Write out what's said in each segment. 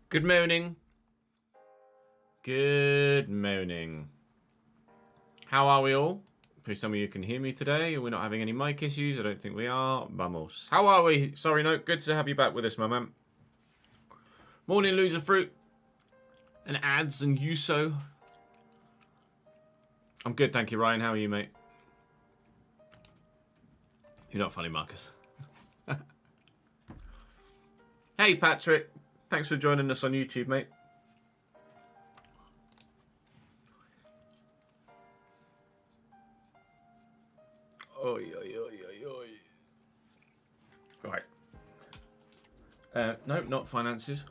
Good morning. Good morning. How are we all? Please tell me you can hear me today. We're not having any mic issues. I don't think we are. Vamos. How are we? Sorry, no. Good to have you back with us, my man. Morning, loser fruit. And ads and Yuso. I'm good, thank you, Ryan. How are you, mate? You're not funny, Marcus. Hey, Patrick. Thanks for joining us on YouTube, mate. Oi, oi, oi, oi, oi. Right. No, not finances.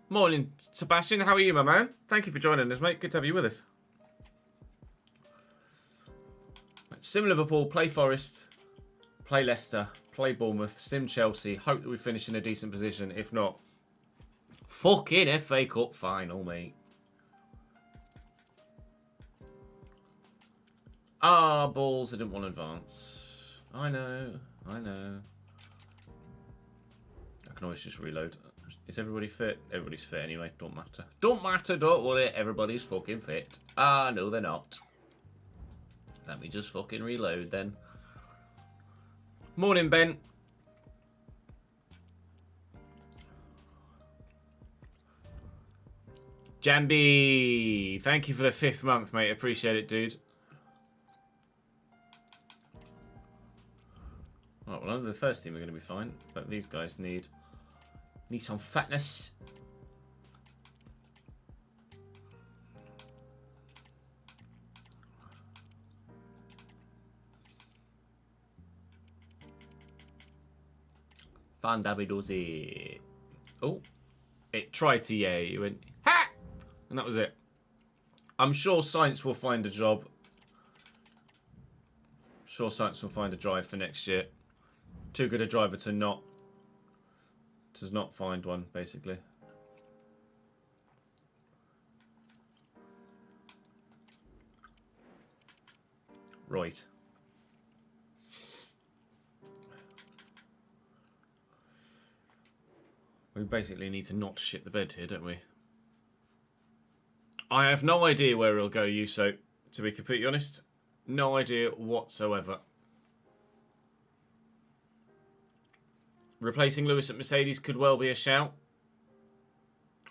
Morning, Sebastian. How are you, my man? Thank you for joining us, mate. Good to have you with us. Sim Liverpool, play Forest, play Leicester, play Bournemouth, sim Chelsea. Hope that we finish in a decent position. If not, fucking FA Cup final, mate. Ah, balls. I didn't want to advance. I know. I can always just reload. Is everybody fit? Everybody's fit anyway. Don't matter. Don't matter. Don't worry. Everybody's fucking fit. Ah, no, they're not. Let me just fucking reload then. Morning, Ben. Jambi, thank you for the 5th month, mate. Appreciate it, dude. Oh, well, under the first team, we're going to be fine. But these guys need some fatness. Fandabidozi. Oh, it tried to yay. It went ha, and that was it. I'm sure science will find a job. Sure, science will find a drive for next year. Too good a driver to not find one, basically. Right. We basically need to not shit the bed here, don't we? I have no idea where he'll go, Yuso, to be completely honest. No idea whatsoever. Replacing Lewis at Mercedes could well be a shout.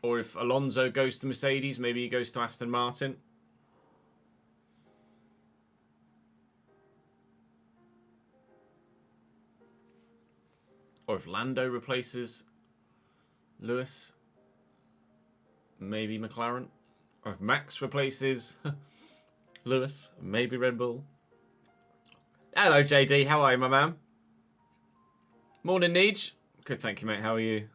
Or if Alonso goes to Mercedes, maybe he goes to Aston Martin. Or if Lando replaces Lewis, maybe McLaren. Or if Max replaces Lewis, maybe Red Bull. Hello, JD. How are you, my man? Morning, Neej. Good, thank you, mate. How are you?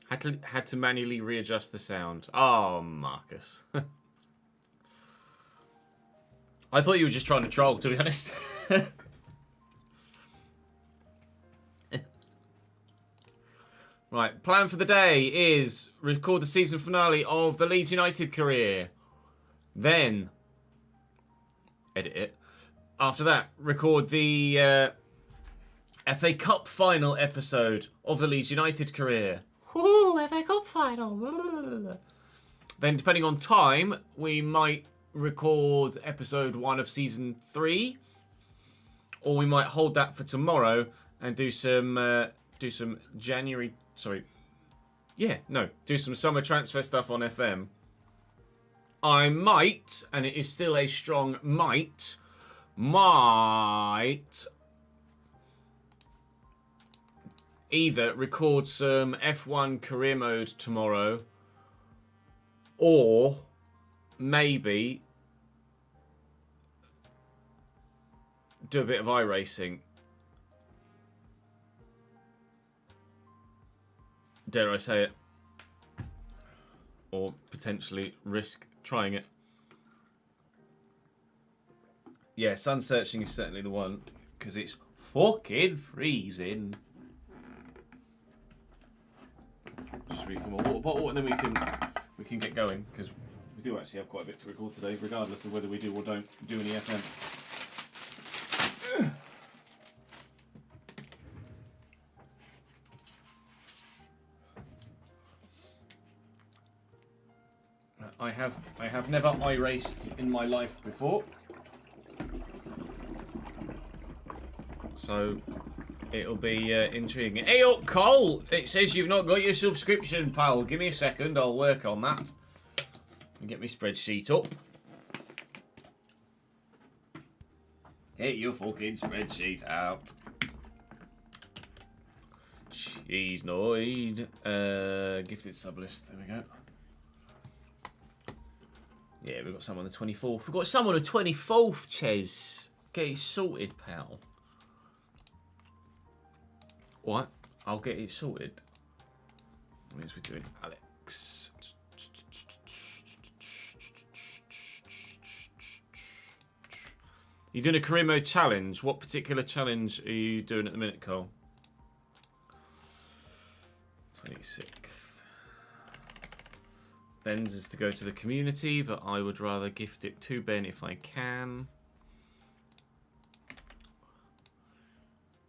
Had to manually readjust the sound. Oh, Marcus. I thought you were just trying to troll, to be honest. Right, plan for the day is record the season finale of the Leeds United career. Then, edit it. After that, record the FA Cup final episode of the Leeds United career. Woo, FA Cup final. Then, depending on time, we might record episode 1 of season 3. Or we might hold that for tomorrow and do some January... Sorry. Yeah, no. Do some summer transfer stuff on FM. I might, and it is still a strong might either record some F1 career mode tomorrow or maybe do a bit of iRacing. Dare I say it? Or potentially risk trying it. Yeah, sun searching is certainly the one, because it's fucking freezing. Just refill my water bottle and then we can get going, because we do actually have quite a bit to record today, regardless of whether we do or don't do any FM. I have never iRaced in my life before. So it'll be intriguing. Hey up, Cole! It says you've not got your subscription, pal. Give me a second, I'll work on that. And get my spreadsheet up. Get your fucking spreadsheet out. She's noid. Gifted sub list. There we go. Yeah, we've got some on the 24th. We've got some on the 24th, Ches. Get it sorted, pal. What? I'll get it sorted. What is we doing, Alex? You doing a career mode challenge? What particular challenge are you doing at the minute, Cole? 26th. Ben's is to go to the community, but I would rather gift it to Ben if I can.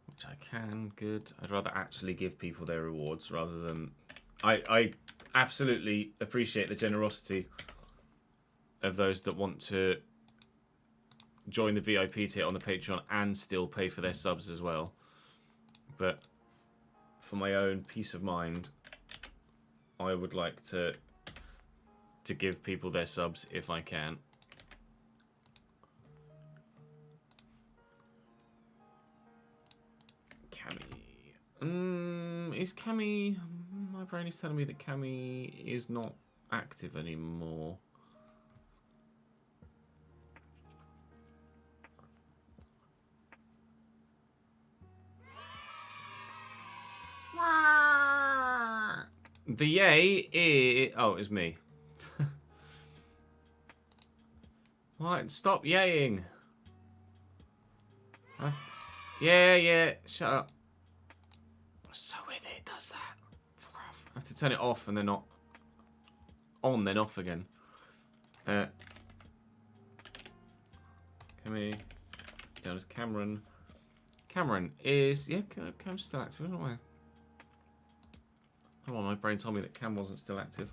Which I can, good. I'd rather actually give people their rewards rather than... I absolutely appreciate the generosity of those that want to join the VIP tier on the Patreon and still pay for their subs as well. But for my own peace of mind, I would like to give people their subs if I can. Cammy. Is Cammy... My brain is telling me that Cammy is not active anymore. The yay is... Oh, it's me. What? Stop yaying. Huh? Yeah. Shut up. So weird that it does that. I have to turn it off and then not on, then off again. Come here. Down as Cameron. Cameron is... Yeah, Cam's still active, isn't it? Oh, my brain told me that Cam wasn't still active.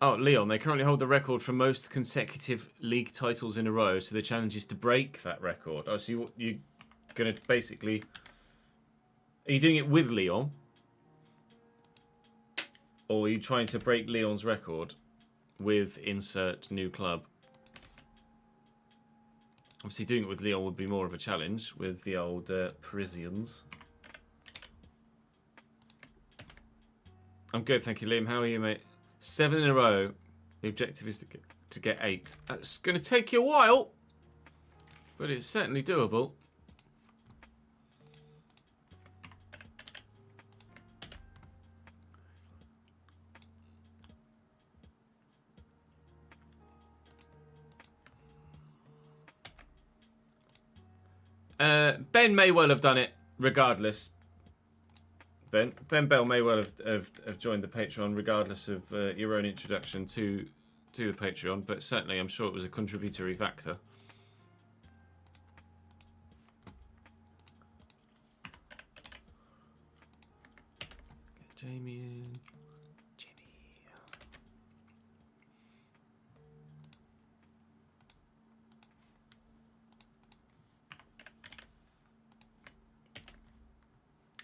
Oh, Leon, they currently hold the record for most consecutive league titles in a row, so the challenge is to break that record. Oh, so you're going to basically... Are you doing it with Leon? Or are you trying to break Leon's record with insert new club? Obviously, doing it with Leon would be more of a challenge with the old Parisians. I'm good, thank you, Liam. How are you, mate? 7 in a row. The objective is to get 8. That's going to take you a while, but it's certainly doable. Ben may well have done it regardless. Ben Bell may well have joined the Patreon regardless of your own introduction to the Patreon, but certainly I'm sure it was a contributory factor. Get Jamie in.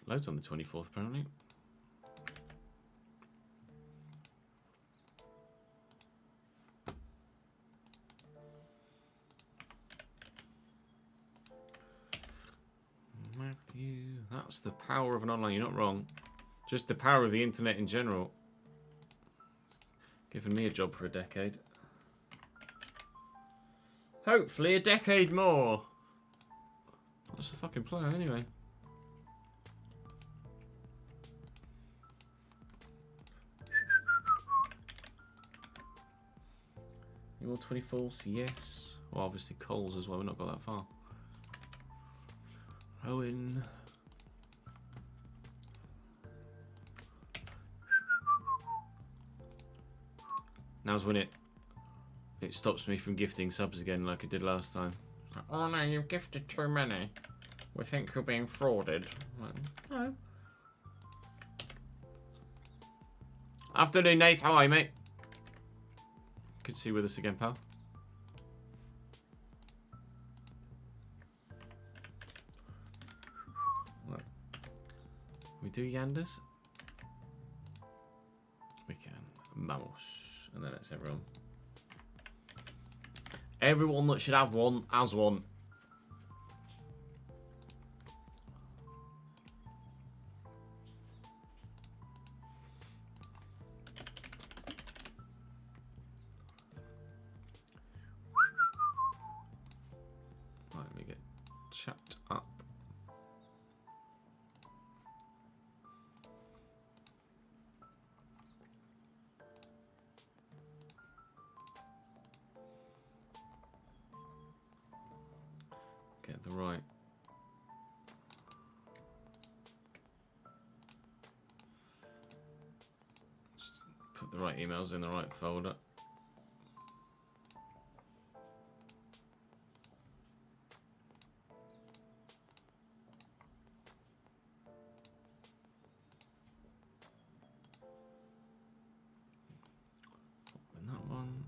Loads on the 24th, apparently. Matthew. That's the power of an online. You're not wrong. Just the power of the internet in general. Giving me a job for a decade. Hopefully a decade more. What's the fucking plan, anyway? You want 24s? Yes. Well, obviously Coles as well. We've not got that far. Owen. Now's when it stops me from gifting subs again like I did last time. Oh no, you've gifted too many. We think you're being frauded. No. Afternoon, Nath. How are you, mate? Good to see you with us again, pal. Look. We do Yanders? We can. Vamos. And then it's everyone. Everyone that should have one has one. Right, let me get chapped up. Get the right. Just put the right emails in the right folder. And that one.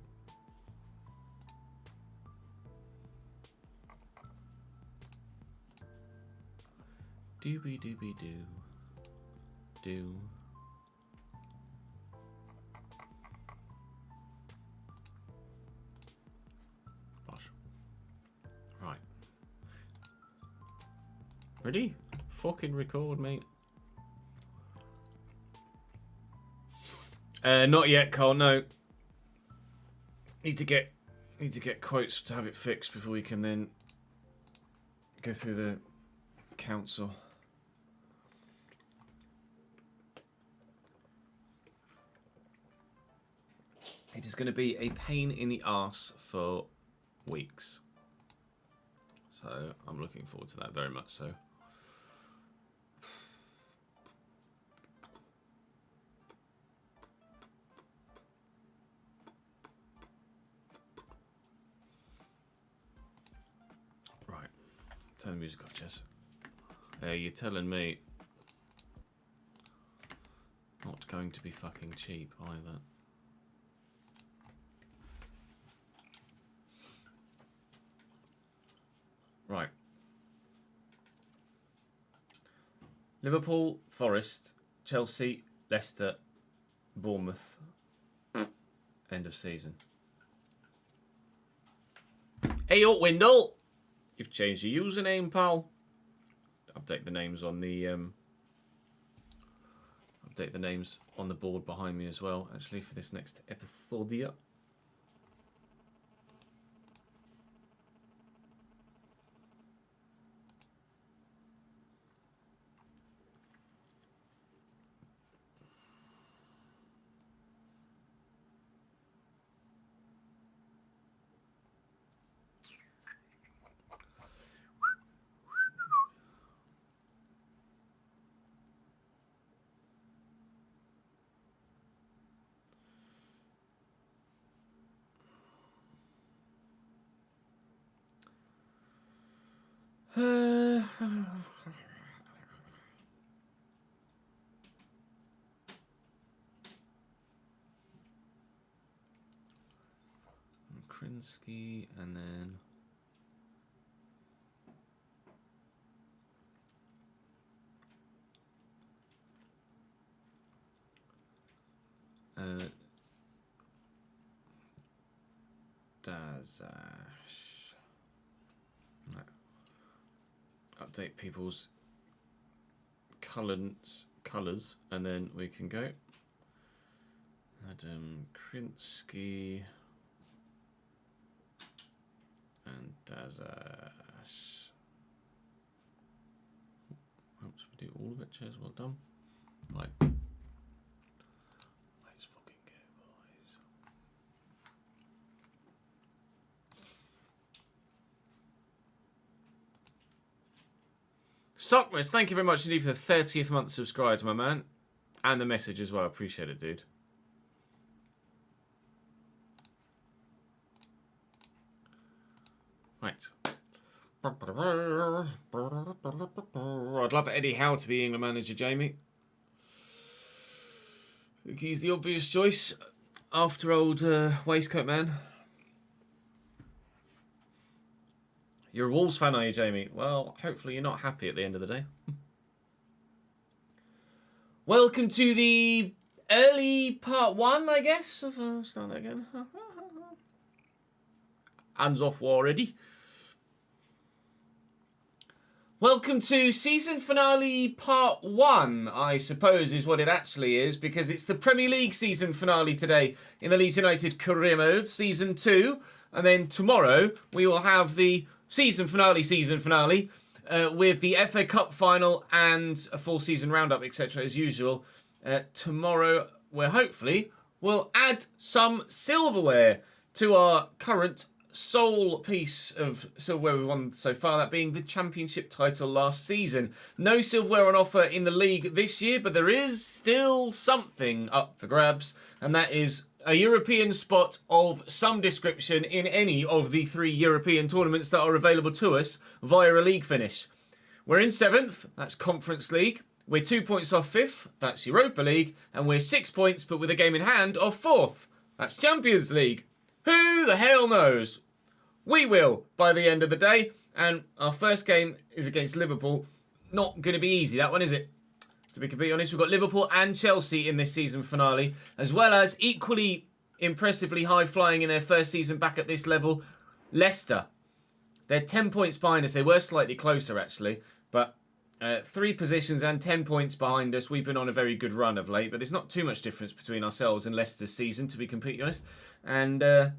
Doobie doobie doo. Do. Gosh. Right. Ready? Fucking record, mate. Not yet, Carl. No. Need to get quotes to have it fixed before we can then go through the council. It is going to be a pain in the arse for weeks. So I'm looking forward to that very much so. Right. Turn the music off, Jess. You're telling me not going to be fucking cheap either. Right. Liverpool, Forest, Chelsea, Leicester, Bournemouth. End of season. Hey up, Windle! You've changed your username, pal. Update the names on the board behind me as well, actually, for this next episode here. Krinsky, and then Dazash. Right. Update people's colours, and then we can go. Adam Krinsky and Dazash. Oops, we do all of it. Cheers, well done. Right. Let's fucking go, boys. Sockmas, thank you very much indeed for the 30th month subscribed, my man. And the message as well. Appreciate it, dude. Right. love Eddie Howe to be England manager, Jamie. I think he's the obvious choice after old waistcoat man. You're a Wolves fan, are you, Jamie? Well, hopefully you're not happy at the end of the day. Welcome to the early part one, I guess. Start that again. Hands off already. Welcome to season finale part one, I suppose is what it actually is, because it's the Premier League season finale today in the Leeds United career mode, season 2. And then tomorrow we will have the season finale with the FA Cup final and a full season roundup, etc. as usual. Tomorrow, where hopefully we'll add some silverware to our current sole piece of silverware we've won so far, that being the championship title last season. No silverware on offer in the league this year, but there is still something up for grabs, and that is a European spot of some description in any of the 3 European tournaments that are available to us via a league finish. We're in 7th, that's Conference League. We're 2 points off 5th, that's Europa League. And we're 6 points, but with a game in hand, of 4th, that's Champions League. Who the hell knows? We will by the end of the day. And our first game is against Liverpool. Not going to be easy, that one, is it? To be completely honest, we've got Liverpool and Chelsea in this season finale, as well as equally impressively high-flying in their first season back at this level, Leicester. They're 10 points behind us. They were slightly closer, actually, but 3 positions and 10 points behind us. We've been on a very good run of late, but there's not too much difference between ourselves and Leicester's season, to be completely honest. And I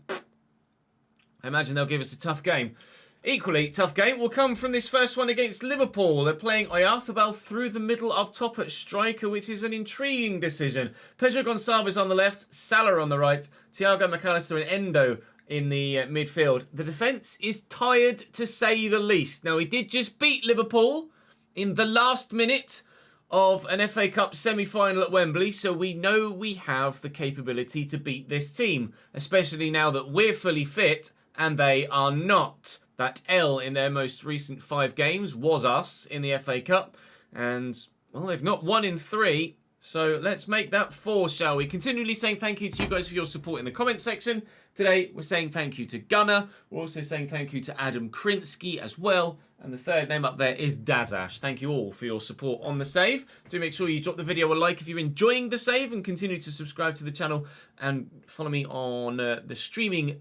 imagine they'll give us a tough game. Equally tough game will come from this first one against Liverpool. They're playing Oyarzabal through the middle up top at striker, which is an intriguing decision. Pedro Gonçalves on the left, Salah on the right, Thiago McAllister and Endo in the midfield. The defence is tired, to say the least. Now, we did just beat Liverpool in the last minute of an FA Cup semi-final at Wembley, so we know we have the capability to beat this team, especially now that we're fully fit and they are not. That L in their most recent 5 games was us in the FA Cup. And, well, they've not won in 3. So let's make that 4, shall we? Continually saying thank you to you guys for your support in the comment section. Today, we're saying thank you to Gunnar. We're also saying thank you to Adam Krinsky as well. And the third name up there is Dazash. Thank you all for your support on the save. Do make sure you drop the video a like if you're enjoying the save. And continue to subscribe to the channel. And follow me on the streaming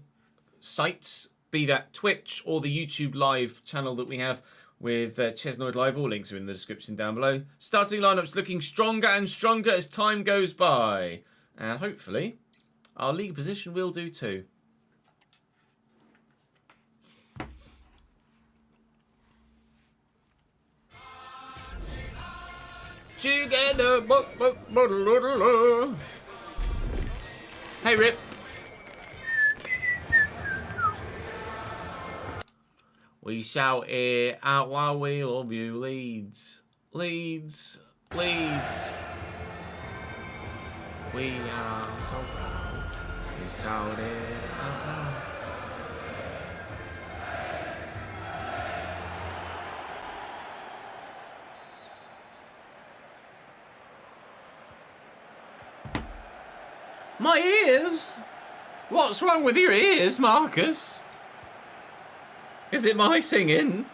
sites, be that Twitch or the YouTube live channel that we have with Chesnoid Live. All links are in the description down below. Starting lineups looking stronger and stronger as time goes by. And hopefully, our league position will do too. Together. Hey, Rip. We shout it out while we love you, Leeds. Leeds. Leeds. We are so proud. We shout it out loud. My ears? What's wrong with your ears, Marcus? Is it my singing?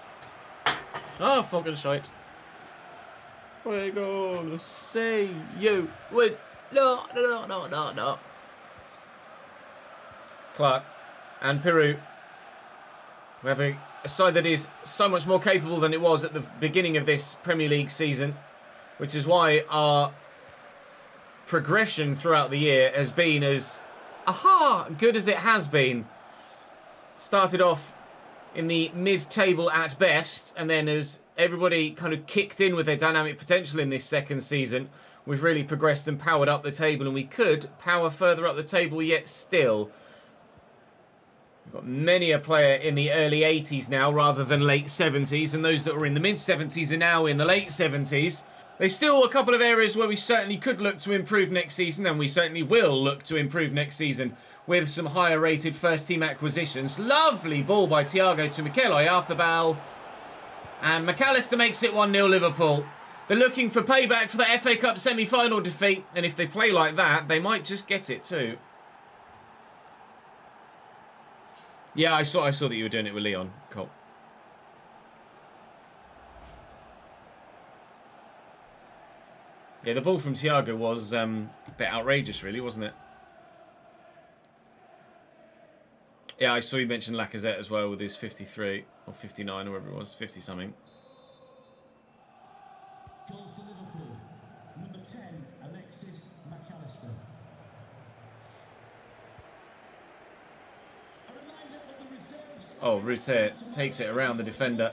Oh, fucking shite. We're gonna see you with... No. Clark and Peru. We're having a side that is so much more capable than it was at the beginning of this Premier League season, which is why our progression throughout the year has been as good as it has been. Started off in the mid-table at best, and then as everybody kind of kicked in with their dynamic potential in this second season, we've really progressed and powered up the table, and we could power further up the table yet still. We've got many a player in the early 80s now rather than late 70s, and those that were in the mid-70s are now in the late 70s. There's still a couple of areas where we certainly could look to improve next season, and we certainly will look to improve next season with some higher rated first team acquisitions. Lovely ball by Thiago to Mikel Oyarzabal. And McAllister makes it 1-0 Liverpool. They're looking for payback for the FA Cup semi-final defeat. And if they play like that, they might just get it too. Yeah, I saw that you were doing it with Leon. Cool. Yeah, the ball from Thiago was a bit outrageous, really, wasn't it? Yeah, I saw you mention Lacazette as well with his 53 or 59 or whatever it was, 50 something. Goal for Liverpool. Number 10, Alexis McAllister. Oh, Rutte takes it around the defender.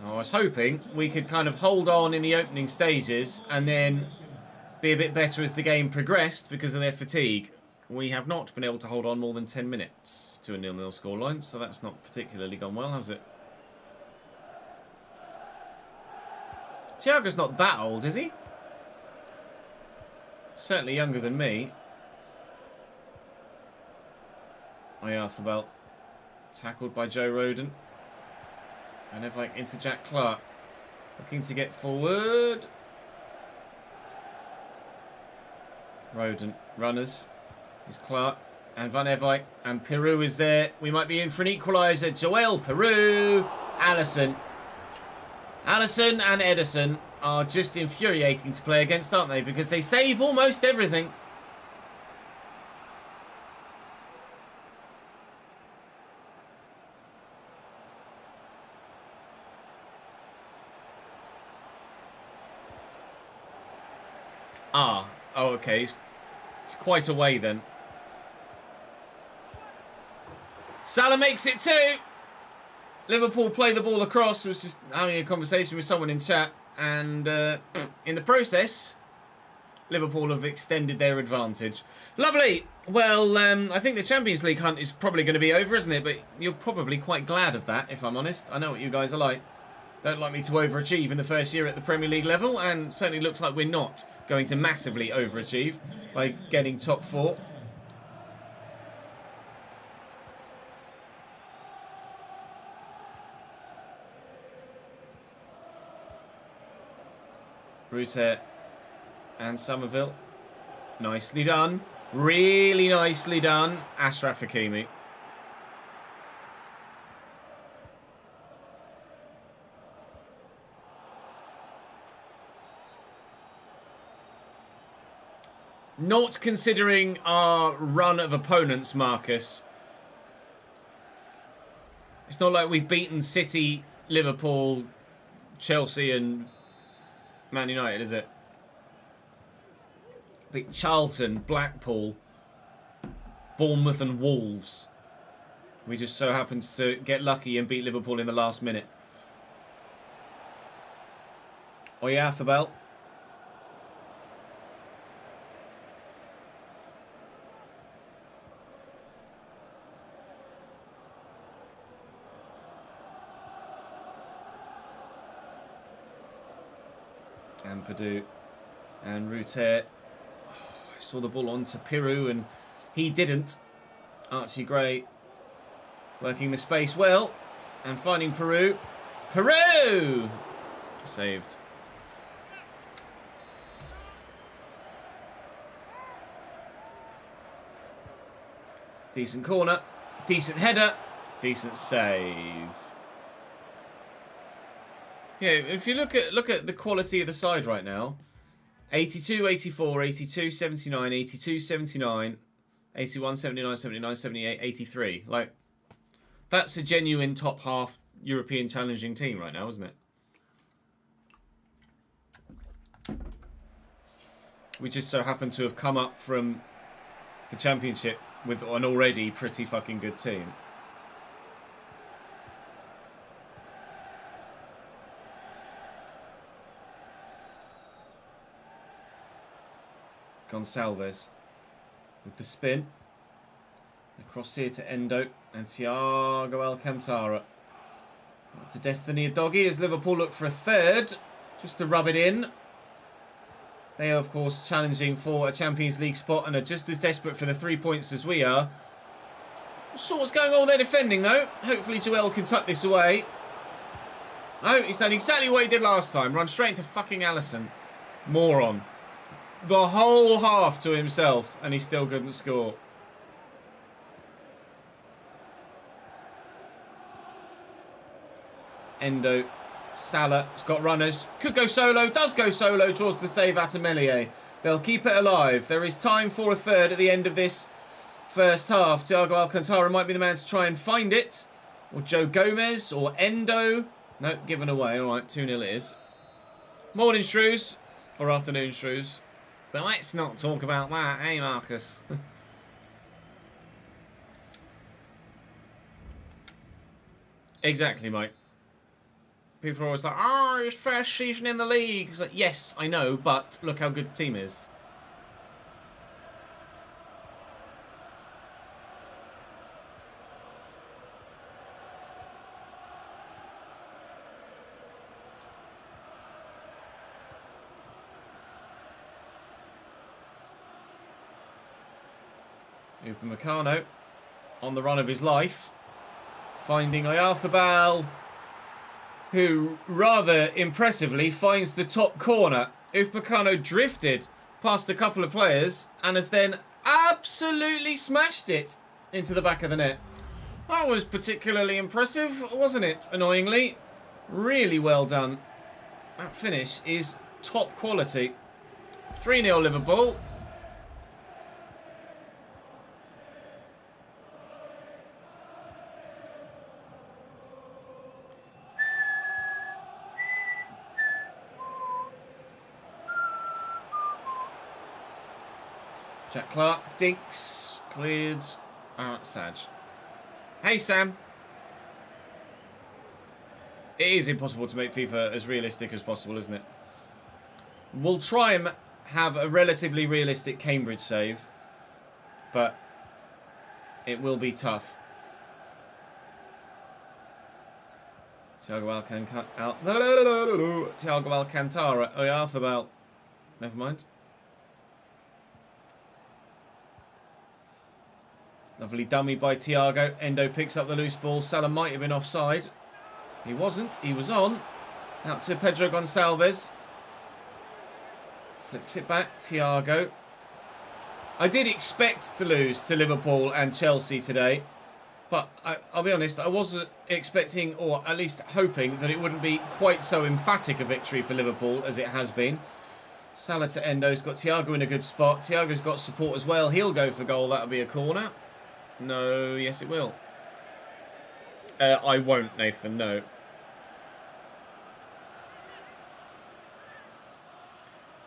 I was hoping we could kind of hold on in the opening stages and then be a bit better as the game progressed because of their fatigue. We have not been able to hold on more than 10 minutes to a 0-0 scoreline, so that's not particularly gone well, has it? Thiago's not that old, is he? Certainly younger than me. Oyarzabal tackled by Joe Rodon. And if like into Jack Clark. Looking to get forward. Rodon, runners. Is Clark and Van Eyck. And Peru is there. We might be in for an equaliser. Joel Peru. Alisson. Alisson and Ederson are just infuriating to play against, aren't they? Because they save almost everything. Oh, okay. It's quite a way then. Salah makes it 2. Liverpool play the ball across. Was just having a conversation with someone in chat. And in the process, Liverpool have extended their advantage. Lovely. Well, I think the Champions League hunt is probably going to be over, isn't it? But you're probably quite glad of that, if I'm honest. I know what you guys are like. Don't like me to overachieve in the first year at the Premier League level. And certainly looks like we're not going to massively overachieve by getting top 4. Rutte and Somerville. Nicely done. Really nicely done. Ashraf Hakimi. Not considering our run of opponents, Marcus. It's not like we've beaten City, Liverpool, Chelsea and Man United, is it? Beat Charlton, Blackpool, Bournemouth and Wolves. We just so happened to get lucky and beat Liverpool in the last minute. Oyarzabal. And Perdue and Rutte. I saw the ball onto Peru and he didn't. Archie Gray working the space well and finding Peru. Peru! Saved. Decent corner. Decent header. Decent save. Yeah, if you look at the quality of the side right now, 82, 84, 82, 79, 82, 79, 81, 79, 79, 78, 83. Like, that's a genuine top half European challenging team right now, isn't it? We just so happen to have come up from the Championship with an already pretty fucking good team. Gonçalves with the spin. Across here to Endo and Thiago Alcantara. Up to Destiny Udogie as Liverpool look for a third. Just to rub it in. They are, of course, challenging for a Champions League spot and are just as desperate for the 3 points as we are. Not sure what's going on with their defending, though. Hopefully Joel can tuck this away. No, he's done exactly what he did last time. Run straight into fucking Alisson. Moron. The whole half to himself, and he still couldn't score. Endo. Salah's got runners. Could go solo. Does go solo. Draws the save out of Melia. They'll keep it alive. There is time for a third at the end of this first half. Thiago Alcantara might be the man to try and find it. Or Joe Gomez. Or Endo. No, given away. All right, 2-0 it is. Morning, Shrews. Or afternoon, Shrews. But let's not talk about that, eh, Marcus? Exactly, mate. People are always like, oh, his first season in the league. It's like, yes, I know, but look how good the team is. Upamecano on the run of his life. Finding Oyarzabal, who rather impressively finds the top corner. Upamecano drifted past a couple of players and has then absolutely smashed it into the back of the net. That was particularly impressive, wasn't it? Annoyingly. Really well done. That finish is top quality. 3-0 Liverpool. Jack Clark, Dinks, cleared. Alright, Saj. Hey, Sam. It is impossible to make FIFA as realistic as possible, isn't it? We'll try and have a relatively realistic Cambridge save, but it will be tough. Thiago Alcantara. Oyarzabal. Never mind. Lovely dummy by Thiago. Endo picks up the loose ball. Salah might have been offside. He wasn't. He was on. Out to Pedro Gonçalves. Flicks it back. Thiago. I did expect to lose to Liverpool and Chelsea today. But I'll be honest, I wasn't expecting, or at least hoping, that it wouldn't be quite so emphatic a victory for Liverpool as it has been. Salah to Endo's got Thiago in a good spot. Thiago's got support as well. He'll go for goal. That'll be a corner. No, yes it will. I won't, Nathan, no.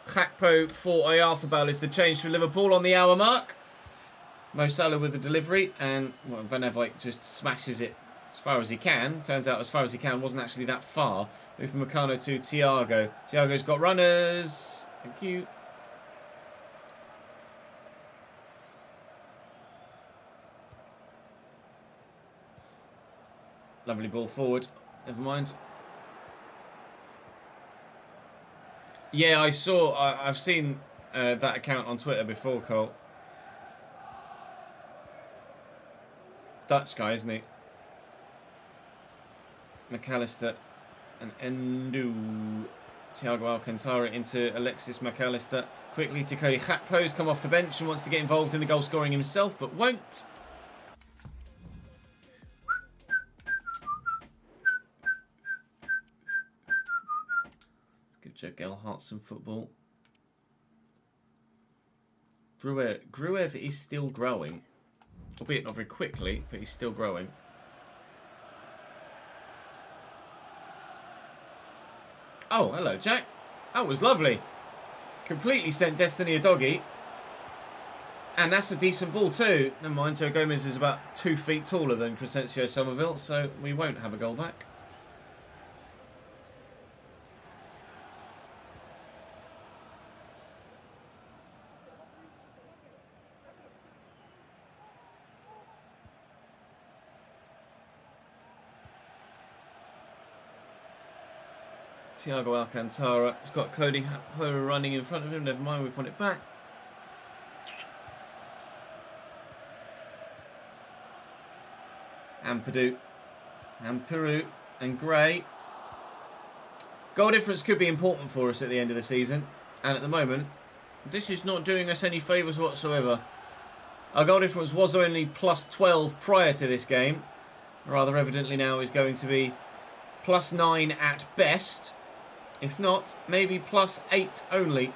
Gakpo for Oyarzabal is the change for Liverpool on the hour mark. Mo Salah with the delivery, and well, Van Dijk just smashes it as far as he can. Turns out as far as he can wasn't actually that far. Upamecano to Thiago. Thiago's got runners. Thank you. Lovely ball forward. Never mind. Yeah, I've seen that account on Twitter before, Cole. Dutch guy, isn't he? McAllister and Endo. Thiago Alcantara into Alexis McAllister. Quickly to Cody Gakpo's come off the bench and wants to get involved in the goal scoring himself, but won't. Good job, Hearts and football. Gruev is still growing. Albeit not very quickly, but he's still growing. Oh, hello, Jack. That was lovely. Completely sent Destiny a doggy. And that's a decent ball too. Never mind, Joe Gomez is about 2 feet taller than Crescencio Somerville, so we won't have a goal back. Thiago Alcantara. He's got Cody Gakpo running in front of him. Never mind, we've won it back. Ampadu. And Gray. Goal difference could be important for us at the end of the season. And at the moment, this is not doing us any favours whatsoever. Our goal difference was only plus 12 prior to this game. Rather evidently now is going to be plus 9 at best. If not, maybe plus 8 only.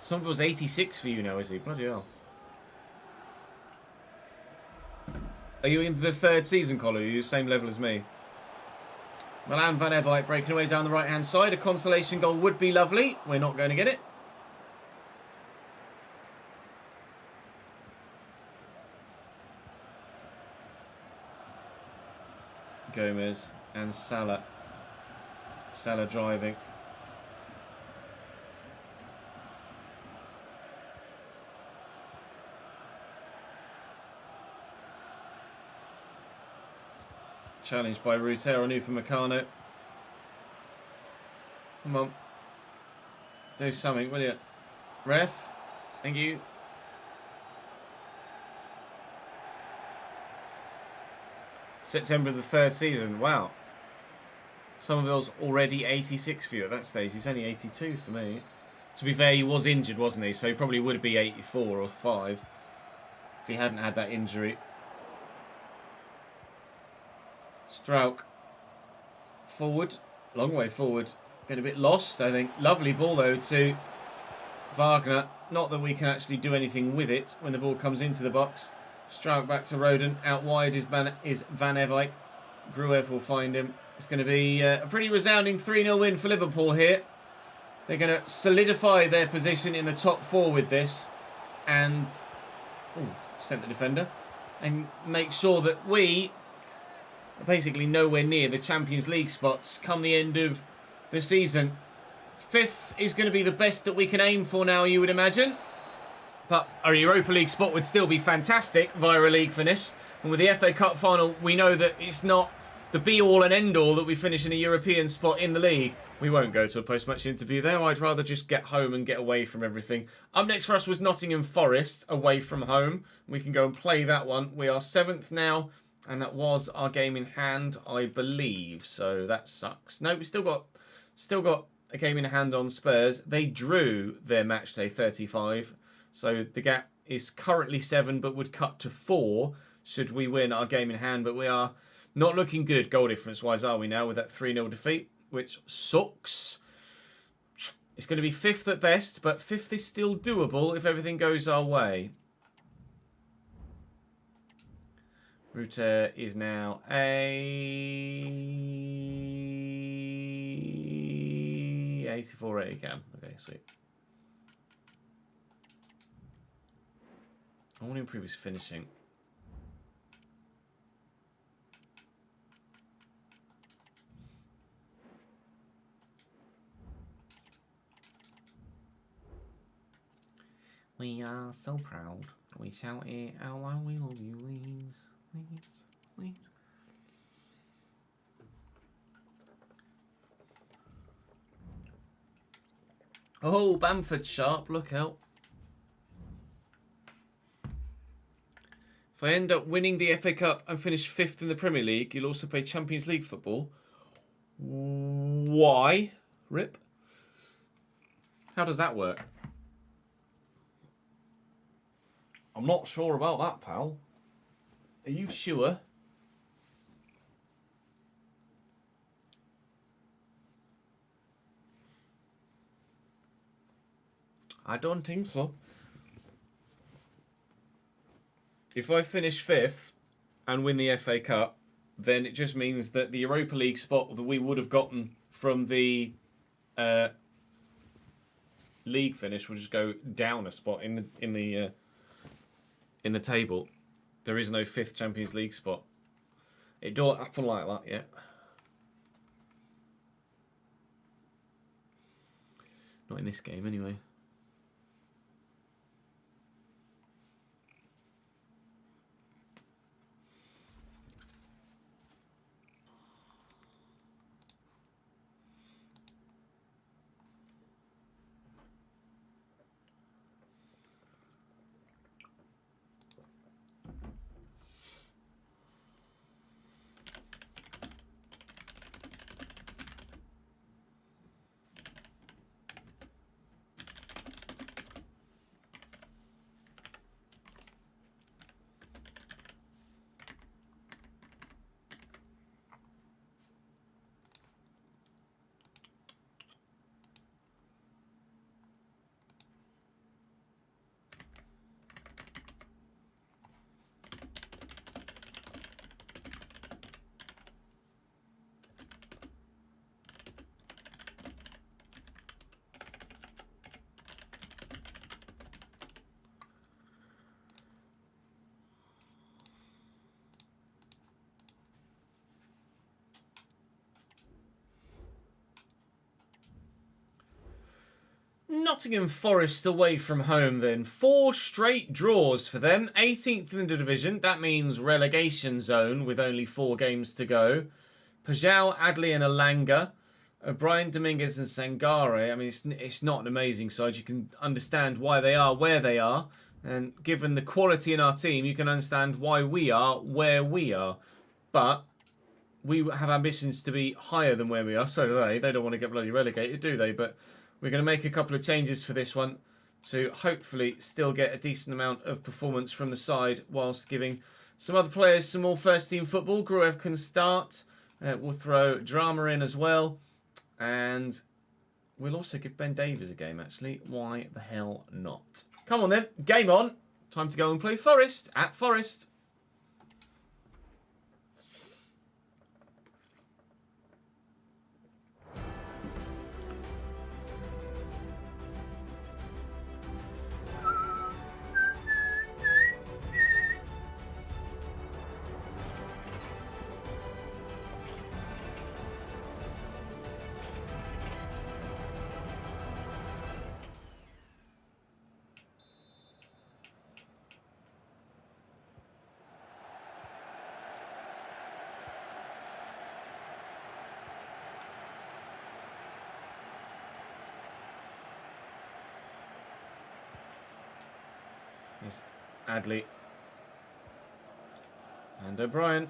Somerville's 86 for you now, is he? Bloody hell. Are you in the third season, Colin? Are you the same level as me? Milan Van Evijk breaking away down the right-hand side. A consolation goal would be lovely. We're not going to get it. Gomez and Salah. Salah driving. Challenged by Rutero and Upamecano. Come on. Do something, will you? Ref. Thank you. September the third season. Wow. Somerville's already 86 for you at that stage. He's only 82 for me. To be fair, he was injured, wasn't he? So he probably would be 84 or 5 if he hadn't had that injury. Strauch. Forward. Long way forward. Getting a bit lost, I think. Lovely ball, though, to Wagner. Not that we can actually do anything with it when the ball comes into the box. Strauch back to Roden. Out wide is Van Evijk. Gruev will find him. It's going to be a pretty resounding 3-0 win for Liverpool here. They're going to solidify their position in the top 4 with this. And... ooh, sent the defender. And make sure that we... basically nowhere near the Champions League spots come the end of the season. 5th is going to be the best that we can aim for now, you would imagine. But our Europa League spot would still be fantastic via a league finish. And with the FA Cup final, we know that it's not the be-all and end-all that we finish in a European spot in the league. We won't go to a post-match interview there. I'd rather just get home and get away from everything. Up next for us was Nottingham Forest, away from home. We can go and play that one. We are 7th now. And that was our game in hand, I believe. So that sucks. No, we still got a game in hand on Spurs. They drew their match day 35. So the gap is currently 7, but would cut to 4 should we win our game in hand. But we are not looking good goal difference-wise, are we now, with that 3-0 defeat, which sucks. It's going to be 5th at best, but 5th is still doable if everything goes our way. Ruter is now a 84 rated cam. Okay, sweet. I want to improve his finishing. We are so proud. We shout it out loud. We love you, Leeds. Leeds. Oh, Bamford sharp. Look out. If I end up winning the FA Cup and finish 5th in the Premier League, you'll also play Champions League football. Why? Rip. How does that work? I'm not sure about that, pal. Are you sure? I don't think so. If I finish 5th and win the FA Cup, then it just means that the Europa League spot that we would have gotten from the league finish will just go down a spot in the table. There is no 5th Champions League spot. It don't happen like that yet. Not in this game, anyway. Nottingham Forest away from home then. 4 straight draws for them. 18th in the division. That means relegation zone with only 4 games to go. Pajal, Adley and Alanga. O'Brien, Dominguez and Sangare. I mean, it's not an amazing side. You can understand why they are where they are. And given the quality in our team, you can understand why we are where we are. But we have ambitions to be higher than where we are. So do they. They don't want to get bloody relegated, do they? But we're going to make a couple of changes for this one to hopefully still get a decent amount of performance from the side whilst giving some other players some more first-team football. Gruev can start. We'll throw Drama in as well. And we'll also give Ben Davies a game, actually. Why the hell not? Come on, then. Game on. Time to go and play Forest at Forest. Here's Adley and O'Brien.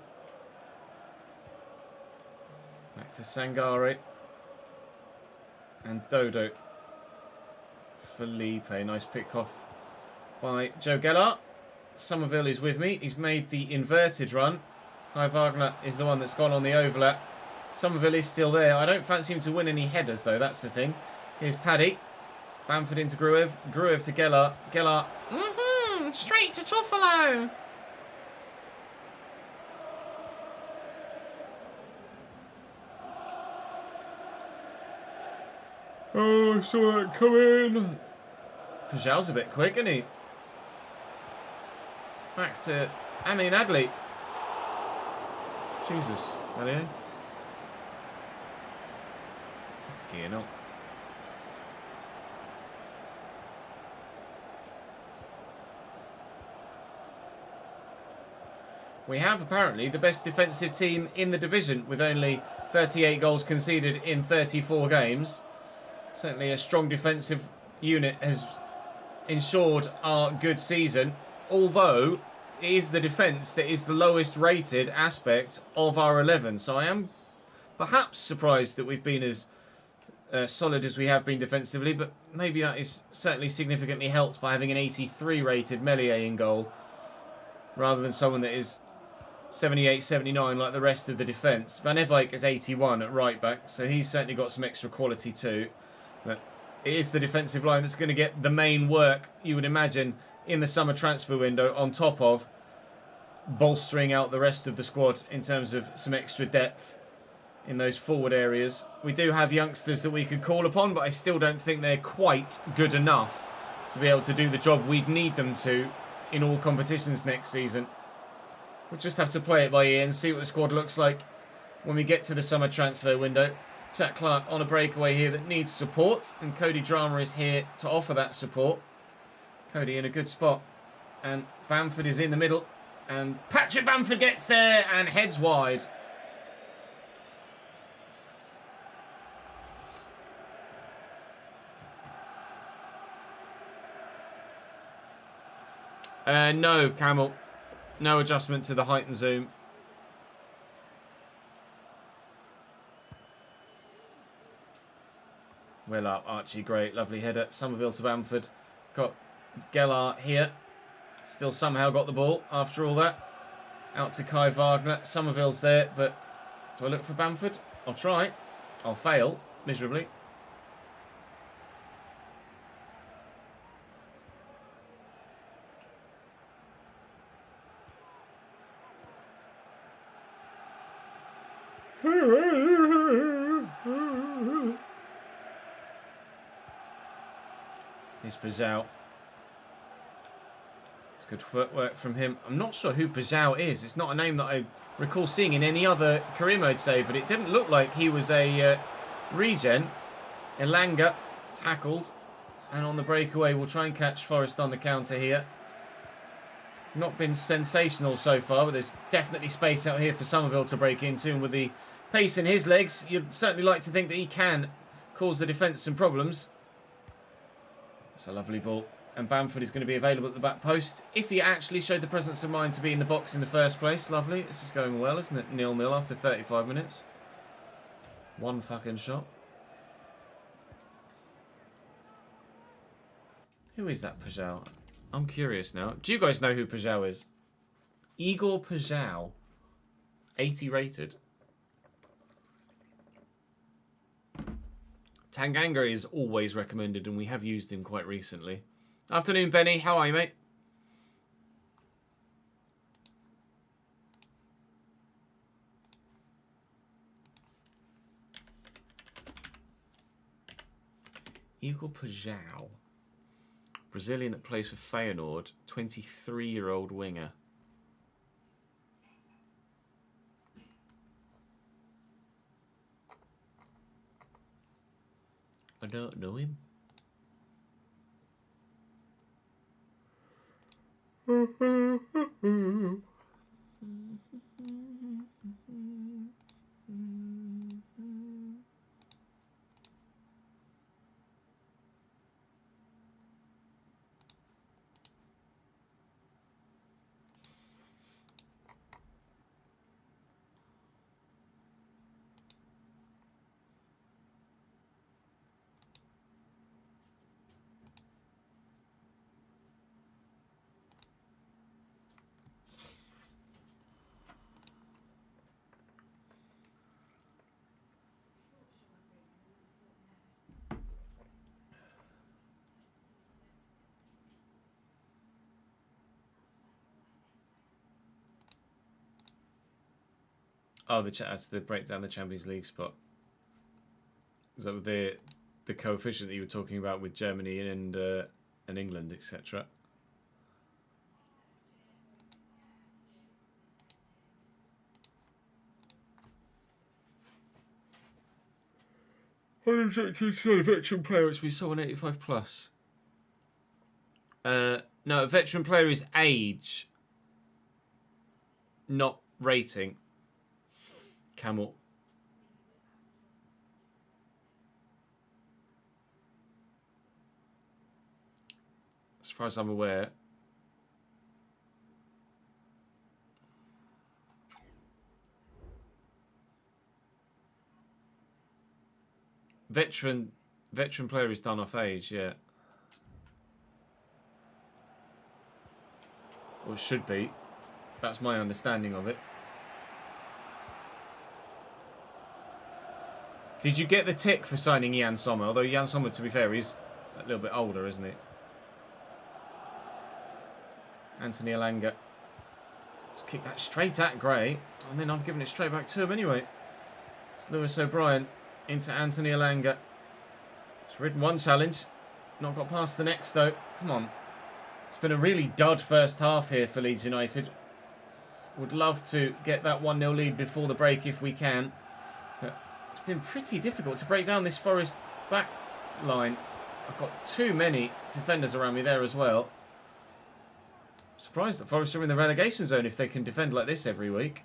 Back to Sangare and Dodo. Felipe, nice pick off by Joe Gellar. Somerville is with me. He's made the inverted run. Kai Wagner is the one that's gone on the overlap. Somerville is still there. I don't fancy him to win any headers though, that's the thing. Here's Paddy. Bamford into Gruev. Gruev to Gellar. Gellar. Straight to Toffolo. Oh, I saw that come in. Pajal's a bit quick, isn't he? Back to Amin Adley. Jesus, Elliot. Gear up. We have apparently the best defensive team in the division with only 38 goals conceded in 34 games. Certainly a strong defensive unit has ensured our good season, although it is the defence that is the lowest rated aspect of our 11. So I am perhaps surprised that we've been as solid as we have been defensively, but maybe that is certainly significantly helped by having an 83 rated Meslier in goal rather than someone that is 78, 79 like the rest of the defence. Van Ewijk is 81 at right back, so he's certainly got some extra quality too. But it is the defensive line that's going to get the main work, you would imagine, in the summer transfer window, on top of bolstering out the rest of the squad in terms of some extra depth in those forward areas. We do have youngsters that we could call upon, but I still don't think they're quite good enough to be able to do the job we'd need them to in all competitions next season. We'll just have to play it by ear and see what the squad looks like when we get to the summer transfer window. Jack Clark on a breakaway here that needs support, and Cody Drama is here to offer that support. Cody in a good spot, and Bamford is in the middle, and Patrick Bamford gets there and heads wide. No, Camel. No adjustment to the height and zoom. Well up, Archie, great, lovely header. Somerville to Bamford. Got Gellar here. Still somehow got the ball after all that. Out to Kai Wagner. Somerville's there, but do I look for Bamford? I'll try. I'll fail miserably. Here's Pajal. It's good footwork from him. I'm not sure who Pajal is. It's not a name that I recall seeing in any other career mode save, but it didn't look like he was a regen. Elanga tackled And on the breakaway, we'll try and catch Forest on the counter here. Not been sensational so far, but there's definitely space out here for Somerville to break into. And with the pace in his legs, you'd certainly like to think that he can cause the defence some problems. It's a lovely ball. And Bamford is going to be available at the back post. If he actually showed the presence of mind to be in the box in the first place. Lovely. This is going well, isn't it? 0-0 after 35 minutes. One fucking shot. Who is that Pajau? I'm curious now. Do you guys know who Pajau is? Igor Pajau. 80 rated. Tanganga is always recommended, and we have used him quite recently. Afternoon, Benny. How are you, mate? Igor Pajau. Brazilian that plays for Feyenoord. 23-year-old winger. I don't know him. Oh, that's the breakdown the Champions League spot. Is that with the coefficient that you were talking about with Germany and England, etc.? A veteran player, which we saw an 85 plus. No, a veteran player is age, not rating. Camel. As far as I'm aware. Veteran player is done off age, yeah. Or should be. That's my understanding of it. Did you get the tick for signing Jan Sommer? Although Jan Sommer, to be fair, he's a little bit older, isn't he? Anthony Elanga. Let's kick that straight at Gray. And then I've given it straight back to him anyway. It's Lewis O'Brien into Anthony Elanga. It's ridden one challenge. Not got past the next, though. Come on. It's been a really dud first half here for Leeds United. Would love to get that 1-0 lead before the break if we can. But it's been pretty difficult to break down this Forest back line. I've got too many defenders around me there as well. I'm surprised that Forest are in the relegation zone if they can defend like this every week.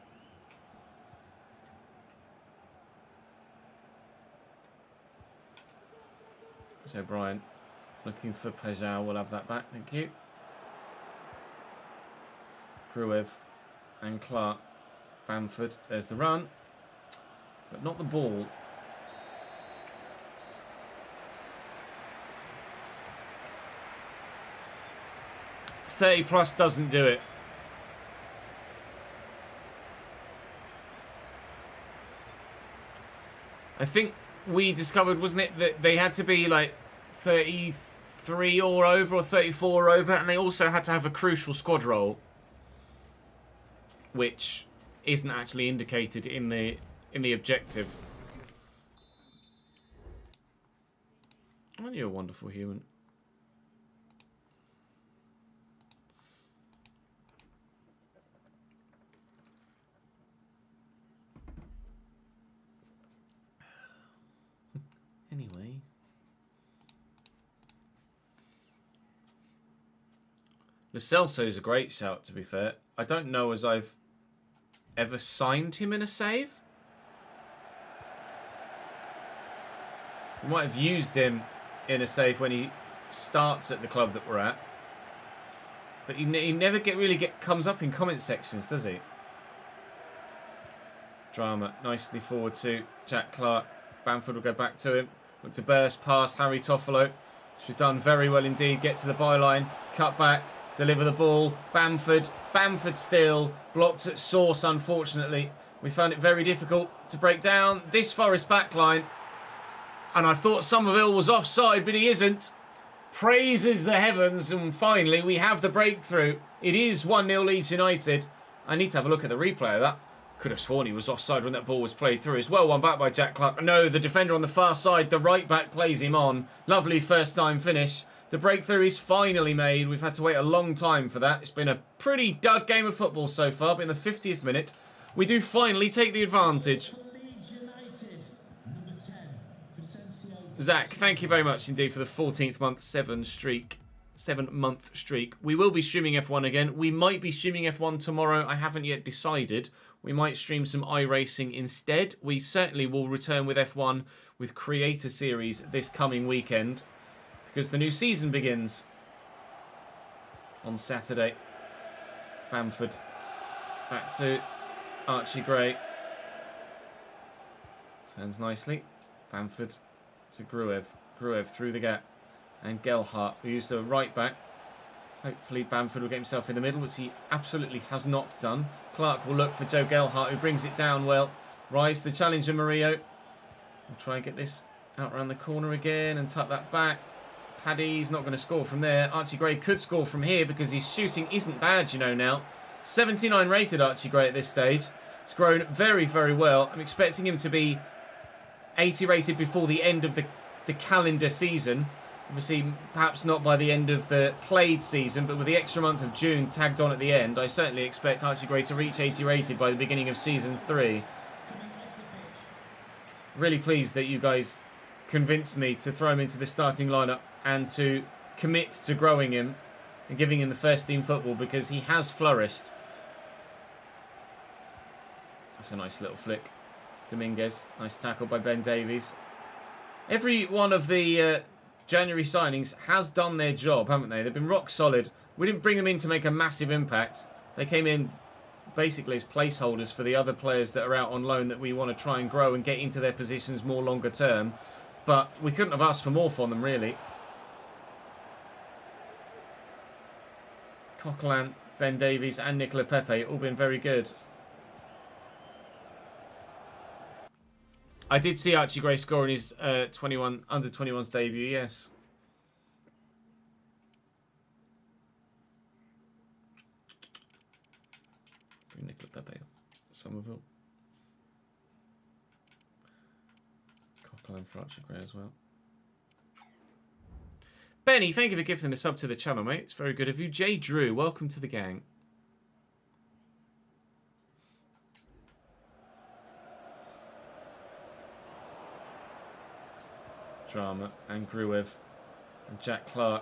So O'Brien looking for Pajau. We'll have that back. Thank you. Gruev and Clark. Bamford. There's the run. But not the ball. +30 doesn't do it. I think we discovered, wasn't it, that they had to be like 33 or over or 34 or over, and they also had to have a crucial squad role, which isn't actually indicated in the objective. Aren't you a wonderful human? Anyway. Lo Celso's a great shout, to be fair. I don't know as I've ever signed him in a save. We might have used him in a save when he starts at the club that we're at. But he never comes up in comment sections, does he? Drama nicely forward to Jack Clark. Bamford will go back to him. Look to burst past Harry Toffolo. Which we've done very well indeed. Get to the byline. Cut back. Deliver the ball. Bamford. Bamford still. Blocked at source, unfortunately. We found it very difficult to break down this Forest backline. And I thought Somerville was offside, but he isn't. Praises the heavens, and finally we have the breakthrough. It is 1-0 Leeds United. I need to have a look at the replay of that. Could have sworn he was offside when that ball was played through as well. One back by Jack Clark. No, the defender on the far side, the right back plays him on. Lovely first time finish. The breakthrough is finally made. We've had to wait a long time for that. It's been a pretty dud game of football so far, but in the 50th minute, we do finally take the advantage. Leeds United, number 10, Crescencio. Zach, thank you very much indeed for the 14th month, 7-month streak. We will be streaming F1 again. We might be streaming F1 tomorrow. I haven't yet decided. We might stream some iRacing instead. We certainly will return with F1 with Creator Series this coming weekend because the new season begins on Saturday. Bamford back to Archie Gray. Turns nicely. Bamford to Gruev. Gruev through the gap. And Gelhardt, who used the right back. Hopefully Bamford will get himself in the middle, which he absolutely has not done. Clark will look for Joe Gelhardt, who brings it down well. Rise the challenger, Murillo. We'll try and get this out around the corner again and tuck that back. Paddy's not going to score from there. Archie Gray could score from here because his shooting isn't bad, you know, now. 79 rated Archie Gray at this stage. He's grown very, very well. I'm expecting him to be 80 rated before the end of the calendar season. Obviously, perhaps not by the end of the played season, but with the extra month of June tagged on at the end, I certainly expect Archie Gray to reach 80 rated by the beginning of Season 3. Really pleased that you guys convinced me to throw him into the starting lineup and to commit to growing him and giving him the first team football because he has flourished. That's a nice little flick. Dominguez, nice tackle by Ben Davies. Every one of the January signings has done their job, haven't they? They've been rock solid. We didn't bring them in to make a massive impact. They came in basically as placeholders for the other players that are out on loan that we want to try and grow and get into their positions more longer term. But we couldn't have asked for more from them, really. Coquelin, Ben Davies and Nicola Pepe all been very good. I did see Archie Gray score in his under-21s debut, yes. Nicola Pepe, Somerville. Coquelin for Archie Gray as well. Benny, thank you for gifting a sub to the channel, mate. It's very good of you. J. Drew, welcome to the gang. Drama and Gruev and Jack Clark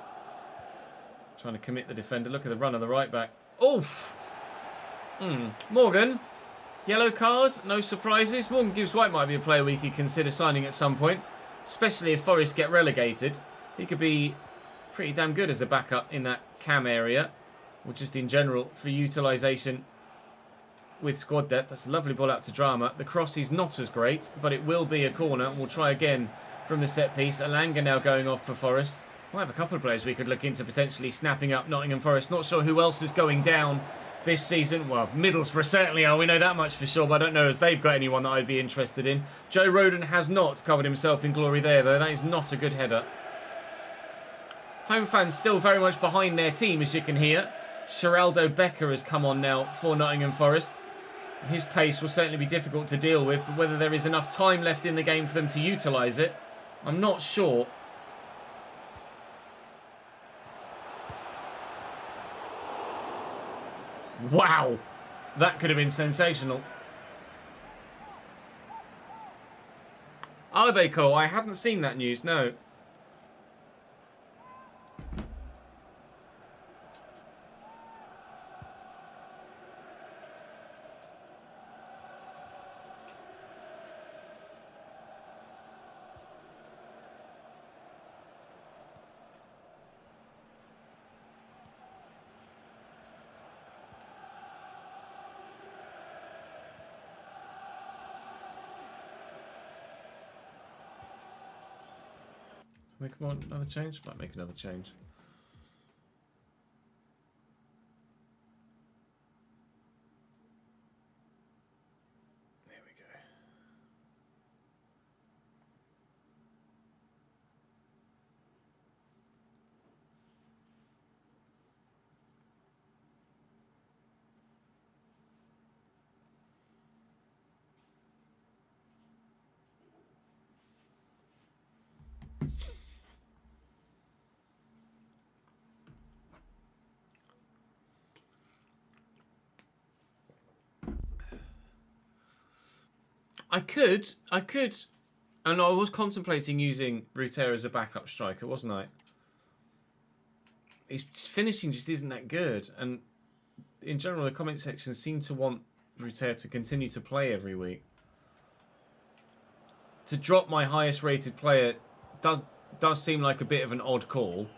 trying to commit the defender. Look at the run of the right back. Oof! Morgan, yellow card, no surprises. Morgan Gibbs-White might be a player we could consider signing at some point, especially if Forest get relegated. He could be pretty damn good as a backup in that cam area, or just in general for utilisation with squad depth. That's a lovely ball out to Drama. The cross is not as great, but it will be a corner, and we'll try again from the set piece. Alanga now going off for Forest. Might have a couple of players we could look into potentially snapping up Nottingham Forest. Not sure who else is going down this season. Well, Middlesbrough certainly are. We know that much for sure, but I don't know as they've got anyone that I'd be interested in. Joe Roden has not covered himself in glory there, though. That is not a good header. Home fans still very much behind their team, as you can hear. Sheraldo Becker has come on now for Nottingham Forest. His pace will certainly be difficult to deal with, but whether there is enough time left in the game for them to utilise it, I'm not sure. Wow! That could have been sensational. Are they, Cole? I haven't seen that news, no. Make another change? Might make another change. There we go. I could, and I was contemplating using Ruter as a backup striker, wasn't I? His finishing just isn't that good, and in general, the comment section seem to want Ruter to continue to play every week. To drop my highest rated player does seem like a bit of an odd call.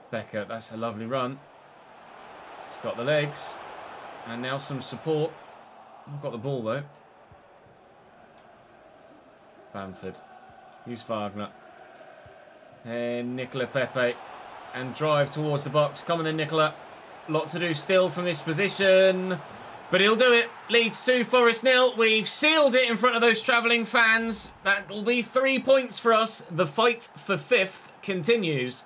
Becker, that's a lovely run. He's got the legs. And now some support. I've got the ball though. Bamford. Use Wagner. And Nicola Pepe. And drive towards the box. Come on then, Nicola. Lot to do still from this position. But he'll do it. Leeds 2, Forest 0. We've sealed it in front of those travelling fans. That'll be 3 points for us. The fight for 5th continues.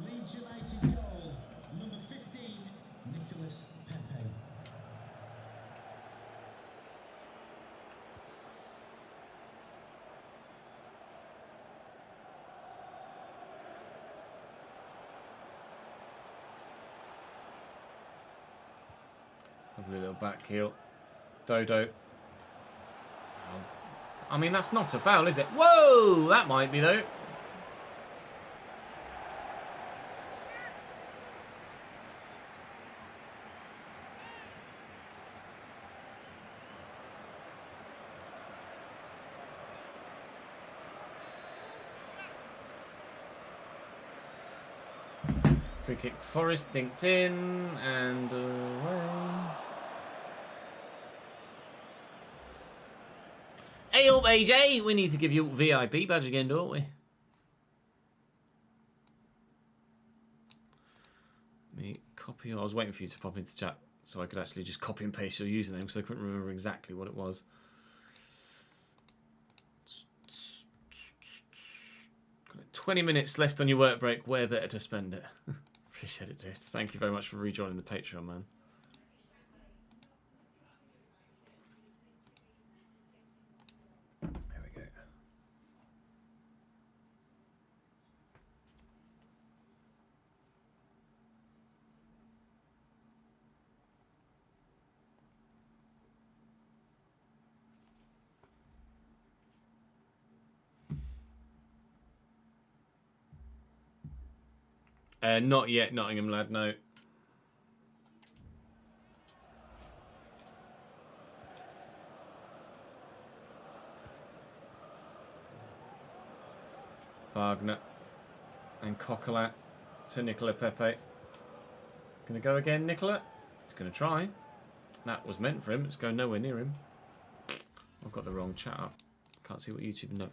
Leeds United goal, number 15, Nicholas Pepe. Lovely little back heel. Dodo. I mean, that's not a foul, is it? Whoa! That might be, though. Free kick, Forest dinked in, and away. Hey up, AJ! We need to give you a VIP badge again, don't we? Me copy. I was waiting for you to pop into chat so I could actually just copy and paste your username because I couldn't remember exactly what it was. 20 minutes left on your work break. Where better to spend it? Appreciate it, dude. Thank you very much for rejoining the Patreon, man. There we go. Not yet, Nottingham lad, no. Wagner and Coquelin to Nicola Pepe. Gonna go again, Nicola. He's gonna try. That was meant for him. It's going nowhere near him. I've got the wrong chat up. Can't see what YouTube. No.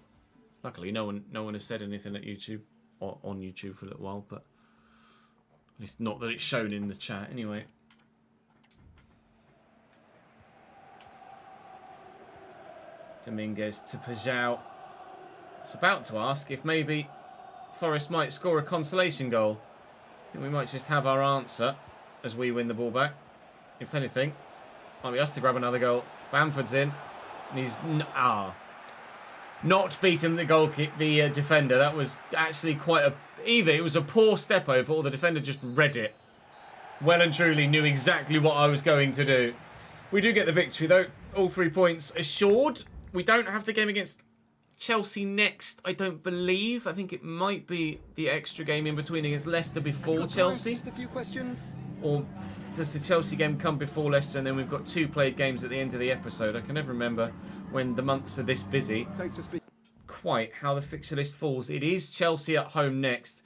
Luckily, no one has said anything at YouTube or on YouTube for a little while, but. At least not that it's shown in the chat, anyway. Dominguez to Pajau. I was about to ask if maybe Forest might score a consolation goal. I think we might just have our answer as we win the ball back. If anything, might be us to grab another goal. Bamford's in, and he's not beating the goal kick, the defender. That was actually quite a. Either it was a poor step over, or the defender just read it. Well and truly knew exactly what I was going to do. We do get the victory though. all 3 points assured. We don't have the game against Chelsea next, I don't believe. I think it might be the extra game in between against Leicester before Chelsea. Just a few questions. Or does the Chelsea game come before Leicester and then we've got 2 played games at the end of the episode? I can never remember when the months are this busy. Thanks for speaking. Quite how the fixture list falls. It is Chelsea at home next.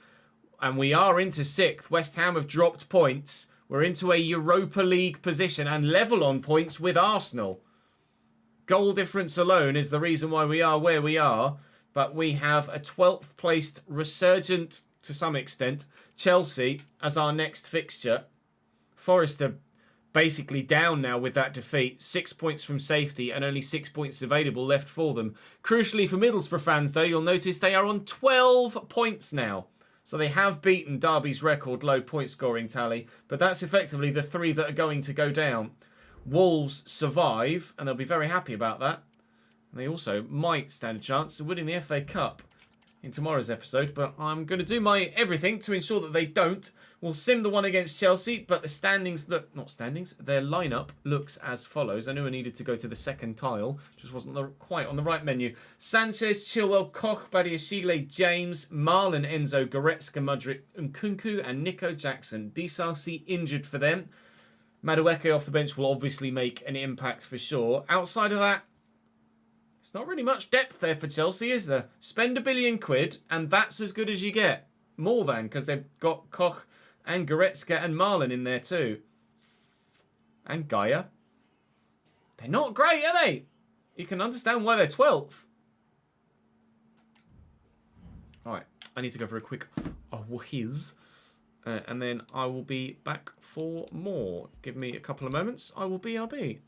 And we are into 6th. West Ham have dropped points. We're into a Europa League position and level on points with Arsenal. Goal difference alone is the reason why we are where we are. But we have a 12th placed resurgent, to some extent, Chelsea as our next fixture. Forest are basically down now with that defeat. 6 points from safety and only 6 points available left for them. Crucially for Middlesbrough fans, though, you'll notice they are on 12 points now. So they have beaten Derby's record low point scoring tally. But that's effectively the 3 that are going to go down. Wolves survive, and they'll be very happy about that. They also might stand a chance of winning the FA Cup in tomorrow's episode, but I'm going to do my everything to ensure that they don't. We'll sim the one against Chelsea, but the standings look... Not standings. Their lineup looks as follows. I knew I needed to go to the second tile. Just wasn't quite on the right menu. Sanchez, Chilwell, Koch, Badiashile, James, Marlon, Enzo, Goretzka, Mudryk, Nkunku, and Nico Jackson. DSRC injured for them. Madueke off the bench will obviously make an impact for sure. Outside of that, it's not really much depth there for Chelsea, is there? Spend £1 billion and that's as good as you get. More than, because they've got Koch and Goretzka and Marlon in there too. And Gaia. They're not great, are they? You can understand why they're 12th. Alright, I need to go for a quick whiz. And then I will be back for more. Give me a couple of moments. I will BRB.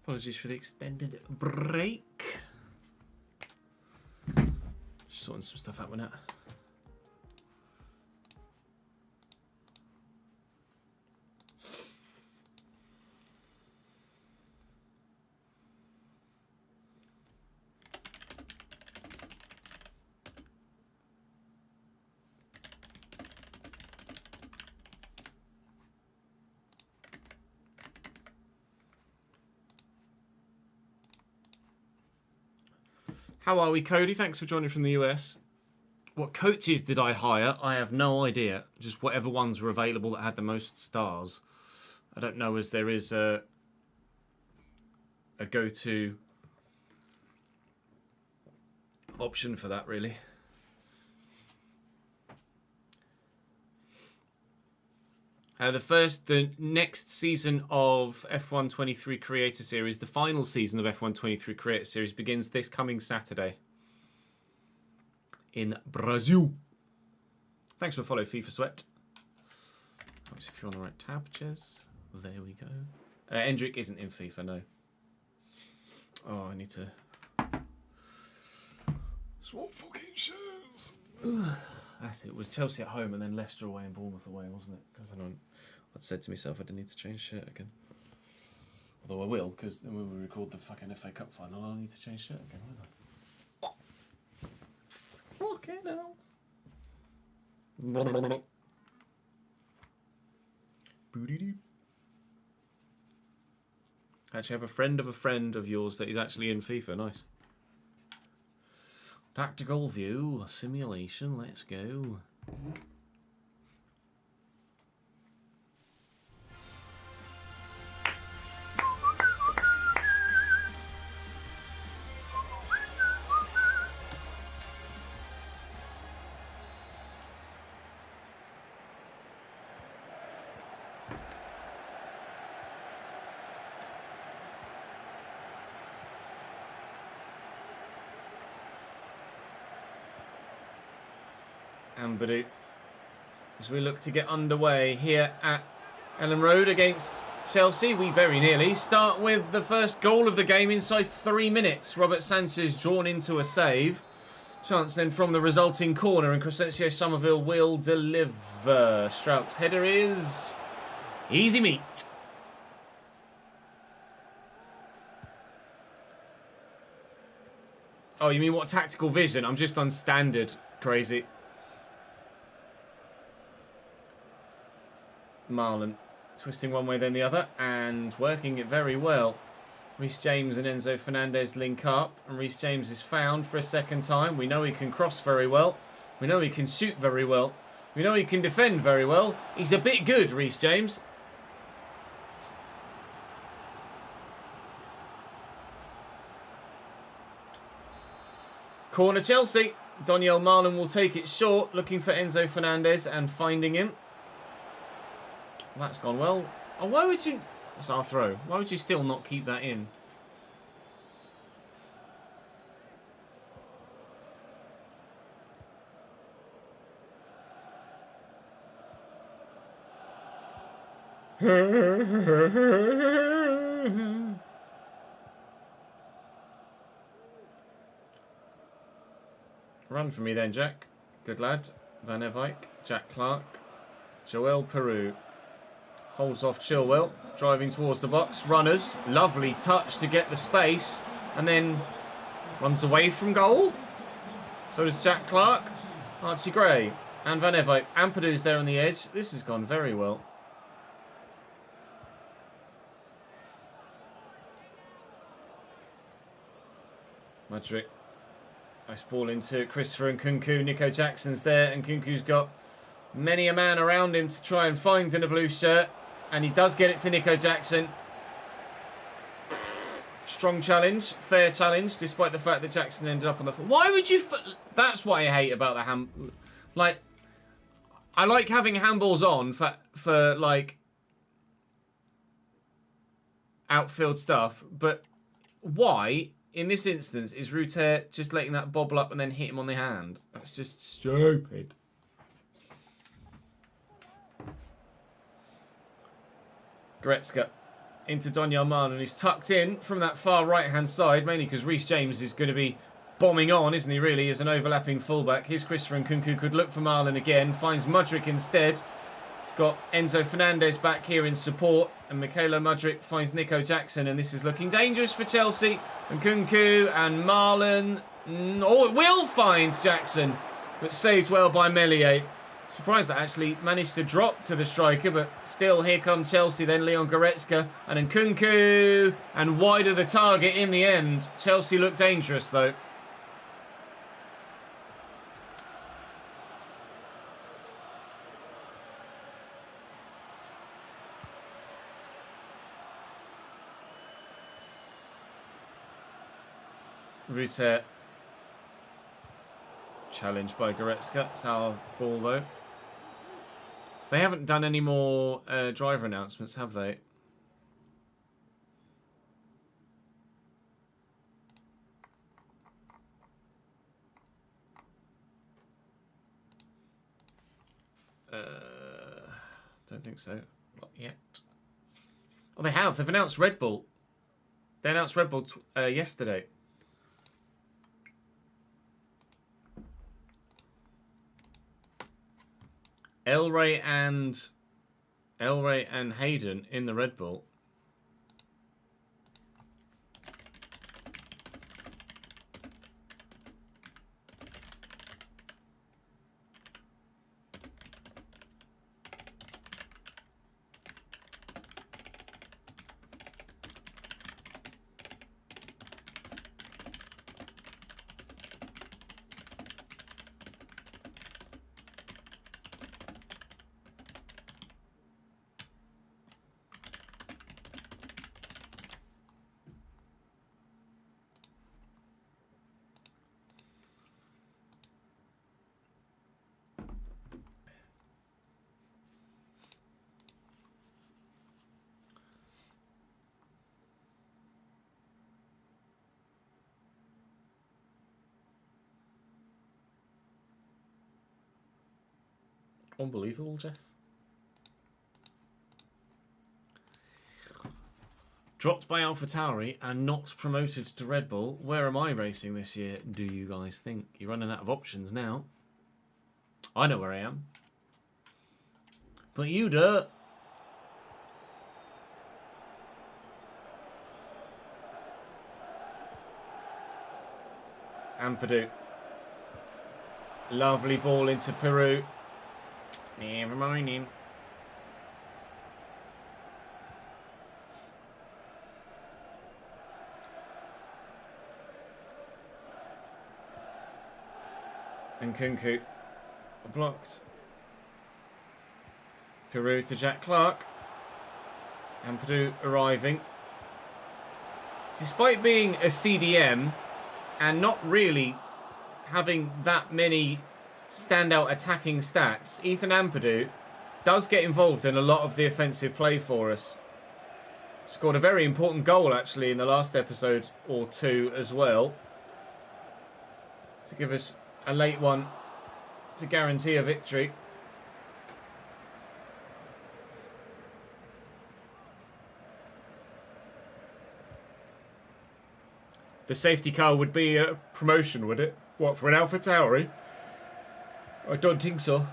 Apologies for the extended break. Just sorting some stuff out with that. How are we, Cody? Thanks for joining from the US. What coaches did I hire? I have no idea. Just whatever ones were available that had the most stars. I don't know as there is a go-to option for that, really. The next season of F1 23 Creator Series, the final season of F1 23 Creator Series, begins this coming Saturday in Brazil. Thanks for follow, FIFA Sweat. If you're on the right tab, Ches. There we go. Endrick isn't in FIFA, no. Oh, I need to swap fucking shirts. That's it. It was Chelsea at home and then Leicester away and Bournemouth away, wasn't it? Because then I'd said to myself I didn't need to change shirt again. Although I will, because when we record the fucking FA Cup final, I'll need to change shirt again, won't I? Okay, now. Actually, have a friend of yours that is actually in FIFA. Nice. Tactical view, simulation, let's go. Ambadoo. As we look to get underway here at Ellen Road against Chelsea, we very nearly start with the first goal of the game inside 3 minutes. Robert Sanchez drawn into a save. Chance then from the resulting corner, and Crescencio Somerville will deliver. Strauch's header is easy meat. Oh, you mean what tactical vision? I'm just on standard. Crazy. Marlon twisting one way then the other and working it very well. Reece James and Enzo Fernandez link up, and Reece James is found for a second time. We know he can cross very well. We know he can shoot very well. We know he can defend very well. He's a bit good, Reece James. Corner Chelsea. Daniel Marlon will take it short, looking for Enzo Fernandez and finding him. That's gone well. Oh, why would you... It's our throw. Why would you still not keep that in? Run for me then, Jack. Good lad. Van Evijk. Jack Clark. Joel Peru. Holds off Chilwell, driving towards the box. Runners, lovely touch to get the space, and then runs away from goal. So does Jack Clark, Archie Gray, and Van Evijk. Ampadou's there on the edge. This has gone very well. Madrid. Nice ball into Christopher and Kunku. Nico Jackson's there, and Kunku's got many a man around him to try and find in a blue shirt. And he does get it to Nico Jackson. Strong challenge. Fair challenge, despite the fact that Jackson ended up on the floor. Why would you... That's what I hate about the Like, I like having handballs on for like, outfield stuff. But why, in this instance, is Ruter just letting that bobble up and then hit him on the hand? That's just stupid. Goretzka into Donyell Marlon, who's tucked in from that far right-hand side, mainly because Reece James is going to be bombing on, isn't he, really, as an overlapping fullback. Here's Christopher Nkunku, could look for Marlon again, finds Mudryk instead. He's got Enzo Fernandez back here in support, and Michaelo Mudryk finds Nico Jackson, and this is looking dangerous for Chelsea. Nkunku and Marlon. Oh, it will find Jackson, but saved well by Meslier. Surprised that actually managed to drop to the striker, but still, here come Chelsea then. Leon Goretzka and Nkunku, and wide of the target in the end. Chelsea look dangerous though. Rutter. Challenged by Goretzka. It's our ball though. They haven't done any more driver announcements, have they? Don't think so. Not yet. Oh, they have. They've announced Red Bull. They announced Red Bull yesterday. Elray and Hayden in the Red Bull. Unbelievable, Jeff. Dropped by AlphaTauri and not promoted to Red Bull. Where am I racing this year, do you guys think? You're running out of options now. I know where I am. But you do. Ampadu. Lovely ball into Peru. Never mind him. Nkunku blocked. Peru to Jack Clark. Ampadu arriving. Despite being a CDM and not really having that many standout attacking stats, Ethan Ampadu does get involved in a lot of the offensive play for us. Scored a very important goal actually in the last episode or two as well, to give us a late one to guarantee a victory. The safety car would be a promotion, would it? What, for an AlphaTauri? I don't think so.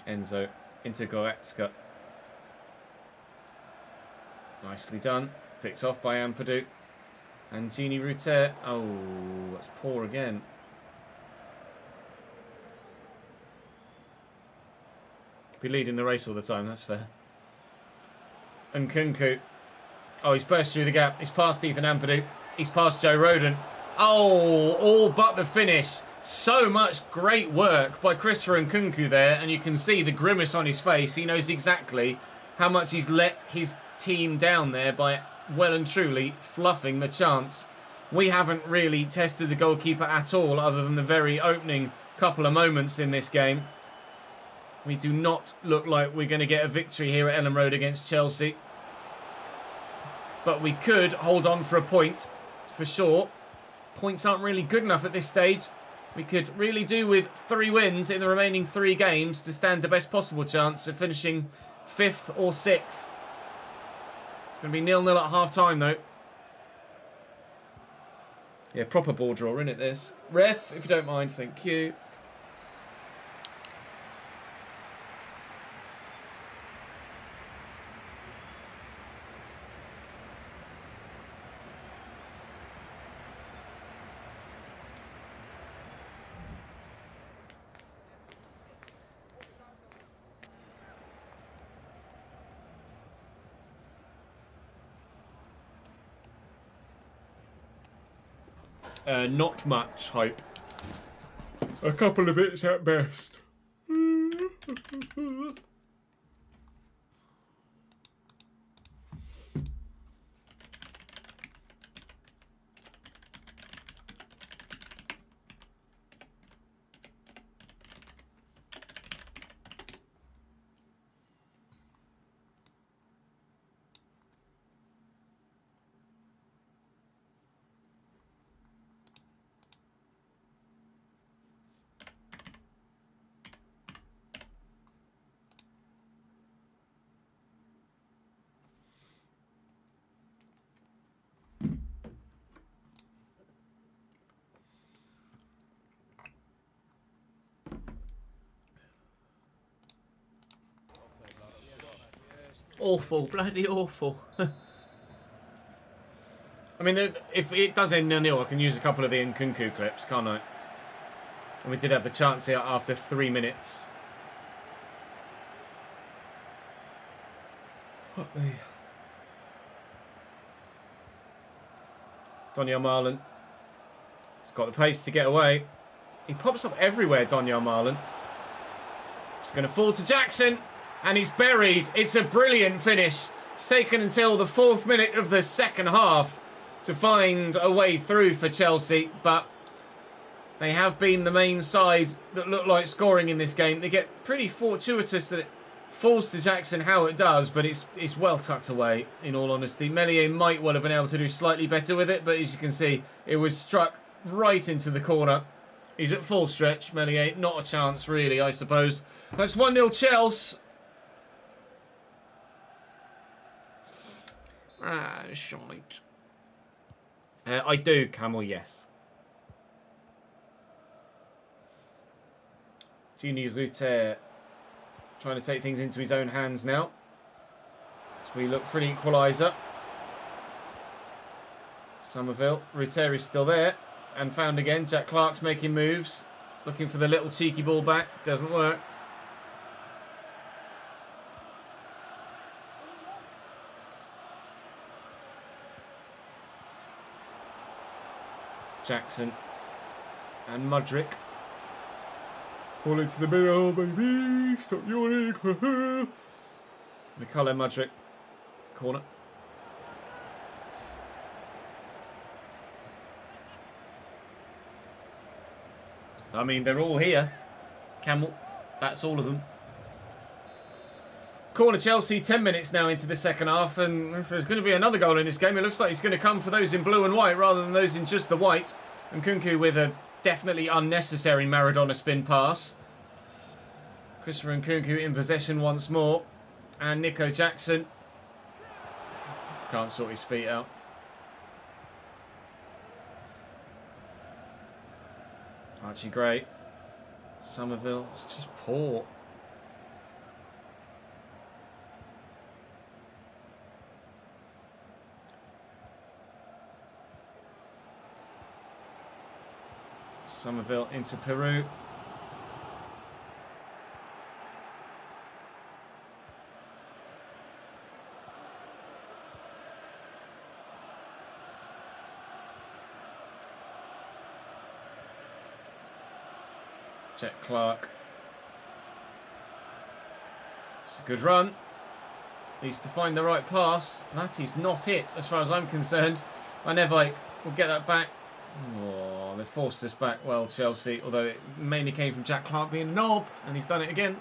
Enzo into Goretzka. Nicely done. Picked off by Ampadu. And Gini Rutter. Oh, that's poor again. Be leading the race all the time, that's fair. And Nkunku. Oh, he's burst through the gap. He's past Ethan Ampadu. He's past Joe Rodon. Oh, all but the finish. So much great work by Christopher Nkunku there, and you can see the grimace on his face. He knows exactly how much he's let his team down there by well and truly fluffing the chance. We haven't really tested the goalkeeper at all, other than the very opening couple of moments in this game. We do not look like we're going to get a victory here at Elland Road against Chelsea. But we could hold on for a point, for sure. Points aren't really good enough at this stage. We could really do with 3 wins in the remaining 3 games to stand the best possible chance of finishing 5th or 6th. It's going to be 0-0 at half-time, though. Yeah, proper ball draw, isn't it, this? Ref, if you don't mind, thank you. Not much hope. A couple of bits at best. Awful, bloody awful. I mean, if it does end 0-0, I can use a couple of the Nkunku clips, can't I? And we did have the chance here after 3 minutes. Fuck me. Donyell Marlon. He's got the pace to get away. He pops up everywhere, Donyell Marlon. It's going to fall to Jackson. And he's buried. It's a brilliant finish. It's taken until the 4th minute of the second half to find a way through for Chelsea. But they have been the main side that look like scoring in this game. They get pretty fortuitous that it falls to Jackson how it does, but it's well tucked away, in all honesty. Meslier might well have been able to do slightly better with it, but as you can see, it was struck right into the corner. He's at full stretch, Meslier. Not a chance, really, I suppose. That's 1-0 Chelsea. Ah, shite. I do, Camel, yes. Gini Rutter trying to take things into his own hands now. As we look for an equaliser. Somerville. Rutter is still there. And found again. Jack Clark's making moves. Looking for the little cheeky ball back. Doesn't work. Jackson and Mudryk. Ball into the middle, baby. Stop yawning. McCullum Mudryk. Corner. I mean, they're all here. Camel. That's all of them. Corner Chelsea, 10 minutes now into the second half, and if there's going to be another goal in this game, it looks like it's going to come for those in blue and white rather than those in just the white. And Nkunku with a definitely unnecessary Maradona spin pass. Christopher Nkunku in possession once more. And Nico Jackson can't sort his feet out. Archie Gray. Somerville, it's just poor. Somerville into Peru. Jack Clark. It's a good run. Needs to find the right pass. That is not it, as far as I'm concerned. Van Nevijk will get that back. Oh, they forced us back well, Chelsea. Although it mainly came from Jack Clark being a knob, and he's done it again.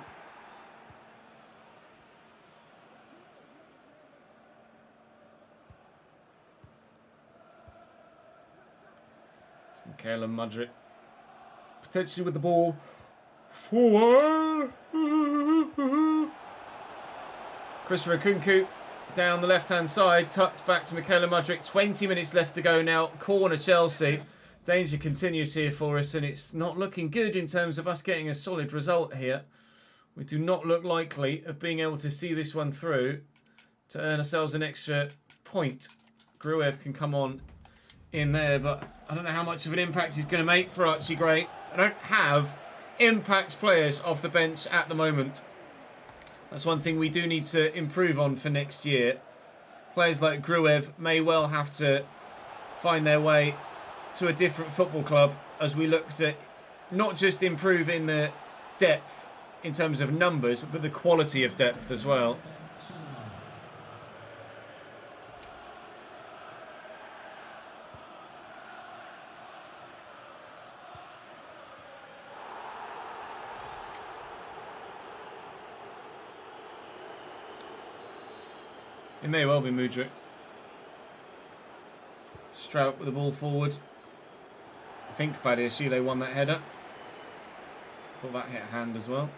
McCallum Mudryk potentially with the ball forward. Christopher Nkunku down the left-hand side, tucked back to Mykhailo Mudryk. 20 minutes left to go now. Corner Chelsea. Danger continues here for us, and it's not looking good in terms of us getting a solid result here. We do not look likely of being able to see this one through to earn ourselves an extra point. Gruev can come on in there, but I don't know how much of an impact he's going to make for Archie Gray. I don't have impact players off the bench at the moment. That's one thing we do need to improve on for next year. Players like Gruev may well have to find their way to a different football club as we look to not just improve in the depth in terms of numbers, but the quality of depth as well. It may well be Mudryk. Strout with the ball forward. I think Badiashile won that header. Thought that hit a hand as well.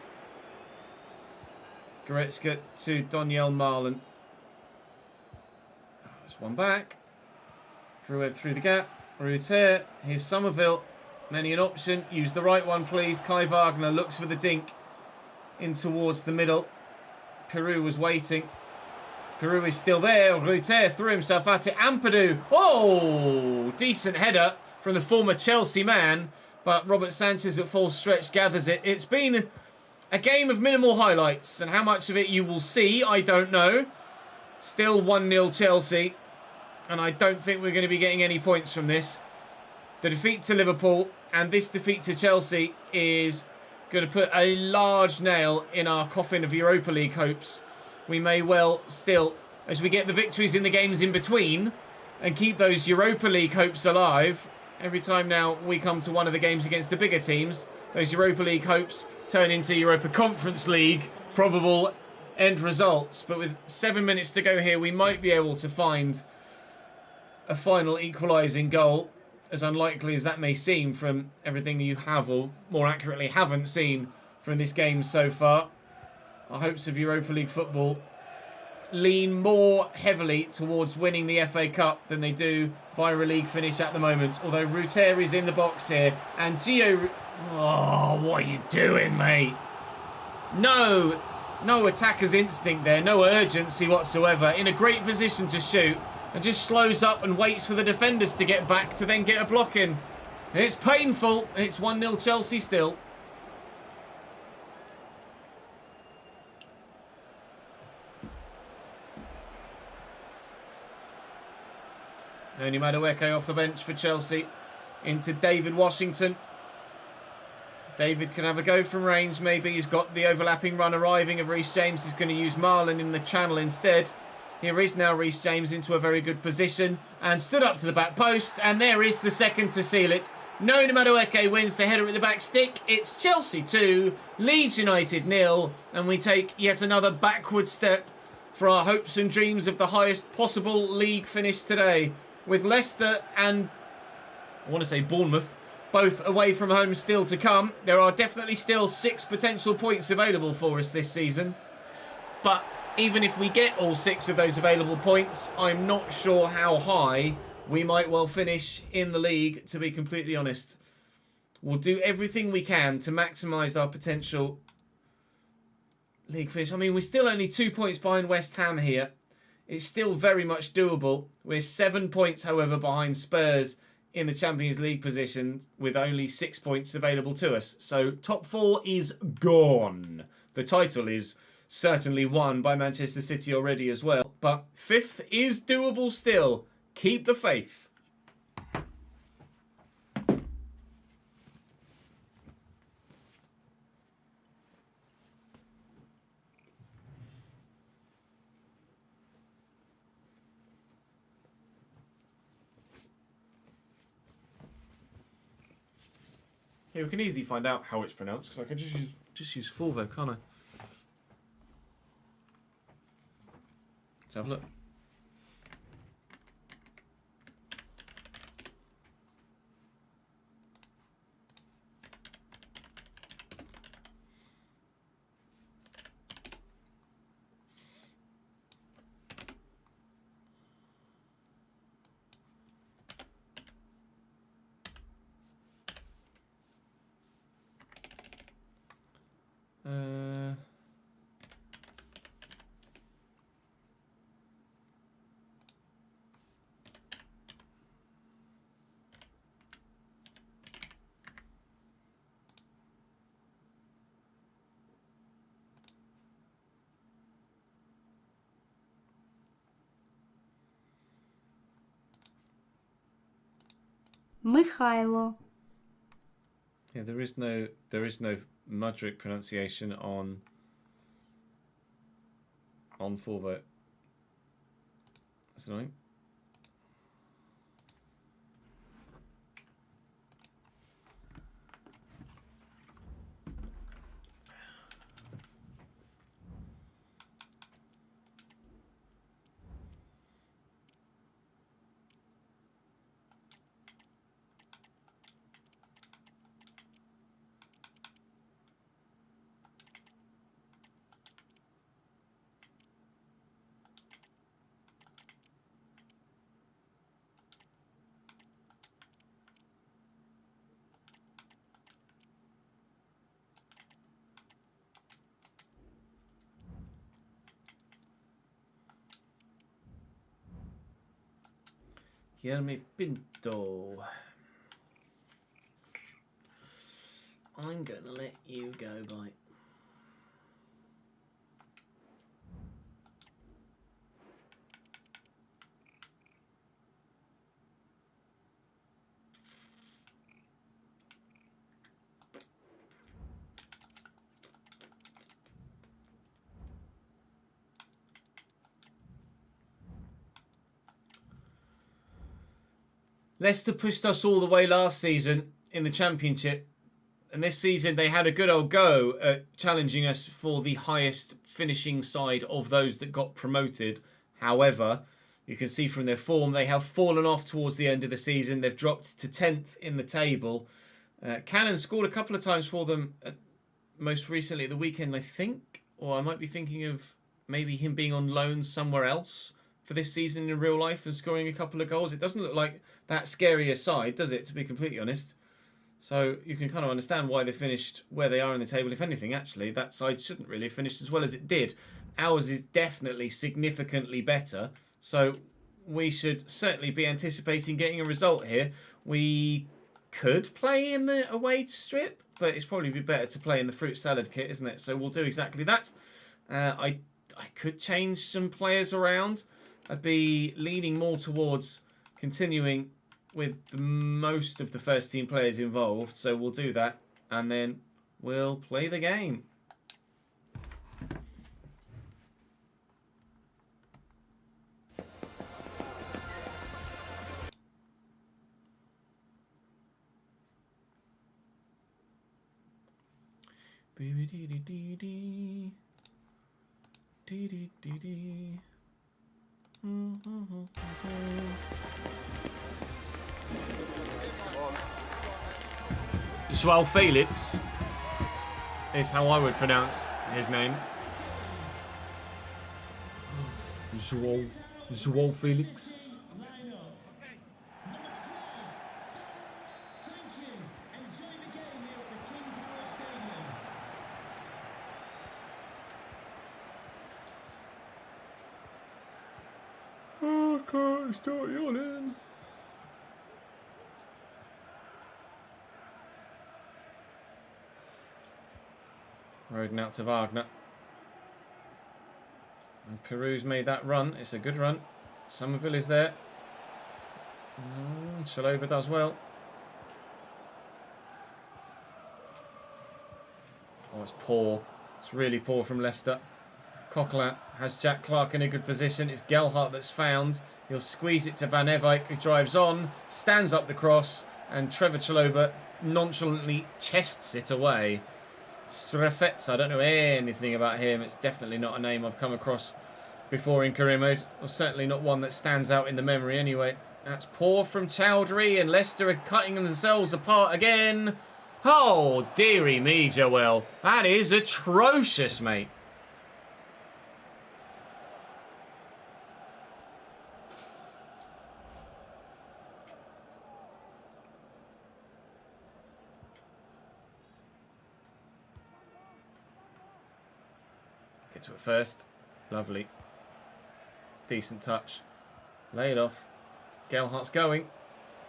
Goretzka to Doniel Marlon. There's one back. Gruev through the gap. Reuter. Here's Somerville. Many an option. Use the right one, please. Kai Wagner looks for the dink in towards the middle. Peru was waiting. Peru is still there. Reuter threw himself at it. Ampadu. Oh! Decent header from the former Chelsea man. But Robert Sanchez at full stretch gathers it. It's been a game of minimal highlights. And how much of it you will see, I don't know. Still 1-0 Chelsea. And I don't think we're going to be getting any points from this. The defeat to Liverpool and this defeat to Chelsea is going to put a large nail in our coffin of Europa League hopes. We may well still, as we get the victories in the games in between and keep those Europa League hopes alive, every time now we come to one of the games against the bigger teams, those Europa League hopes turn into Europa Conference League probable end results. But with 7 minutes to go here, we might be able to find a final equalising goal, as unlikely as that may seem from everything you have, or more accurately haven't seen from this game so far. Our hopes of Europa League football lean more heavily towards winning the FA Cup than they do via a league finish at the moment. Although Reuter is in the box here. And Gio... Oh, what are you doing, mate? No attacker's instinct there. No urgency whatsoever. In a great position to shoot. And just slows up and waits for the defenders to get back to then get a block in. It's painful. It's 1-0 Chelsea still. Noni Madueke off the bench for Chelsea. Into David Washington. David can have a go from range maybe. He's got the overlapping run arriving of Reece James. He's going to use Marlon in the channel instead. Here is now Reece James into a very good position. And stood up to the back post. And there is the second to seal it. Noni Madueke wins the header at the back stick. It's Chelsea 2, Leeds United 0. And we take yet another backward step for our hopes and dreams of the highest possible league finish today. With Leicester and, I want to say Bournemouth, both away from home still to come. There are definitely still 6 potential points available for us this season. But even if we get all 6 of those available points, I'm not sure how high we might well finish in the league, to be completely honest. We'll do everything we can to maximise our potential league finish. I mean, we're still only 2 points behind West Ham here. It's still very much doable. We're 7 points, however, behind Spurs in the Champions League position with only 6 points available to us. So top 4 is gone. The title is certainly won by Manchester City already as well. But 5th is doable still. Keep the faith. Yeah, we can easily find out how it's pronounced because I can just use Fulvo, can't I? Let's have a look. Михайло. Yeah, there is no Mudrick pronunciation on full vote. That's annoying. Guillermo Pinto. I'm going to let you go, bye. Leicester pushed us all the way last season in the Championship. And this season they had a good old go at challenging us for the highest finishing side of those that got promoted. However, you can see from their form, they have fallen off towards the end of the season. They've dropped to 10th in the table. Cannon scored a couple of times for them most recently at the weekend, I think. Or I might be thinking of maybe him being on loan somewhere else for this season in real life and scoring a couple of goals. It doesn't look like that scary a side, does it, to be completely honest? So you can kind of understand why they finished where they are in the table. If anything, actually, that side shouldn't really have finished as well as it did. Ours is definitely significantly better. So we should certainly be anticipating getting a result here. We could play in the away strip, but it's probably be better to play in the fruit salad kit, isn't it? So we'll do exactly that. I could change some players around. I'd be leaning more towards continuing with most of the first team players involved, so we'll do that and then we'll play the game. João Felix is how I would pronounce his name. João Felix. Oh, I can't start yawning. Rodin out to Wagner. And Peru's made that run. It's a good run. Somerville is there. Chalobah does well. Oh, it's poor. It's really poor from Leicester. Coquelin has Jack Clark in a good position. It's Gelhardt that's found. He'll squeeze it to Van Evijk, who drives on, stands up the cross, and Trevor Chalobah nonchalantly chests it away. Strefetz, I don't know anything about him. It's definitely not a name I've come across before in career mode. Or certainly not one that stands out in the memory anyway. That's poor from Chowdhury, and Leicester are cutting themselves apart again. Oh, dearie me, Joel. That is atrocious, mate. Get to it first. Lovely. Decent touch. Lay it off. Gelhardt's going.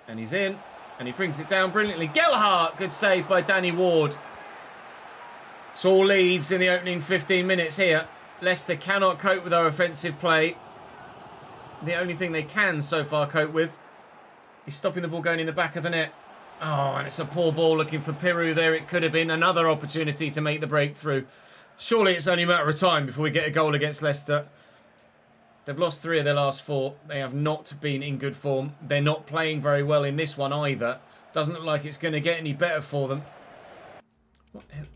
And he's in. And he brings it down brilliantly. Gelhardt! Good save by Danny Ward. It's all Leeds in the opening 15 minutes here. Leicester cannot cope with our offensive play. The only thing they can so far cope with He's stopping the ball going in the back of the net. Oh, and it's a poor ball looking for Peru there. It could have been another opportunity to make the breakthrough. Surely it's only a matter of time before we get a goal against Leicester. They've lost 3 of their last 4. They have not been in good form. They're not playing very well in this one either. Doesn't look like it's going to get any better for them.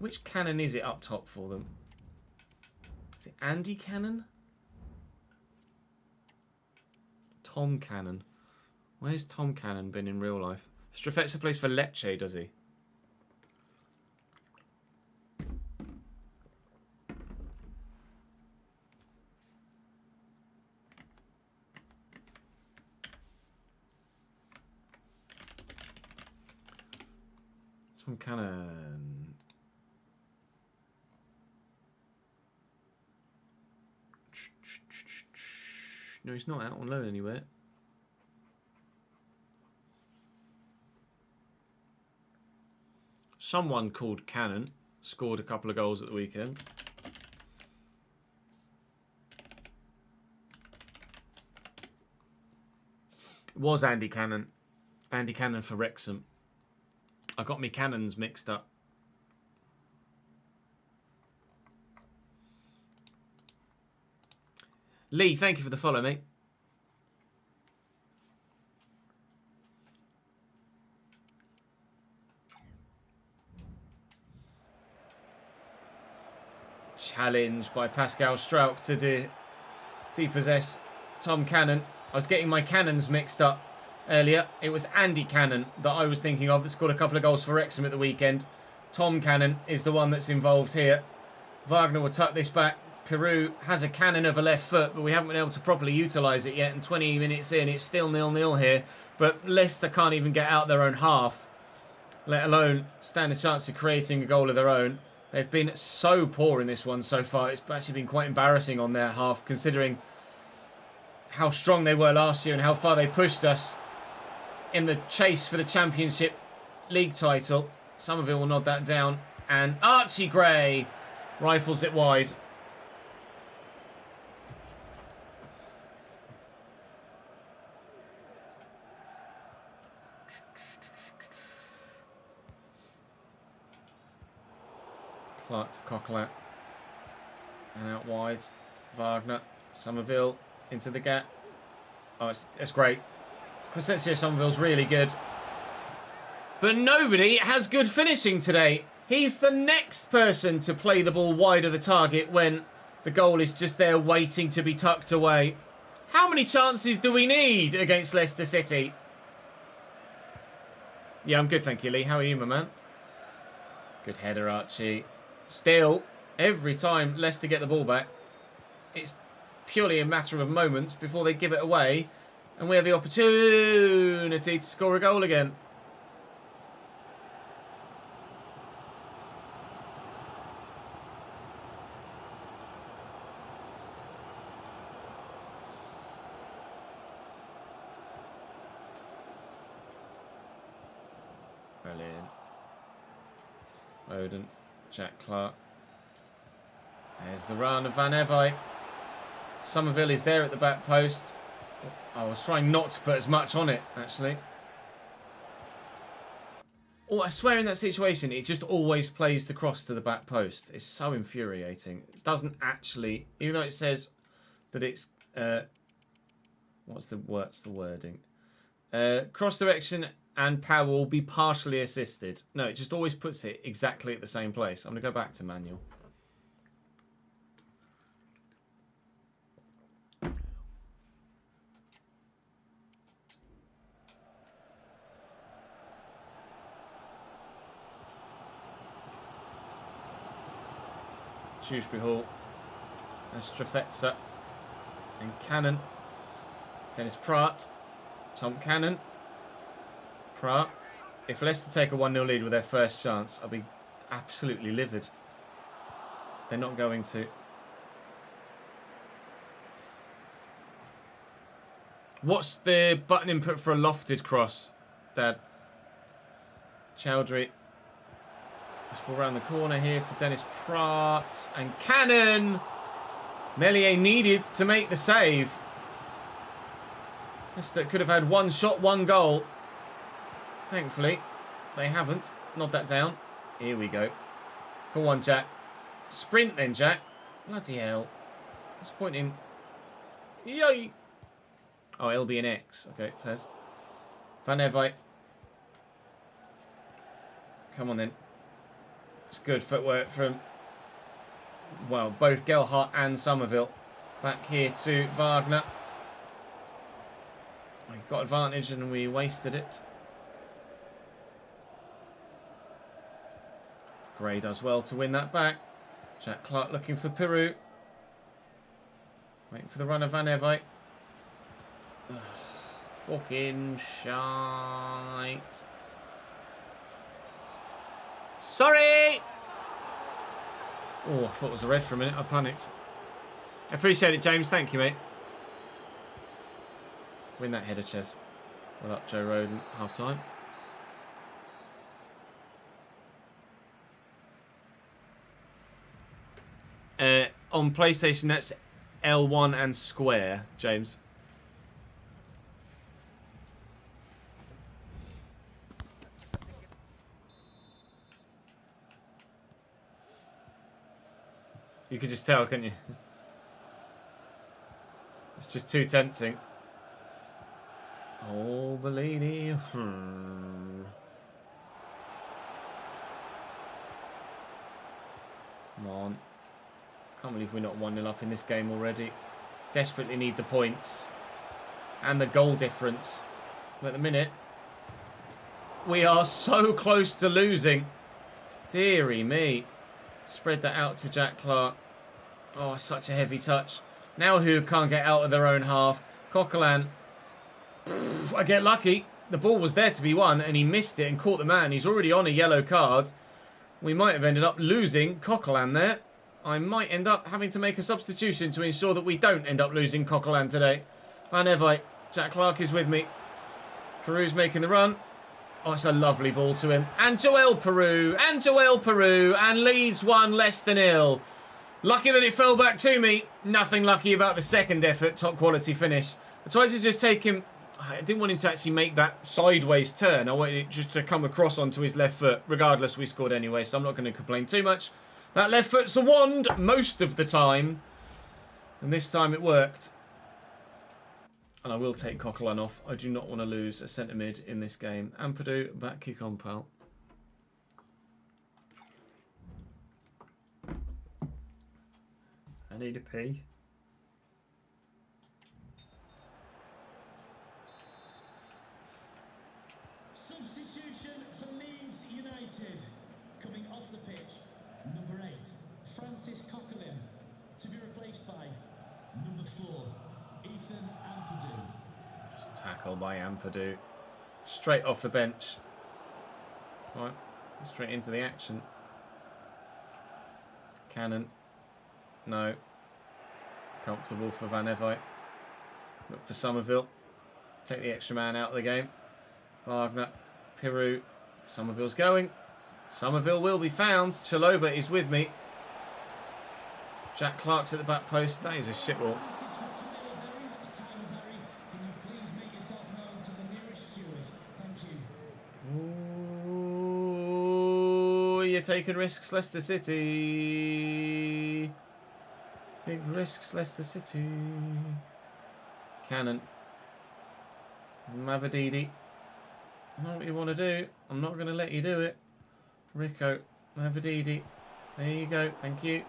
Which Cannon is it up top for them? Is it Andy Cannon? Tom Cannon. Where's Tom Cannon been in real life? Strefezza plays for Lecce, does he? Tom Cannon. No, he's not out on loan anywhere. Someone called Cannon scored a couple of goals at the weekend. It was Andy Cannon. Andy Cannon for Wrexham. I got me Cannons mixed up. Lee, thank you for the follow, mate. Challenge by Pascal Strauch to depossess Tom Cannon. I was getting my Cannons mixed up earlier. It was Andy Cannon that I was thinking of that scored a couple of goals for Wrexham at the weekend. Tom Cannon is the one that's involved here. Wagner will tuck this back. Peru has a cannon of a left foot, but we haven't been able to properly utilise it yet. And 20 minutes in, it's still 0-0 here. But Leicester can't even get out their own half, let alone stand a chance of creating a goal of their own. They've been so poor in this one so far. It's actually been quite embarrassing on their half, considering how strong they were last year and how far they pushed us in the chase for the Championship League title. Somerville will nod that down. And Archie Gray rifles it wide. Clark to Coquelin. And out wide. Wagner. Somerville into the gap. Oh, it's great. Crescencio Somerville's really good. But nobody has good finishing today. He's the next person to play the ball wide of the target when the goal is just there waiting to be tucked away. How many chances do we need against Leicester City? Yeah, I'm good, thank you, Lee. How are you, my man? Good header, Archie. Still, every time Leicester get the ball back, it's purely a matter of moments before they give it away, and we have the opportunity to score a goal again. Brilliant. Odin. Jack Clark. There's the run of Van Evey. Somerville is there at the back post. I was trying not to put as much on it, actually. Oh, I swear in that situation, it just always plays the cross to the back post. It's so infuriating. It doesn't actually, even though it says that it's, what's the wording? Cross direction and power will be partially assisted. No, it just always puts it exactly at the same place. I'm going to go back to manual. Shrewsbury Hall. And Strefezza. And Cannon. Dennis Pratt. Tom Cannon. Pratt. If Leicester take a 1-0 lead with their first chance, I'll be absolutely livid. They're not going to. What's the button input for a lofted cross, Dad? Chowdhury. Let's ball around the corner here to Dennis Pratt. And Cannon! Meslier needed to make the save. Leicester could have had one shot, one goal. thankfully, they haven't. Nod that down. Here we go. Go on, Jack. Sprint then, Jack. Bloody hell. What's the point in... Yay! Oh, it'll be an X. Okay, it says. Van Evervite. Come on then. It's good footwork from... Well, both Gelhardt and Somerville. Back here to Wagner. We got advantage and we wasted it. Gray does well to win that back. Jack Clark looking for Peru. Waiting for the run of Van Evervite. Fucking shite. Sorry! Oh, I thought it was a red for a minute. I panicked. I appreciate it, James. Thank you, mate. Win that header, Ches. Well up, Joe Roden. Half time. On PlayStation, that's L1 and square, James. You could just tell, couldn't you? It's just too tempting. Oh, Bellini. Come on. Can't believe we're not 1-0 up in this game already. Desperately need the points. And the goal difference. But at the minute, we are so close to losing. Deary me. Spread that out to Jack Clark. Oh, such a heavy touch. Now who can't get out of their own half? Coquelin. I get lucky. The ball was there to be won and he missed it and caught the man. He's already on a yellow card. We might have ended up losing Coquelin there. I might end up having to make a substitution to ensure that we don't end up losing Coquelin today. Van Evervite. Jack Clark is with me. Peru's making the run. Oh, it's a lovely ball to him. And Joel Peru. And Joel Peru. And Leeds 1, Leicester 0. Lucky that it fell back to me. Nothing lucky about the second effort. Top quality finish. I tried to just take him... I didn't want him to actually make that sideways turn. I wanted it just to come across onto his left foot. Regardless, we scored anyway, so I'm not going to complain too much. That left foot's a wand most of the time. And this time it worked. And I will take Coquelin off. I do not want to lose a centre mid in this game. Ampadu, back kick on, pal. I need a pee. Substitution for Leeds United. Coming off the pitch, number 8, Francis Coquelin, to be replaced by number 4, Ethan Ampadu. Just tackled by Ampadu. Straight off the bench. Right, straight into the action. Cannon. No. Comfortable for Van Evervite. Look for Somerville. Take the extra man out of the game. Wagner. Peru. Somerville's going. Somerville will be found. Chaloba is with me. Jack Clark's at the back post. That is a shit ball. Ooh, you're taking risks, Leicester City. Big risks, Leicester City. Cannon. Mavadidi. I know what you want to do. I'm not going to let you do it. Rico. Mavadidi. There you go. Thank you.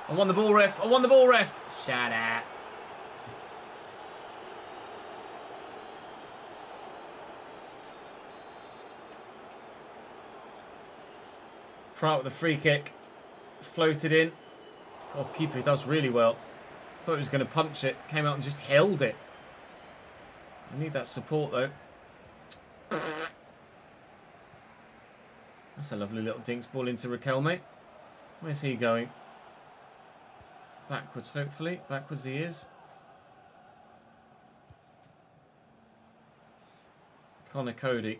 I won the ball, ref. I won the ball, ref. Shut up. Pratt with the free kick. Floated in. Oh, keeper does really well. Thought he was going to punch it. Came out and just held it. I need that support, though. That's a lovely little dinks ball into Riquelme. Where's he going? Backwards, hopefully. Backwards he is. Connor Cody.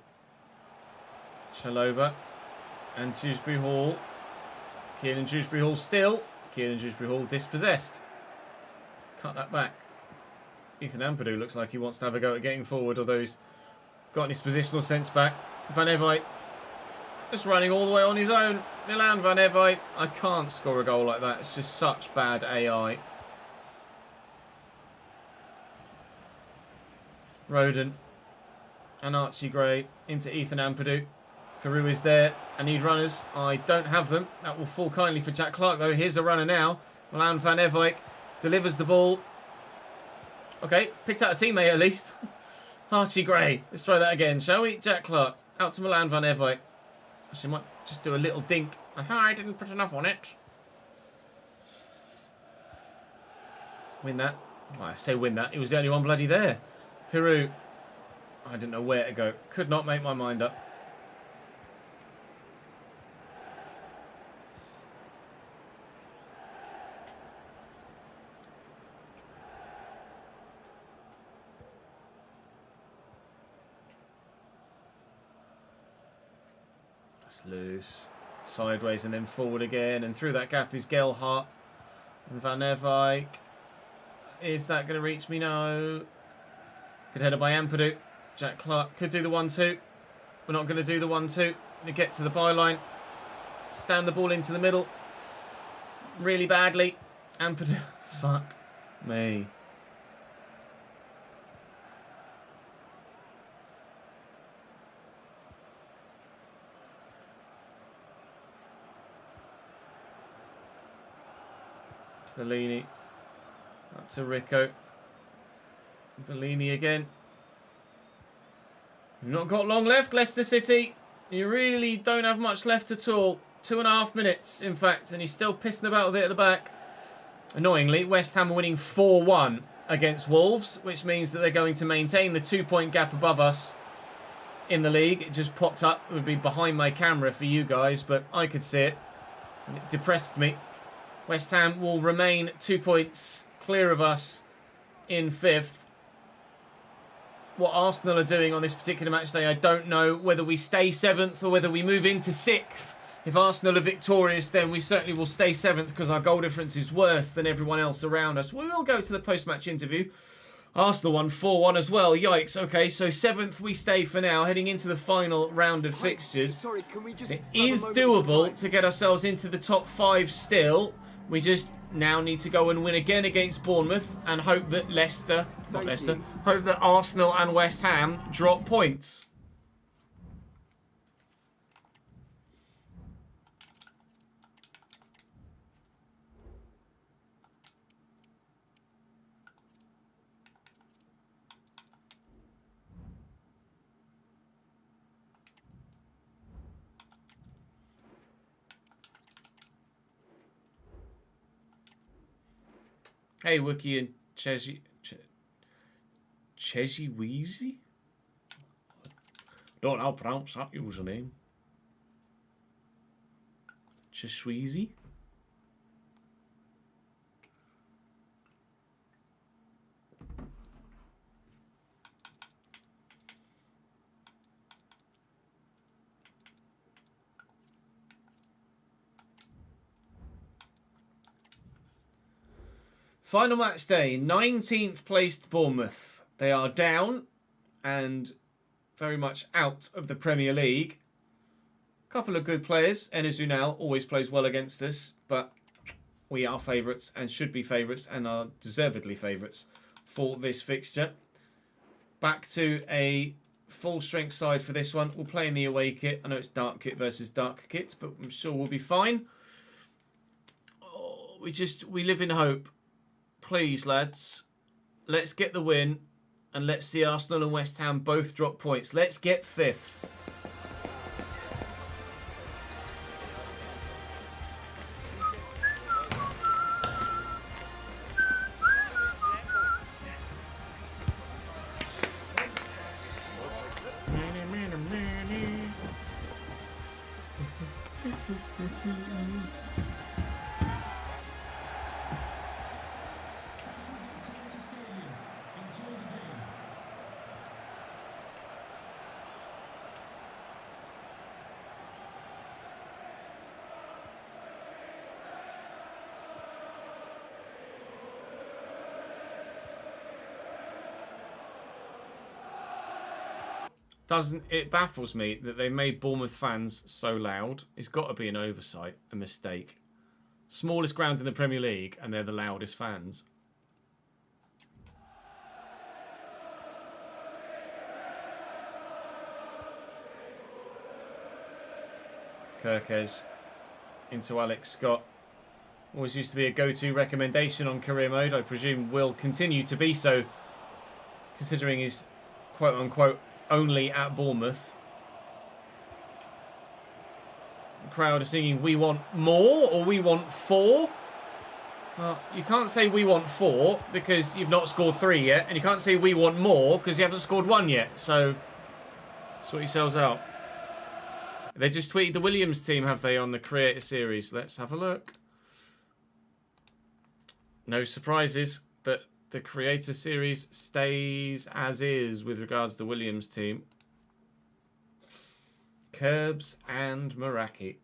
Chaloba. And Dewsbury Hall. Kieran Dewsbury Hall still. Kieran Dewsbury Hall dispossessed. Cut that back. Ethan Ampadu looks like he wants to have a go at getting forward, although he's gotten his positional sense back. Van Everijk just running all the way on his own. Milan Van Everijk. I can't score a goal like that. It's just such bad AI. Roden and Archie Gray into Ethan Ampadu. Peru is there. I need runners. I don't have them. That will fall kindly for Jack Clark, though. Here's a runner now. Milan Van Everijk delivers the ball. Okay, picked out a teammate at least. Archie Gray. Let's try that again, shall we? Jack Clark out to Milan Van Everijk. Actually, might just do a little dink. Aha, I didn't put enough on it. Win that. Well, I say win that. It was the only one bloody there. Peru. I didn't know where to go. Could not make my mind up. That's loose. Sideways and then forward again. And through that gap is Gelhardt. And Van Everijk. Is that going to reach me? No. Good header by Ampadu. Jack Clark could do the 1-2. We're not going to do the 1-2. Going to get to the byline. Stand the ball into the middle. Really badly. Ampadu. Fuck me. Bellini. Up to Rico. Bellini again. You've not got long left, Leicester City. You really don't have much left at all. 2.5 minutes, in fact, and you're still pissing about with it at the back. Annoyingly, West Ham are winning 4-1 against Wolves, which means that they're going to maintain the 2-point gap above us in the league. It just popped up. It would be behind my camera for you guys, but I could see it, and it depressed me. West Ham will remain 2 points clear of us in 5th. What Arsenal are doing on this particular match day, I don't know. Whether we stay 7th or whether we move into 6th. If Arsenal are victorious, then we certainly will stay 7th because our goal difference is worse than everyone else around us. We will go to the post-match interview. Arsenal won 4-1 as well. Yikes. Okay, so 7th we stay for now, heading into the final round of fixtures. Sorry, can we just It is doable to get ourselves into the top 5 still. We just now need to go and win again against Bournemouth and hope that hope that Arsenal and West Ham drop points. Hey, Wookie and Chesy Weezy? Don't know how to pronounce that username. Chesweezy? Final match day, 19th placed Bournemouth. They are down and very much out of the Premier League. Couple of good players. Enes Ünal always plays well against us, but we are favourites and should be favourites and are deservedly favourites for this fixture. Back to a full strength side for this one. We'll play in the away kit. I know it's dark kit versus dark kit, but I'm sure we'll be fine. Oh, we live in hope. Please, lads, let's get the win and let's see Arsenal and West Ham both drop points. Let's get 5th. It baffles me that they made Bournemouth fans so loud. It's got to be an oversight, a mistake. Smallest grounds in the Premier League, and they're the loudest fans. Kirkes into Alex Scott. Always used to be a go-to recommendation on career mode. I presume will continue to be so, considering he's quote-unquote only at Bournemouth. The crowd are singing "We want more" or "We want 4." Well, you can't say "We want 4" because you've not scored 3 yet, and you can't say "We want more" because you haven't scored 1 yet. So, sort yourselves out. They just tweeted the Williams team, have they, on the Creator Series? Let's have a look. No surprises, but the Creator Series stays as is with regards to the Williams team. Curbs and Meraki.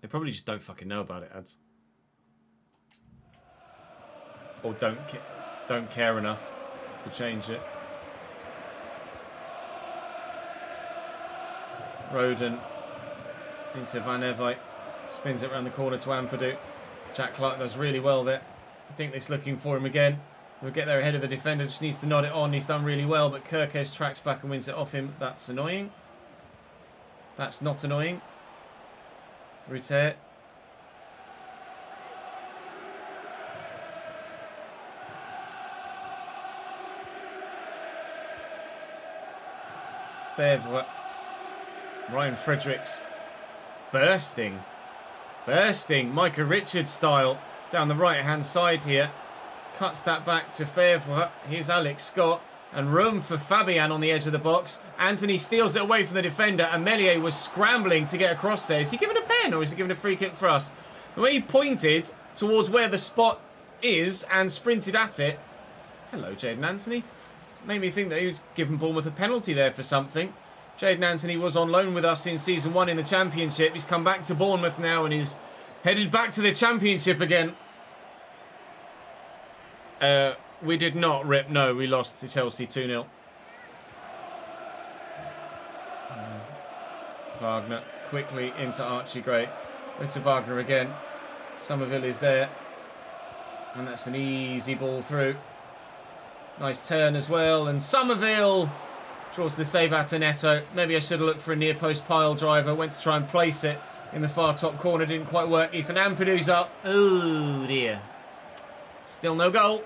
They probably just don't fucking know about it, ads. Or don't care enough to change it. Roden into Van Evite. Spins it around the corner to Ampadu. Jack Clark does really well there. I think they're looking for him again. We'll get there ahead of the defender. Just needs to nod it on. He's done really well, but Kirkes tracks back and wins it off him. That's annoying. That's not annoying. Ruter. Fevre. Ryan Fredericks. Bursting. Micah Richards style down the right hand side here. Cuts that back to Fevre. Here's Alex Scott. And room for Fabian on the edge of the box. Anthony steals it away from the defender. And Meslier was scrambling to get across there. Is he giving a pen or is he giving a free kick for us? The way he pointed towards where the spot is and sprinted at it. Hello, Jayden Anthony. Made me think that he was giving Bournemouth a penalty there for something. Jayden Anthony was on loan with us in Season 1 in the Championship. He's come back to Bournemouth now and he's headed back to the Championship again. We did not rip. No, we lost to Chelsea 2-0. Wagner quickly into Archie Gray. Into Wagner again. Somerville is there. And that's an easy ball through. Nice turn as well. And Somerville draws the save out to Neto. Maybe I should have looked for a near post pile driver. Went to try and place it in the far top corner. Didn't quite work. Ethan Ampadu's up. Oh dear. Still no goal.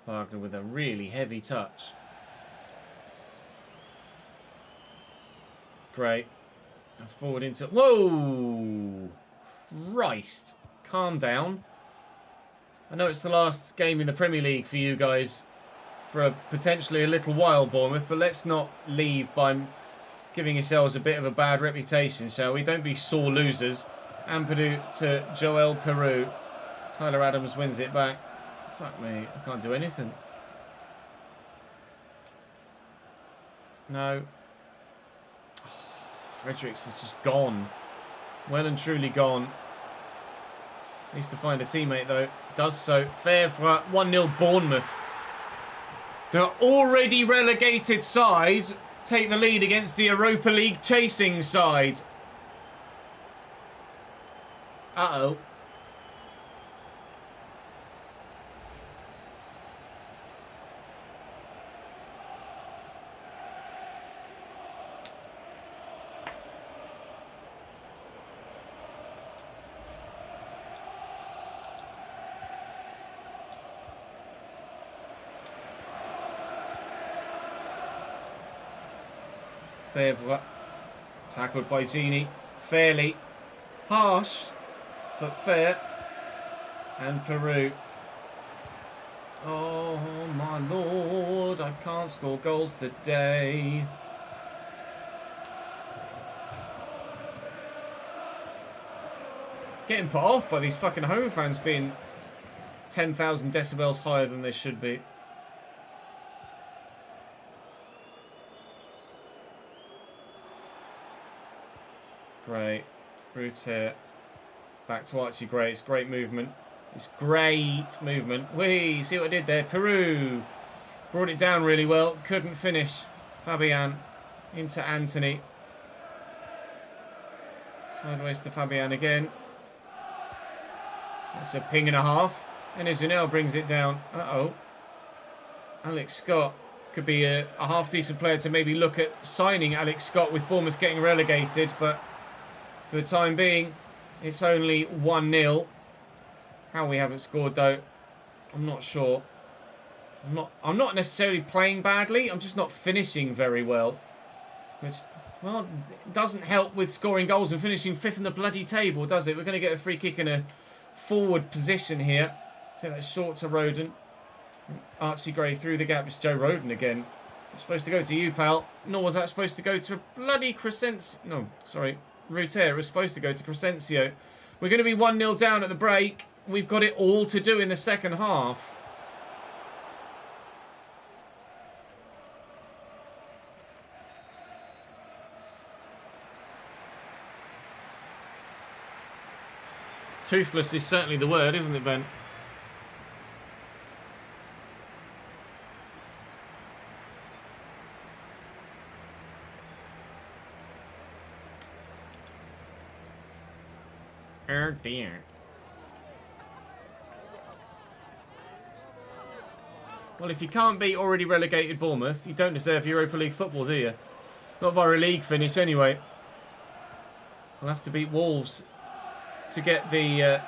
Wagner with a really heavy touch. Great. And forward into... Whoa! Christ. Calm down. I know it's the last game in the Premier League for you guys for potentially a little while, Bournemouth, but let's not leave by giving yourselves a bit of a bad reputation, shall we? Don't be sore losers. Ampadu to Joel Peru. Tyler Adams wins it back. Fuck me, I can't do anything. No. Oh, Fredericks is just gone. Well and truly gone. Needs to find a teammate though. Does so. Fair for 1-0 Bournemouth. The already relegated side take the lead against the Europa League chasing side. Uh-oh. Fevre. Tackled by Genie. Fairly. Harsh, but fair. And Peru. Oh my lord, I can't score goals today. Getting put off by these fucking home fans being 10,000 decibels higher than they should be. Great. Root here. Back to Archie Gray. It's great movement. It's great movement. Whee! See what I did there? Peru brought it down really well. Couldn't finish. Fabian into Anthony. Sideways to Fabian again. That's a ping and a half. And Zunel brings it down. Uh-oh. Alex Scott could be a half-decent player to maybe look at signing Alex Scott with Bournemouth getting relegated. But for the time being, it's only 1-0. How we haven't scored, though, I'm not sure. I'm not necessarily playing badly. I'm just not finishing very well. Which, well, doesn't help with scoring goals and finishing 5th in the bloody table, does it? We're going to get a free kick in a forward position here. Take that short to Roden. Archie Gray through the gap. It's Joe Roden again. It's supposed to go to you, pal. Nor was that supposed to go to bloody Crescencio. No, sorry. Ruter. It was supposed to go to Crescencio. We're going to be 1-0 down at the break. We've got it all to do in the second half. Toothless is certainly the word, isn't it, Ben? Oh dear. Well, if you can't beat already relegated Bournemouth, you don't deserve Europa League football, do you? Not via a league finish, anyway. We'll have to beat Wolves to get the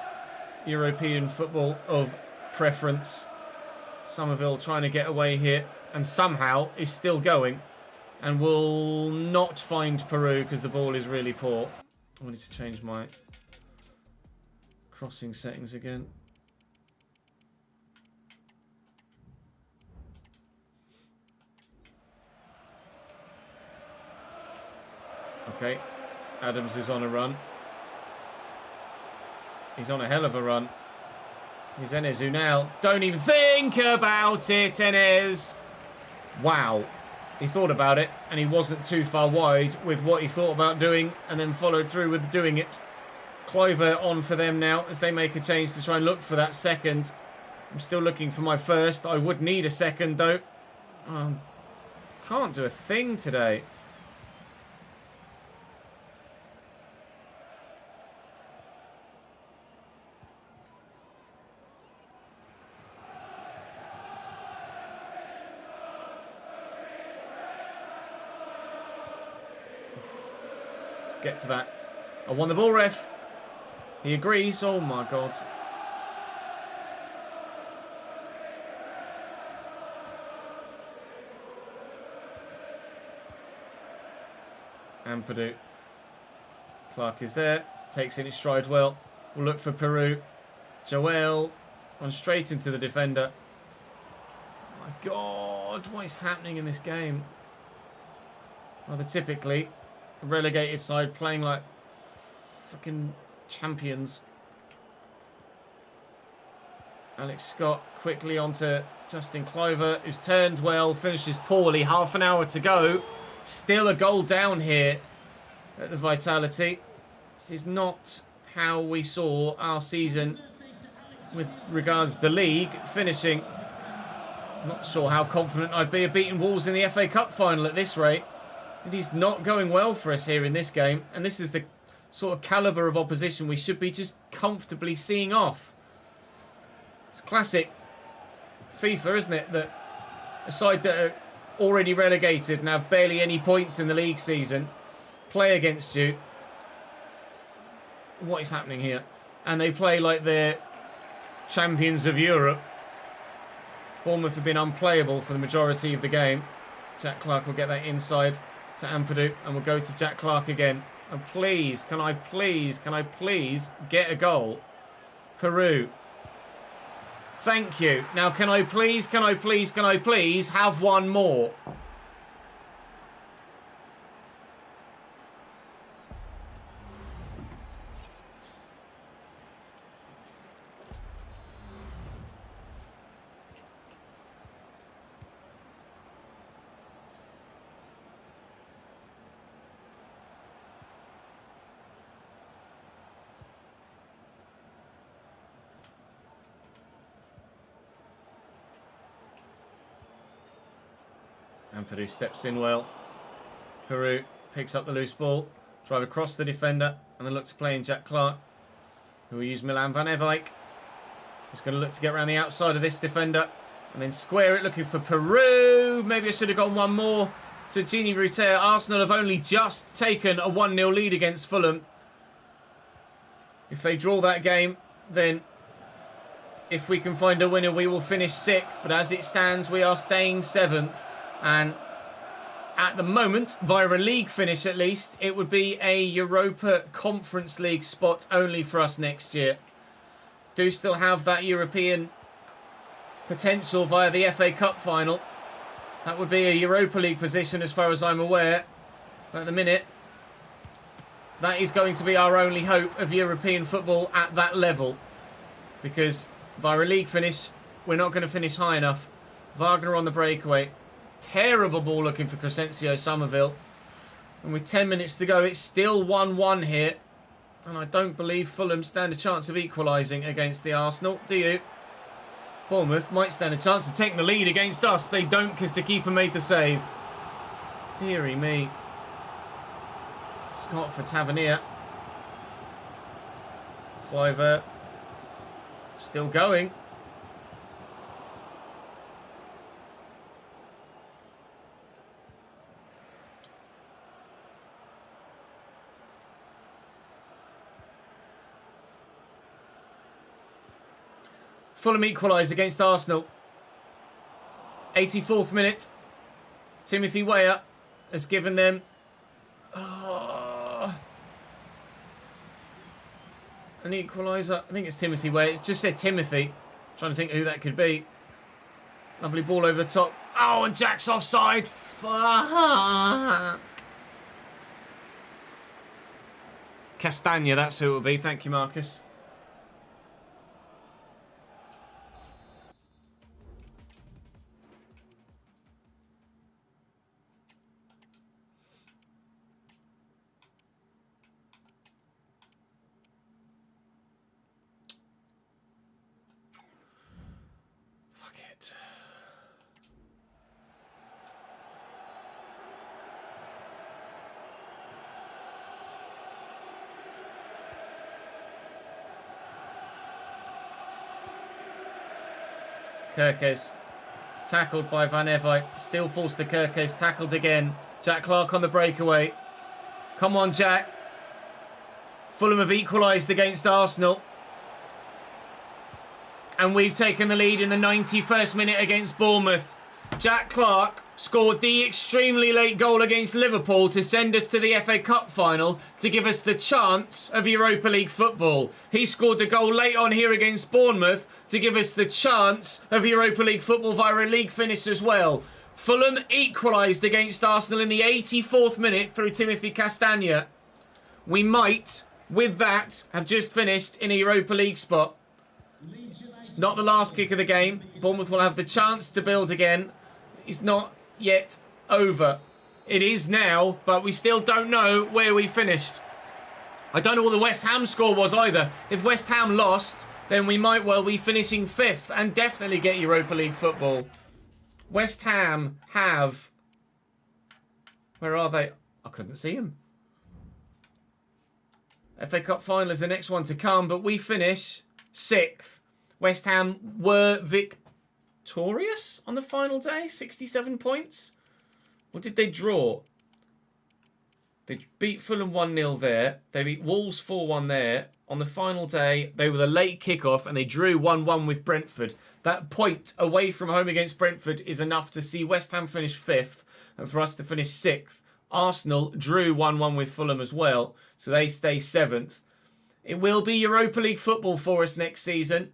European football of preference. Somerville trying to get away here, and somehow is still going, and will not find Peru because the ball is really poor. I wanted to change my crossing settings again. Okay, Adams is on a run. He's on a hell of a run. He's Enes Unal. Don't even think about it, Enes. Wow. He thought about it, and he wasn't too far wide with what he thought about doing, and then followed through with doing it. Clover on for them now as they make a change to try and look for that second. I'm still looking for my first. I would need a second, though. Can't do a thing today. Get to that. I won the ball, ref. He agrees. Oh my god. Ampadu. Clark is there. Takes in his stride well. We'll look for Peru. Joel on straight into the defender. Oh my god. What is happening in this game? Well, they're typically a relegated side playing like fucking champions. Alex Scott quickly onto Justin Clover, who's turned well, finishes poorly. Half an hour to go. Still a goal down here at the Vitality. This is not how we saw our season with regards to the league finishing. Not sure how confident I'd be of beating Wolves in the FA Cup final at this rate. It is not going well for us here in this game. And this is the sort of calibre of opposition we should be just comfortably seeing off. It's classic FIFA, isn't it? That a side that are already relegated and have barely any points in the league season play against you. What is happening here? And they play like they're champions of Europe. Bournemouth have been unplayable for the majority of the game. Jack Clark will get that inside. to Ampadu, and we'll go to Jack Clark again. And please, can I please get a goal? Peru. Thank you. Now, can I please have one more? Ampadu steps in well. Peru picks up the loose ball. Drive across the defender. And then look to play in Jack Clark, who will use Milan van Ewijk. Who's going to look to get around the outside of this defender. And then square it, looking for Peru. Maybe I should have gone one more to Gini Rutter. Arsenal have only just taken a 1-0 lead against Fulham. If they draw that game, then if we can find a winner, we will finish 6th. But as it stands, we are staying 7th. And at the moment, via a league finish at least, it would be a Europa Conference League spot only for us next year. Do still have that European potential via the FA Cup final. That would be a Europa League position as far as I'm aware. But at the minute, that is going to be our only hope of European football at that level. Because via a league finish, we're not going to finish high enough. Wagner on the breakaway. Terrible ball looking for Crescencio Somerville. And with 10 minutes to go, it's still 1-1 here. And I don't believe Fulham stand a chance of equalising against the Arsenal. Do you? Bournemouth might stand a chance of taking the lead against us. They don't because the keeper made the save. Deary me. Scott for Tavernier. Cliver. Still going. Fulham equalise against Arsenal. 84th minute. Timothy Weah has given them... an equaliser. I think it's Timothy Weah. It just said Timothy. Trying to think who that could be. Lovely ball over the top. Oh, and Jack's offside. Fuck. Castagna, that's who it will be. Thank you, Marcus. Kirkes tackled by Van Ewijk. Still falls to Kirkes. Tackled again. Jack Clark on the breakaway. Come on, Jack. Fulham have equalised against Arsenal. And we've taken the lead in the 91st minute against Bournemouth. Jack Clark scored the extremely late goal against Liverpool to send us to the FA Cup final to give us the chance of Europa League football. He scored the goal late on here against Bournemouth to give us the chance of Europa League football via a league finish as well. Fulham equalised against Arsenal in the 84th minute through Timothy Castagna. We might, with that, have just finished in a Europa League spot. It's not the last kick of the game. Bournemouth will have the chance to build again. It's not yet over. It is now, but we still don't know where we finished. I don't know what the West Ham score was either. If West Ham lost, then we might well be finishing 5th and definitely get Europa League football. West Ham have... Where are they? I couldn't see them. FA Cup final is the next one to come, but we finish 6th. West Ham were victorious on the final day, 67 points. Or did they draw? They beat Fulham 1-0 there. They beat Wolves 4-1 there. On the final day, they were the late kickoff and they drew 1-1 with Brentford. That point away from home against Brentford is enough to see West Ham finish 5th and for us to finish 6th. Arsenal drew 1-1 with Fulham as well, so they stay 7th. It will be Europa League football for us next season.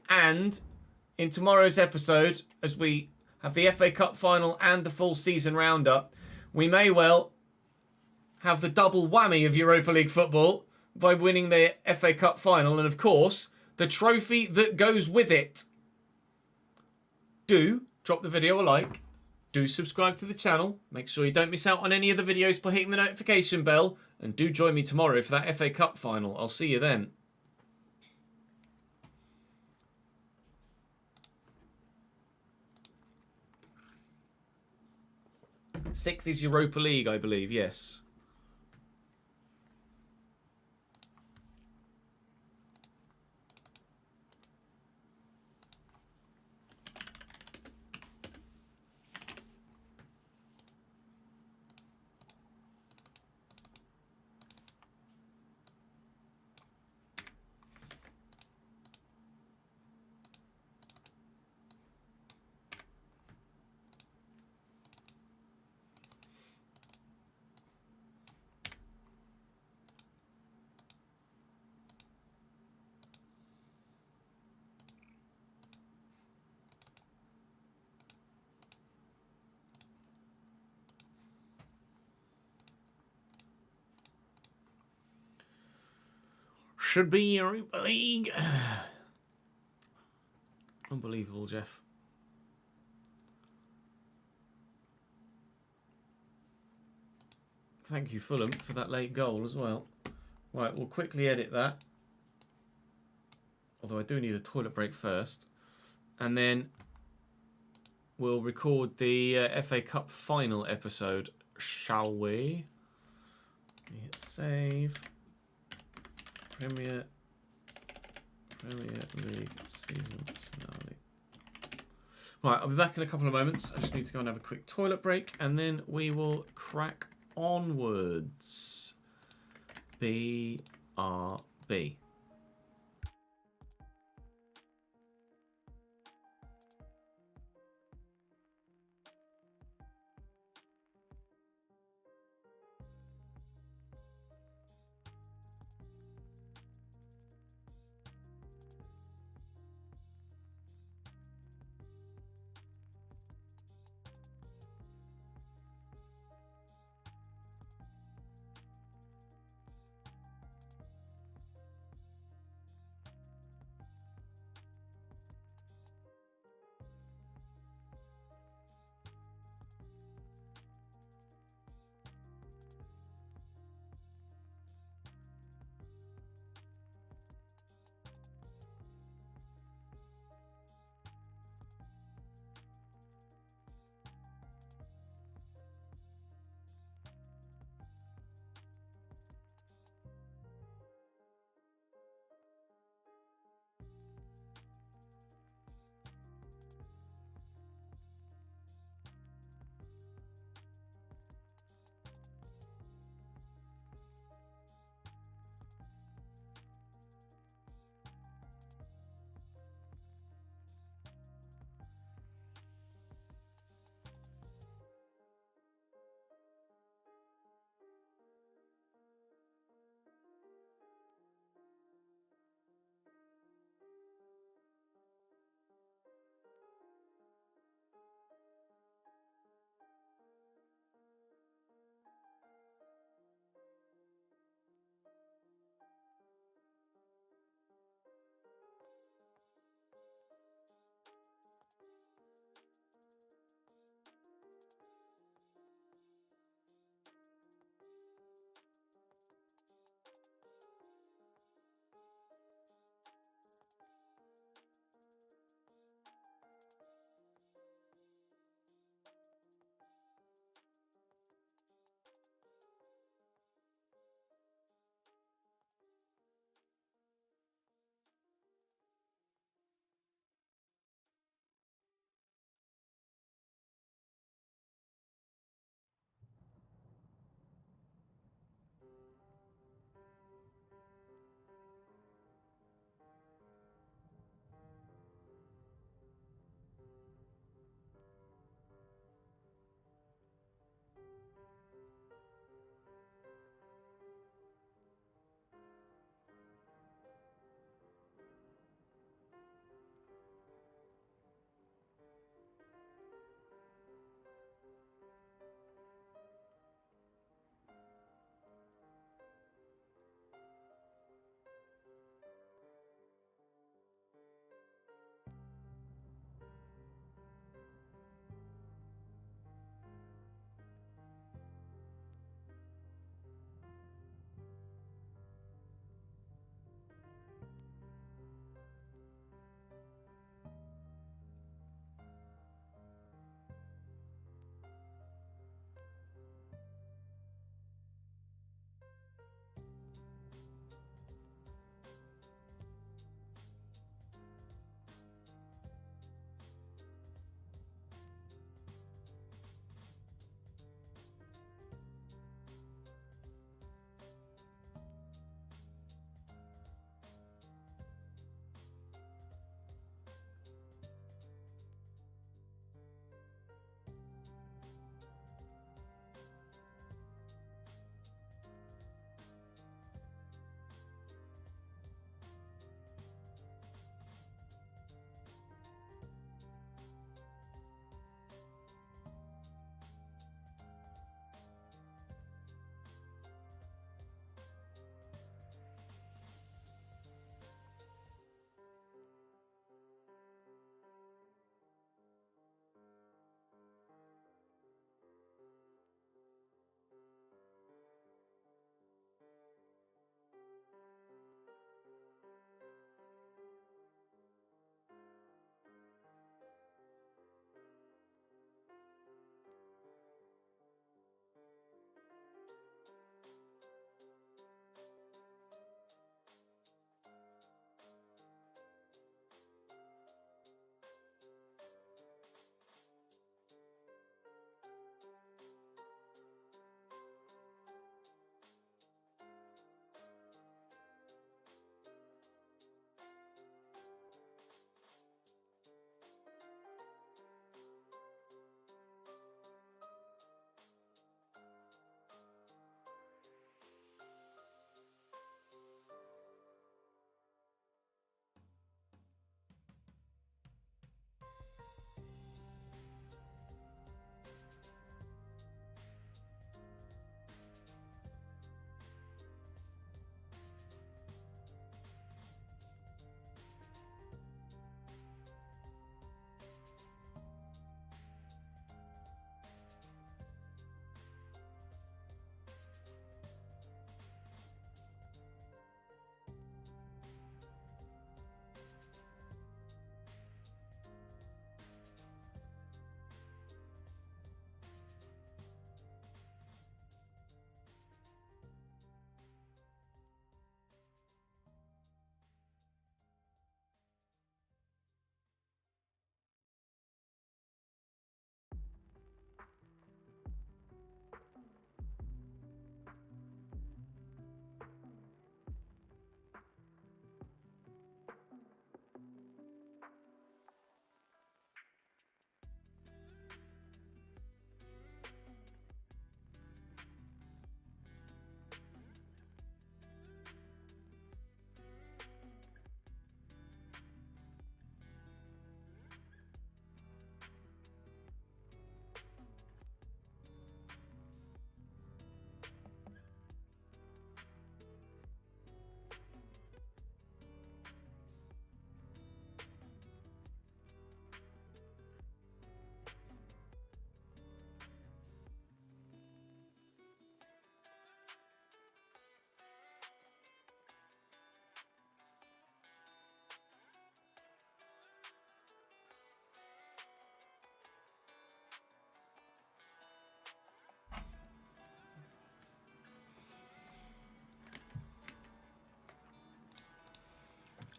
And in tomorrow's episode, as we have the FA Cup final and the full season roundup, we may well have the double whammy of Europa League football by winning the FA Cup final and, of course, the trophy that goes with it. Do drop the video a like. Do subscribe to the channel. Make sure you don't miss out on any of the videos by hitting the notification bell. And do join me tomorrow for that FA Cup final. I'll see you then. 6th is Europa League, I believe, yes. Should be Europa League. Unbelievable, Jeff. Thank you, Fulham, for that late goal as well. Right, we'll quickly edit that. Although I do need a toilet break first. And then we'll record the FA Cup final episode, shall we? Hit save. Premier League season finale. Right, I'll be back in a couple of moments. I just need to go and have a quick toilet break, and then we will crack onwards. BRB.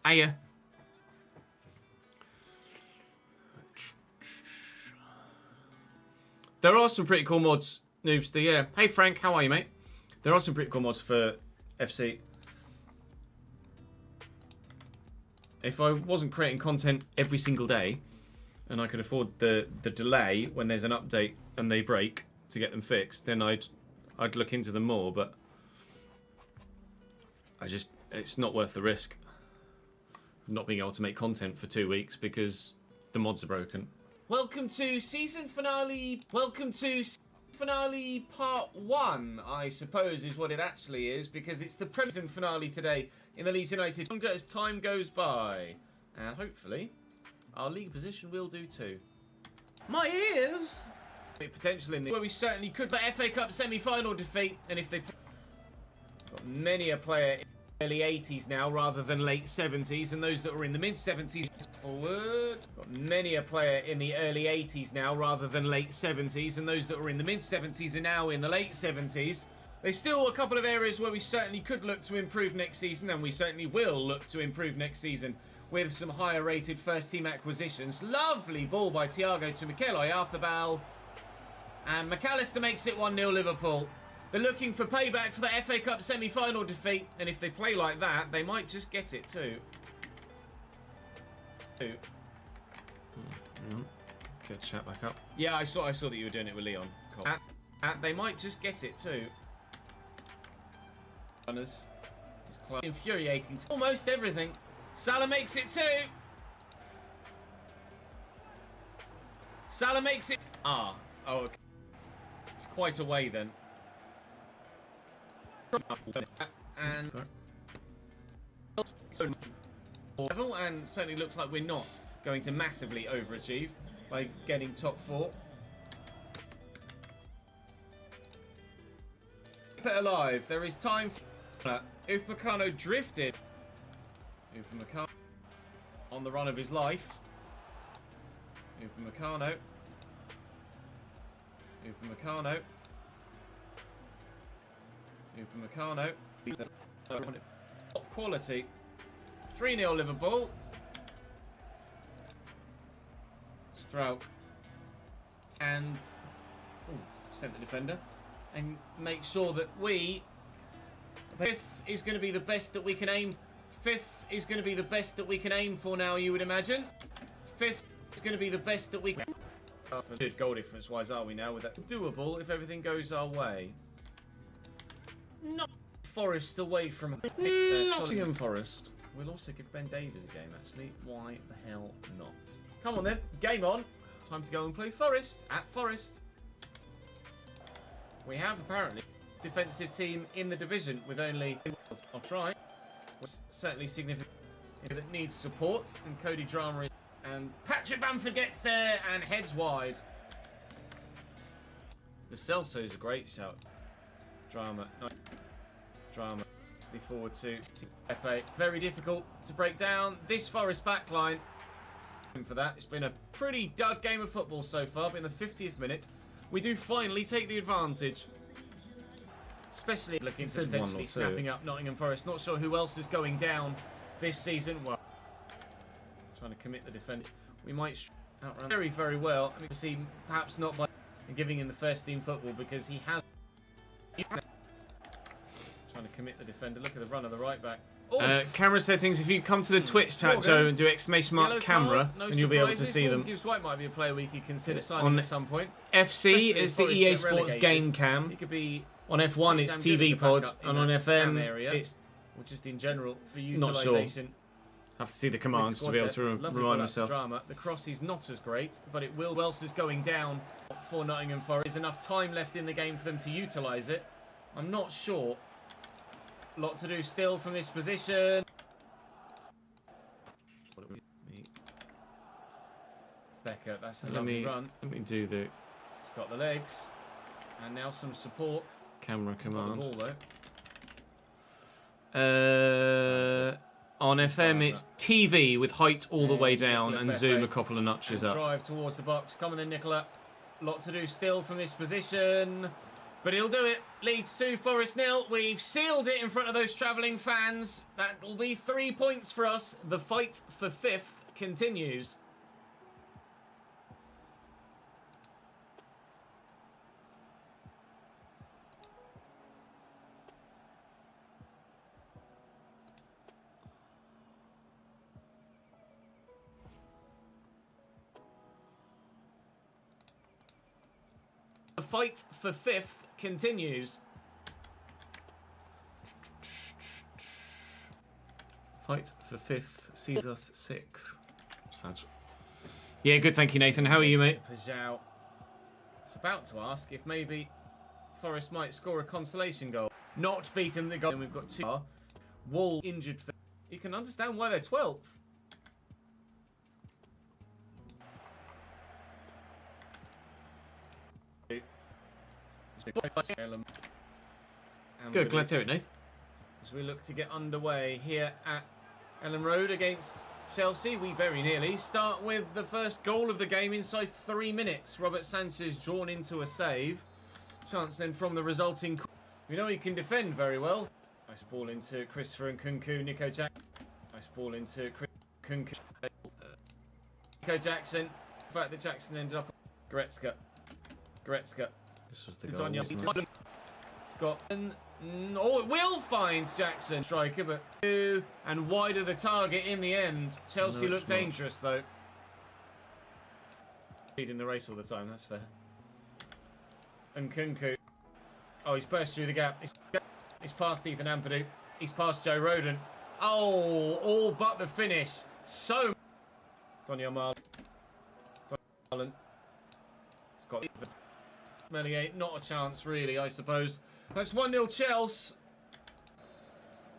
Hiya. There are some pretty cool mods, Noobster, yeah. Hey Frank, how are you, mate? There are some pretty cool mods for FC. If I wasn't creating content every single day, and I could afford the delay when there's an update and they break to get them fixed, then I'd look into them more, but it's not worth the risk. Not being able to make content for 2 weeks because the mods are broken. Welcome to season finale. Welcome to finale part 1, I suppose is what it actually is, because it's the season finale today in the Leeds United. As time goes by, and hopefully our league position will do too. My ears. Potential in the where we certainly could, but FA Cup semi-final defeat, and if they got many a player in the early 80s now rather than late 70s, and those that were in the mid 70s forward. Got many a player in the early 80s now rather than late 70s, and those that were in the mid 70s are now in the late 70s. There's still a couple of areas where we certainly could look to improve next season, and we certainly will look to improve next season with some higher rated first team acquisitions. Lovely ball by Thiago to Mikel Oyarzabal, and McAllister makes it 1-0 Liverpool. They're looking for payback for the FA Cup semi-final defeat, and if they play like that, they might just get it too. Get chat back up. Yeah, I saw that you were doing it with Leon. They might just get it too. Runners. Infuriating. Almost everything. Salah makes it too. Salah makes it. Oh, okay. It's quite a way then. And certainly looks like we're not going to massively overachieve by getting top 4. Keep it alive. There is time for Upamecano drifted. Upamecano on the run of his life. Upamecano. Upamecano. Upamecano. Top quality. 3-0 Liverpool. Stroke. And sent the defender. And make sure that we... 5th is going to be the best that we can aim. 5th is going to be the best that we can aim for now, you would imagine. 5th is going to be the best that we can... Good goal difference wise are we now with that? Doable if everything goes our way. Not Forest away from Nottingham Forest. We'll also give Ben Davies a game actually. Why the hell not? Come on then, game on. Time to go and play Forest at Forest. We have apparently a defensive team in the division with only... I'll try. Certainly significant that needs support, and Cody Drama is... And Patrick Bamford gets there and heads wide. The Celso's a great shout. Drama. Drama. Forward to Pepe. Very difficult to break down this Forest backline. For that, it's been a pretty dud game of football so far, but in the 50th minute, we do finally take the advantage. Especially looking to potentially snapping up Nottingham Forest. Not sure who else is going down this season. Well, trying to commit the defender. We might outrun very, very well. I mean, see, perhaps not by giving him the first team football because he has. Trying to commit the defender. Look at the run of the right back. Camera settings. If you come to the Twitch chat, Joe, and do exclamation mark camera, and you'll be able to see them. Gibbs White might be a player we could consider signing at some point. FC is the EA Sports game cam. It could be on F1. It's TV pod, and on FM it's just in general for utilisation. Have to see the commands to be able to remind myself. Drama. The cross is not as great, but it will. Who else is going down for Nottingham Forest? There's enough time left in the game for them to utilise it. I'm not sure. Lot to do still from this position. Becker, that's a lovely run. Let me do the... He's got the legs. And now some support. Camera command. Ball, on FM, it's TV with height all the way down and zoom a couple of notches up. Drive towards the box. Come on then, Nicola. Lot to do still from this position. But he'll do it. Leeds 2, Forest 0. We've sealed it in front of those travelling fans. That'll be 3 points for us. The fight for 5th continues. The fight for 5th continues. Fight for 5th sees us 6th. Yeah, good, thank you, Nathan. How are you, mate? I was about to ask if maybe Forest might score a consolation goal. Not beating the goal. And we've got 2. Wall injured. You can understand why they're 12th. Good, glad to hear it, Nath. As we look to get underway here at Ellen Road against Chelsea, we very nearly start with the first goal of the game inside 3 minutes. Robert Sanchez drawn into a save. Chance then from the resulting... We know he can defend very well. Nice ball into Christopher and Kunku, Nico Jackson. Nice ball into Kunku. Nico Jackson. The fact that Jackson ended up... Goretzka. This was the goal, Scotland. Oh, it will find Jackson, striker, but 2 and wide of the target in the end. Chelsea looked dangerous, though. Leading the race all the time, that's fair. And Kunku. Oh, he's burst through the gap. He's past Ethan Ampadu. He's past Joe Rodon. Oh, all but the finish. So... Daniel Marlon. Scott. Melier, not a chance really, I suppose. That's 1-0 Chelsea.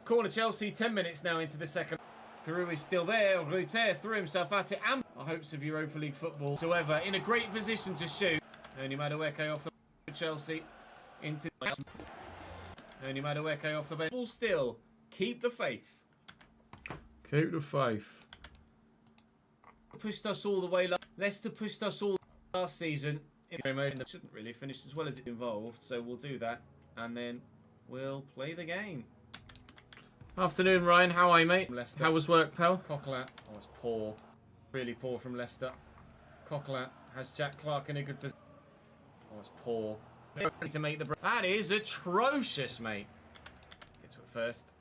Corner Chelsea, 10 minutes now into the second. Peru is still there. Ruter threw himself at it. And our hopes of Europa League football. However, in a great position to shoot. Only Madueke off the Chelsea. Into Only Madueke off the bench. Still, keep the faith. Keep the faith. Pushed us all the way. Leicester pushed us all last season. It shouldn't really finish as well as it involved, so we'll do that and then we'll play the game. Afternoon, Ryan. How are you, mate? Leicester. How was work, pal? Coquelin. Oh, it's poor. Really poor from Leicester. Coquelin has Jack Clark in a good position. Oh, it's poor. To make the that is atrocious, mate. Get to it first.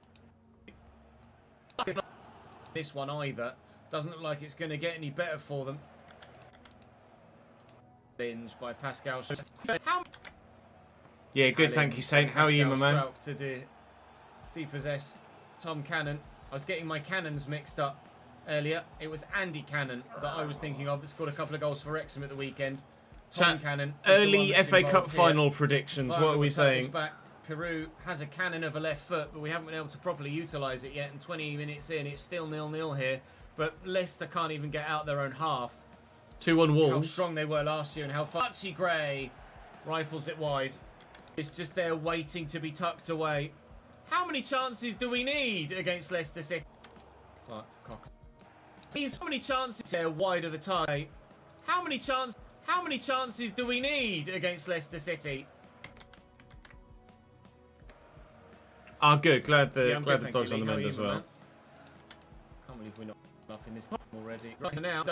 This one either. Doesn't look like it's going to get any better for them. Binge by Pascal. Yeah, good, thank you, Saint. How are you, my man? To depossess Tom Cannon. I was getting my cannons mixed up earlier. It was Andy Cannon that I was thinking of that scored a couple of goals for Wrexham at the weekend. Tom Cannon. Early FA Cup final predictions. What are we saying? Peru has a cannon of a left foot, but we haven't been able to properly utilise it yet. And 20 minutes in, it's still 0-0 here. But Leicester can't even get out their own half. 2-1 Wolves. How strong they were last year and how far. Archie Gray rifles it wide. It's just there waiting to be tucked away. How many chances do we need against Leicester City? Clark to Cochran. How many chances there wide of the tie? How many chances do we need against Leicester City? Ah, good. Glad the dog's on the mend as well. Can't believe we're not up in this game already. Right now,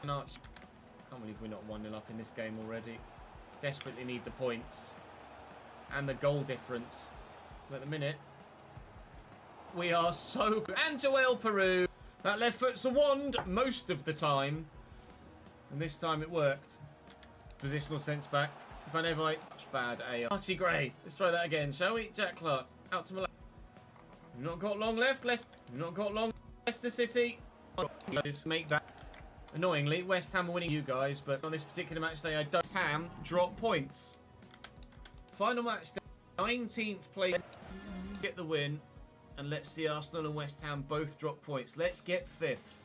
can't believe we're not 1-0 up in this game already. Desperately need the points and the goal difference. But at the minute, we are so good. And Joel Peru. That left foot's a wand most of the time. And this time it worked. Positional sense back. Van Evite. Much bad AR. Archie Gray. Let's try that again, shall we? Jack Clark. Out to Milan. We've not got long left. Leicester City. Make that. Annoyingly, West Ham are winning you guys, but on this particular match day, West Ham drop points. Final match day, 19th place. Get the win, and let's see Arsenal and West Ham both drop points. Let's get 5th.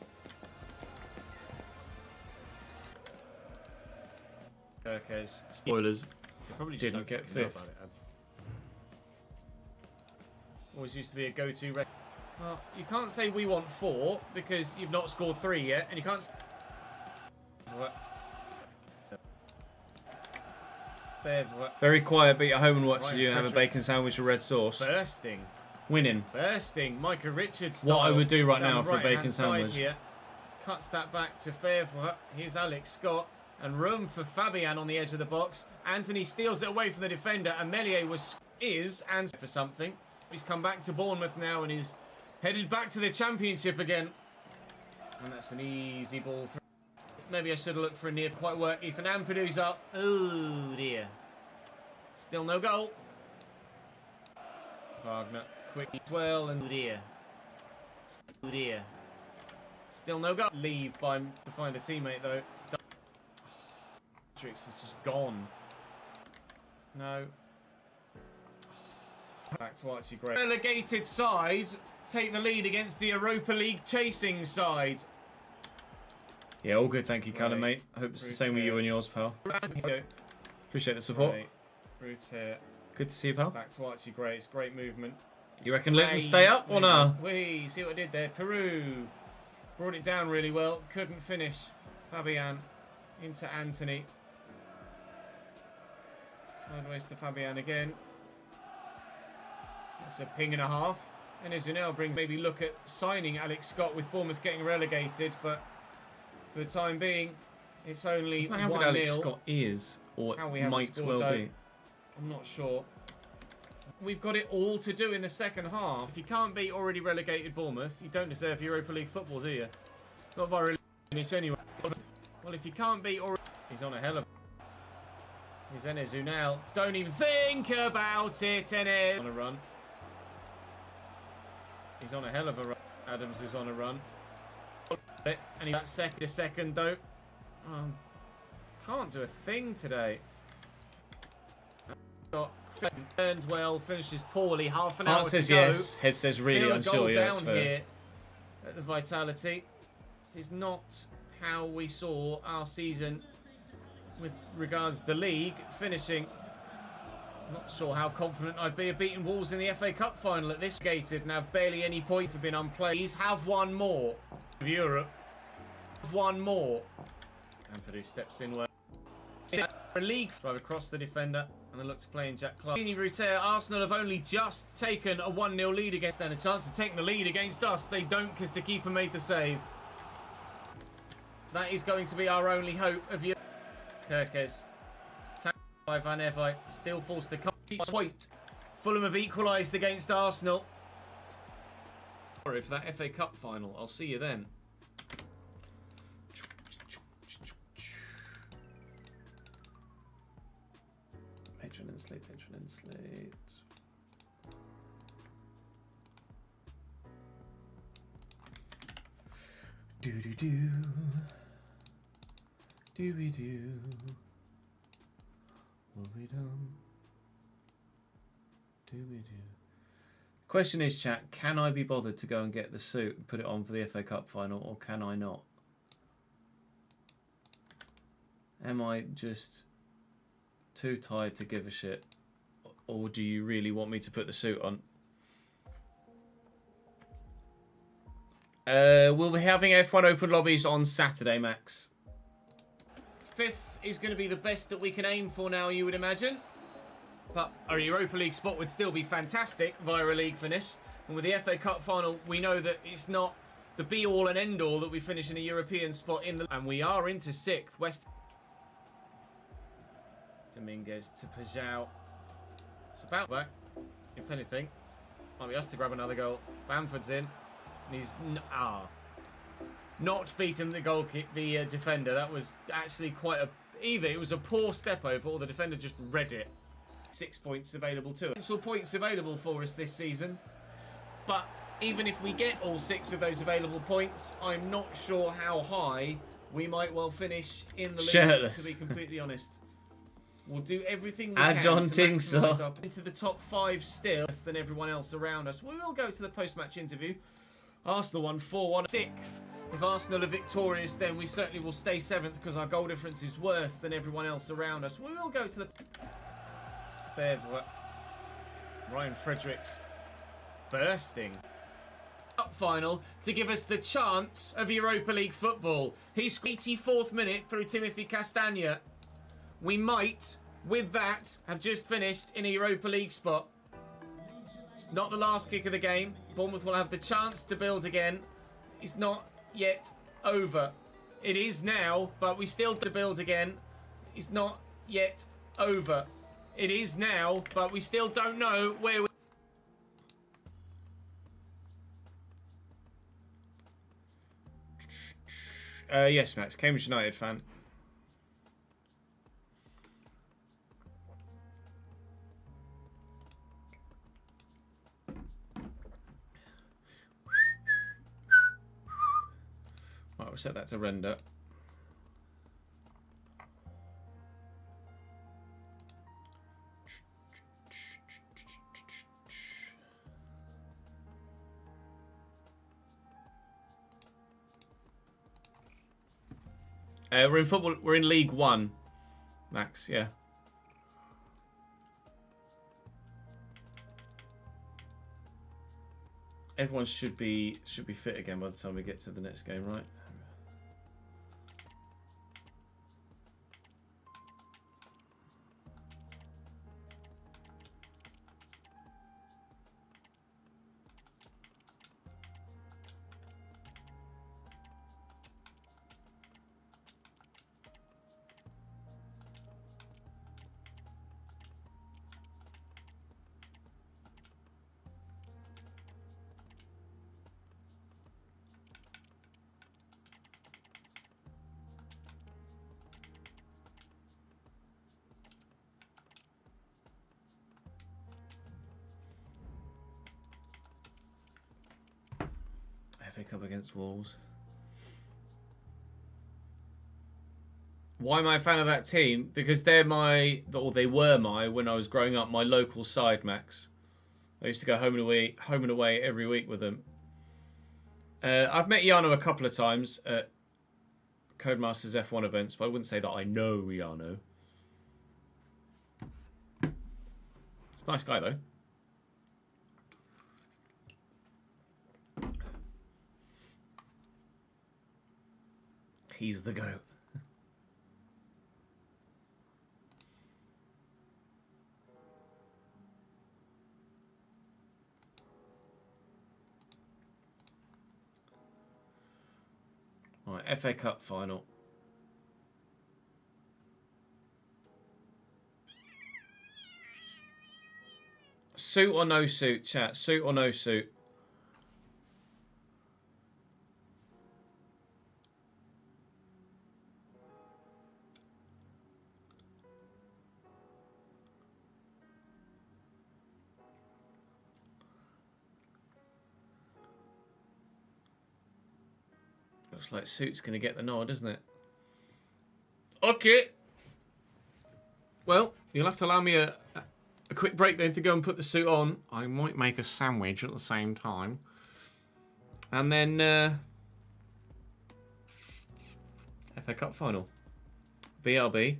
Kirkes. Spoilers. They probably didn't get 5th. Always used to be a go-to. Well, you can't say we want 4 because you've not scored 3 yet, and you can't. Very quiet, but you're home and watching Ryan you have a Fredericks. bacon sandwich with red sauce. Bursting. Winning. Micah Richards What I style would do right down now the for a bacon right-hand side sandwich. Here. Cuts that back to Favour. Here's Alex Scott. And room for Fabian on the edge of the box. Anthony steals it away from the defender. And Melier and for something. He's come back to Bournemouth now and is headed back to the Championship again. And that's an easy ball. Maybe I should have looked for a near quite work. Ethan Ampadu's up. Oh dear. Still no goal. Wagner quickly as well and dear. Still no goal. Leave by to find a teammate though. Trix is just gone. No. Back to Archie Gray. Relegated side take the lead against the Europa League chasing side. Yeah, all good, thank you, Callum, mate. I hope it's the same with you and yours, pal. Appreciate the support. Root here. Good to see you, pal. Back to Archie Gray. It's great movement. You reckon Luton stay up or no? We see what I did there. Peru brought it down really well. Couldn't finish. Fabian into Anthony. Sideways to Fabian again. That's a ping and a half. And as you now brings maybe look at signing Alex Scott with Bournemouth getting relegated, but for the time being, it's only 1-0. How good Alex Scott is, or might well be. I'm not sure. We've got it all to do in the second half. If you can't beat already relegated Bournemouth, you don't deserve Europa League football, do you? Not very finish anyway. Well, if you can't beat already... He's on a hell of... He's Enes Unal. Don't even think about it, Enes. On a run. He's on a hell of a run. Adams is on a run. And he that second though. Can't do a thing today. Got turned well, finishes poorly. Half an hour to says go. yes. Head says really unsure. Yeah, that's down fair. here at the Vitality. This is not how we saw our season with regards to the league finishing. Not sure how confident I'd be of beating Wolves in the FA Cup final at this gated and have barely any points have been unplayed. Please have one more of Europe. One more. Ampadu steps in well. A league drive across the defender and then looks to play in Jack Clark. Arsenal have only just taken a 1-0 lead against them. A chance to take the lead against us. They don't because the keeper made the save. That is going to be our only hope of Europe. Kirkes. By Van Every still forced to come point. Fulham have equalised against Arsenal. Sorry for that FA Cup final. I'll see you then. Patron and slate. Do-do-do. Do-we-do. What we done? Do-we-do. Question is, chat, can I be bothered to go and get the suit and put it on for the FA Cup final, or can I not? Am I just too tired to give a shit? Or do you really want me to put the suit on? We'll be having F1 Open lobbies on Saturday, Max. 5th is going to be the best that we can aim for now, you would imagine. But our Europa League spot would still be fantastic via a league finish. And with the FA Cup final, we know that it's not the be-all and end-all that we finish in a European spot in the... And we are into 6th. West... Dominguez to Pajau. It's about back, if anything. Might be us to grab another goal. Bamford's in. And he's... Not beating the goal kick, the defender. That was actually quite a... Either it was a poor step over or the defender just read it. 6 points available too. Potential points available for us this season. But even if we get all 6 of those available points, I'm not sure how high we might well finish in the league, Shirtless. to be completely honest. We'll do everything we I can don't to think so. maximise up into the top 5 still, less than everyone else around us. We will go to the post-match interview. Arsenal won 4-1. 6th. If Arsenal are victorious, then we certainly will stay 7th because our goal difference is worse than everyone else around us. We will go to the... Ryan Fredericks bursting up final to give us the chance of Europa League football. He's 84th minute through Timothy Castagna. We might with that, have just finished in a Europa League spot. It's not the last kick of the game. Bournemouth will have the chance to build again. It's not yet over. It is now, but we still have to build again. It's not yet over. It is now, but we still don't know where we... Yes, Max. Cambridge United fan. Right, we'll set that to render. We're in football. We're in League One, Max. Yeah. Everyone should be fit again by the time we get to the next game, right? FA Cup against Wolves. Why am I a fan of that team? Because they're my, or they were my, when I was growing up, my local side, Max. I used to go home and away every week with them. I've met Yano a couple of times at Codemasters F1 events, but I wouldn't say that I know Yano. He's a nice guy, though. He's the goat. Right, FA Cup final. Suit or no suit, chat? Suit or no suit? Looks like suit's going to get the nod, isn't it? Okay. Well, you'll have to allow me a quick break then to go and put the suit on. I might make a sandwich at the same time. And then FA Cup final. BRB.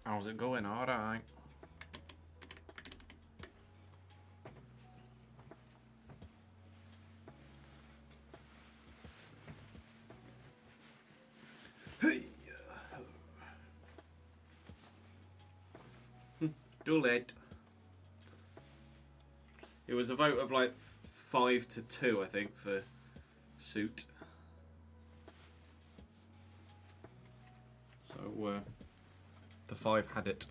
How's it going? All right. Dual it. It was a vote of like 5-2, I think, for suit. So the 5 had it.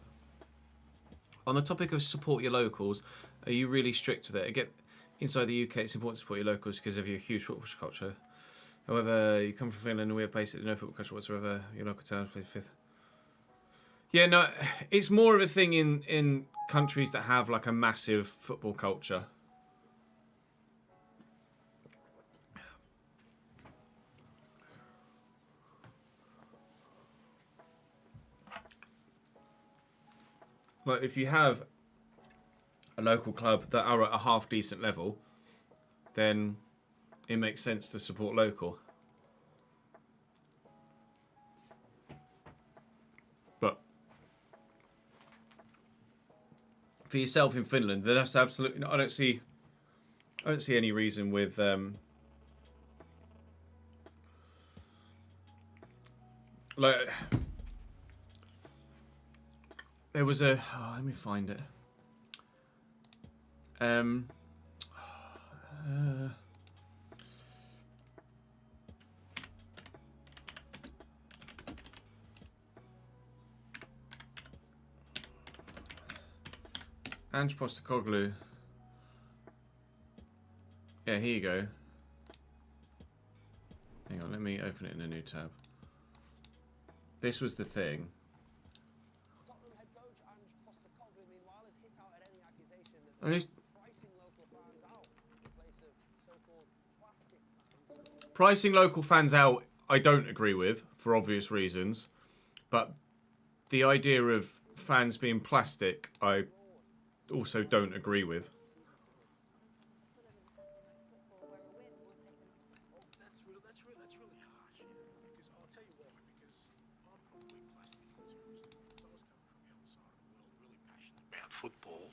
On the topic of support your locals, are you really strict with it? Again, inside the UK, it's important to support your locals because of your huge football culture. However, you come from Finland and we have basically no football culture whatsoever. Your local town plays 5th. Yeah, no, it's more of a thing in countries that have like a massive football culture. Like if you have a local club that are at a half decent level, then it makes sense to support local. But for yourself in Finland, that's absolutely. I don't see any reason with. Like there was a. Oh, let me find it. Ange Postecoglou. Yeah, here you go. Hang on, let me open it in a new tab. This was the thing. Tottenham head coach Ange Postecoglou, meanwhile, has hit out at any accusation that And this pricing local fans out in place of so-called plastic fans. pricing local fans out, I don't agree with for obvious reasons, but the idea of fans being plastic, I also don't agree with. That's really harsh, yeah. Because I'll tell you why. Because I'm probably plastic on tourism. I was coming from the other side of the world, really passionate about football,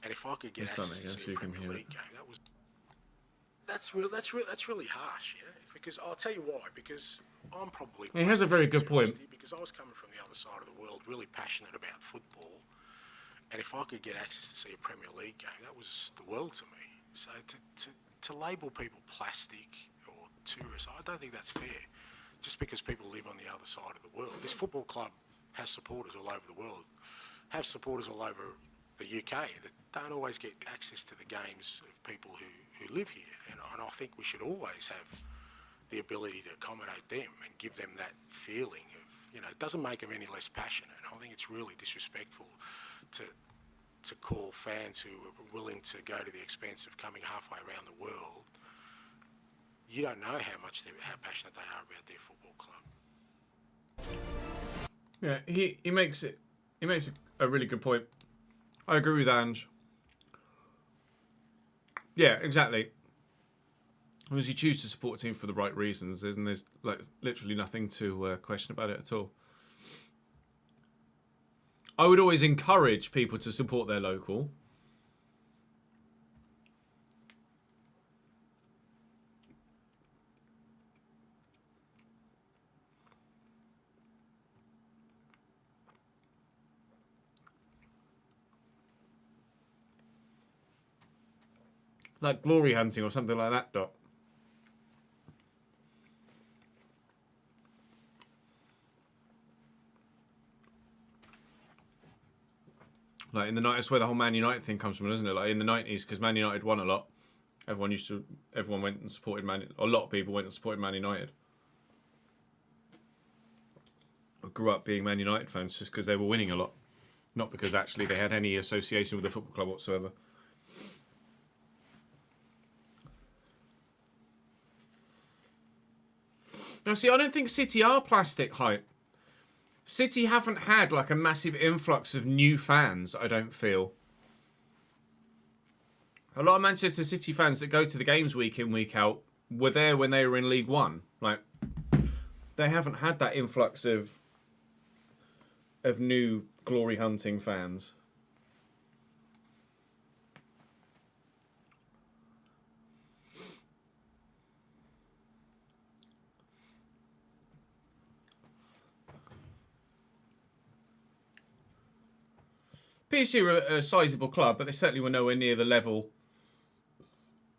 and if I could get Yes, access to yes, see you a can Premier hear League game, that's really harsh, yeah. Because I'll tell you why. Because I'm probably He has a very good point. Because I was coming from the other side of the world, really passionate about football, and if I could get access to see a Premier League game, that was the world to me. So to label people plastic or tourists, I don't think that's fair. Just because people live on the other side of the world, this football club has supporters all over the world, have supporters all over the UK that don't always get access to the games of people who live here. And I think we should always have the ability to accommodate them and give them that feeling of, it doesn't make them any less passionate. I think it's really disrespectful to call fans who are willing to go to the expense of coming halfway around the world. You don't know how passionate they are about their football club. Yeah, he makes a really good point. I agree with Ange. Yeah, exactly. As long as you choose to support a team for the right reasons, there's like literally nothing to question about it at all. I would always encourage people to support their local. Like glory hunting or something like that, Doc. Like in the 90s, where the whole Man United thing comes from, isn't it? Like in the 90s, because Man United won a lot, everyone went and supported a lot of people went and supported Man United. I grew up being Man United fans just because they were winning a lot, not because actually they had any association with the football club whatsoever. Now, see, I don't think City are plastic hype. City haven't had like a massive influx of new fans, I don't feel. A lot of Manchester City fans that go to the games week in, week out were there when they were in League One. Like, they haven't had that influx of of new glory hunting fans. PSG are a sizable club, but they certainly were nowhere near the level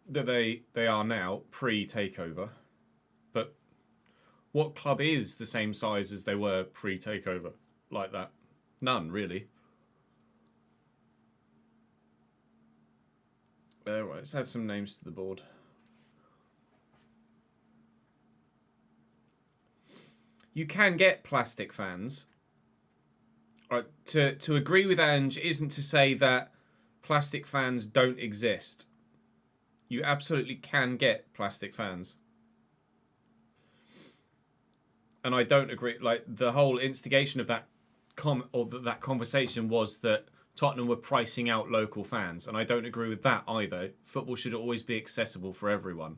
that they are now pre-takeover. But what club is the same size as they were pre-takeover like that? None, really. Right, let's add some names to the board. You can get plastic fans. To agree with Ange isn't to say that plastic fans don't exist. You absolutely can get plastic fans. And I don't agree. Like, the whole instigation of that that conversation was that Tottenham were pricing out local fans, and I don't agree with that either. Football should always be accessible for everyone.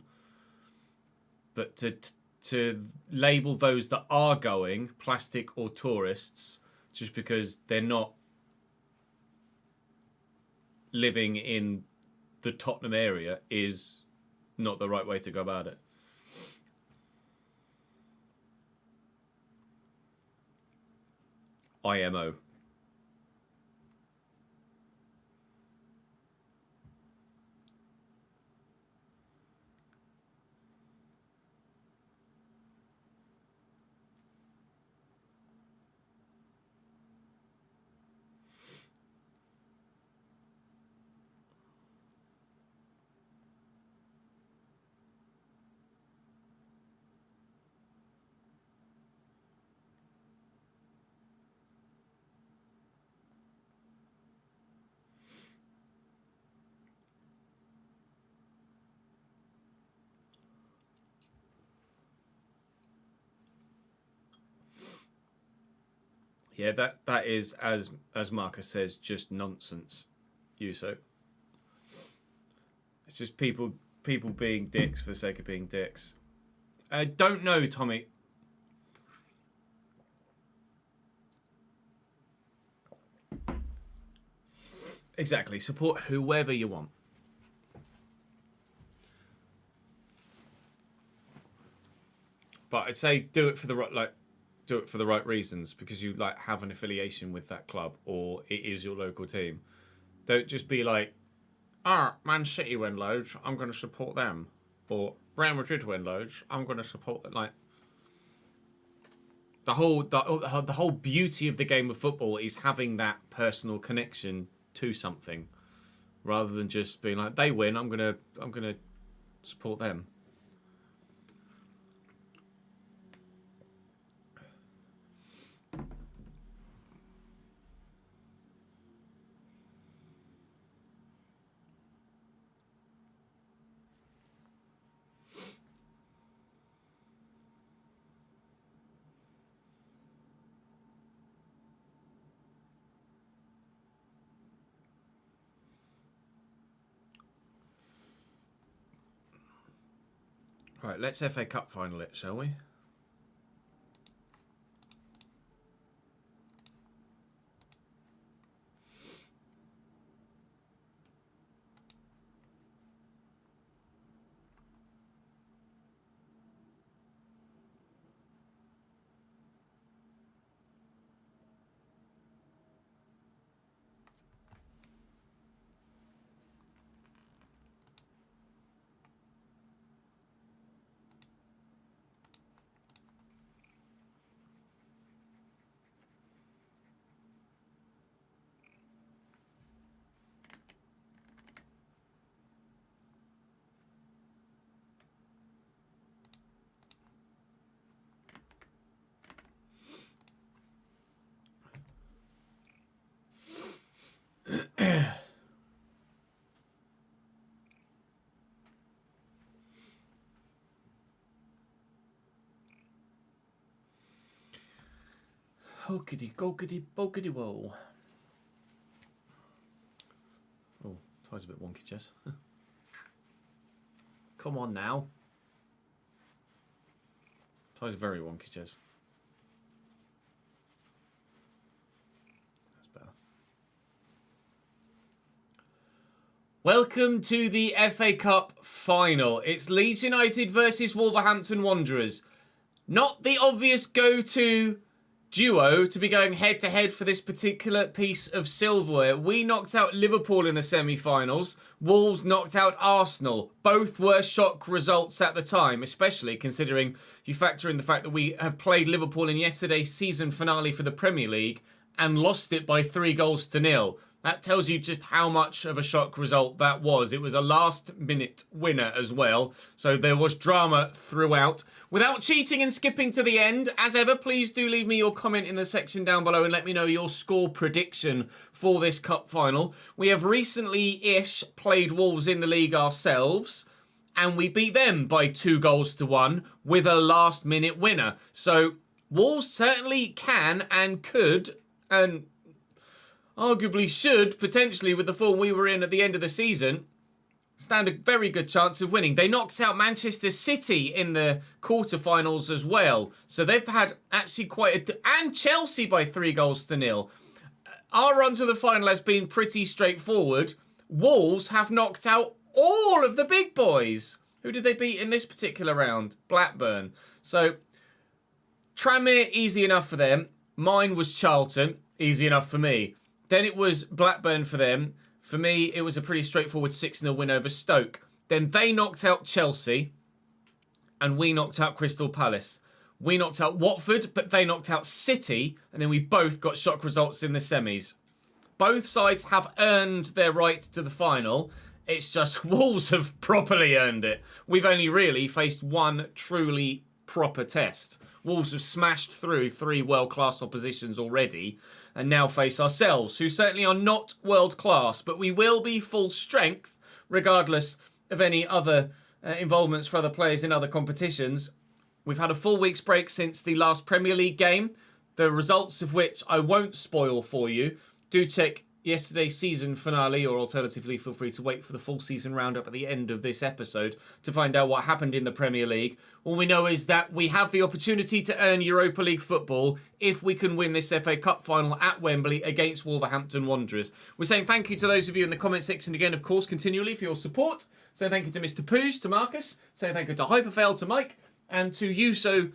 But to label those that are going plastic or tourists just because they're not living in the Tottenham area is not the right way to go about it. IMO. Yeah, that is, as Marcus says, just nonsense, Yuso. It's just people being dicks for the sake of being dicks. I don't know, Tommy. Exactly. Support whoever you want. But I'd say do it for the right reasons, because you have an affiliation with that club or it is your local team. Don't just be like, Man City win loads, I'm going to support them, or Real Madrid win loads, I'm going to support them. Like, the whole beauty of the game of football is having that personal connection to something, rather than just being like, they win, I'm gonna support them. Right, let's FA Cup final it, shall we? Hokity gokity bokity whoa. Oh, Ty's a bit wonky, Jess. Come on now. Ty's very wonky, Jess. Welcome to the FA Cup final. It's Leeds United versus Wolverhampton Wanderers. Not the obvious go-to duo to be going head-to-head for this particular piece of silverware. We knocked out Liverpool in the semi-finals. Wolves knocked out Arsenal. Both were shock results at the time, especially considering you factor in the fact that we have played Liverpool in yesterday's season finale for the Premier League and lost it by 3-0. That tells you just how much of a shock result that was. It was a last-minute winner as well, so there was drama throughout. Without cheating and skipping to the end, as ever, please do leave me your comment in the section down below and let me know your score prediction for this cup final. We have recently-ish played Wolves in the league ourselves, and we beat them by 2-1 with a last-minute winner. So Wolves certainly can and could, and arguably should, potentially, with the form we were in at the end of the season, stand a very good chance of winning. They knocked out Manchester City in the quarterfinals as well. So they've had actually quite a... And Chelsea by 3-0. Our run to the final has been pretty straightforward. Wolves have knocked out all of the big boys. Who did they beat in this particular round? Blackburn. So, Tranmere, easy enough for them. Mine was Charlton, easy enough for me. Then it was Blackburn for them. For me, it was a pretty straightforward 6-0 win over Stoke. Then they knocked out Chelsea, and we knocked out Crystal Palace. We knocked out Watford, but they knocked out City, and then we both got shock results in the semis. Both sides have earned their right to the final. It's just Wolves have properly earned it. We've only really faced one truly proper test. Wolves have smashed through 3 world-class oppositions already and now face ourselves, who certainly are not world-class, but we will be full strength, regardless of any other involvements for other players in other competitions. We've had a full week's break since the last Premier League game, the results of which I won't spoil for you. Do check yesterday's season finale, or alternatively feel free to wait for the full season roundup at the end of this episode to find out what happened in the Premier League. All we know is that we have the opportunity to earn Europa League football if we can win this FA Cup final at Wembley against Wolverhampton Wanderers. We're saying thank you to those of you in the comment section again, of course, continually for your support. Saying thank you to Mr. Poos, to Marcus. Saying thank you to Hyperfail, to Mike, and to Yuso.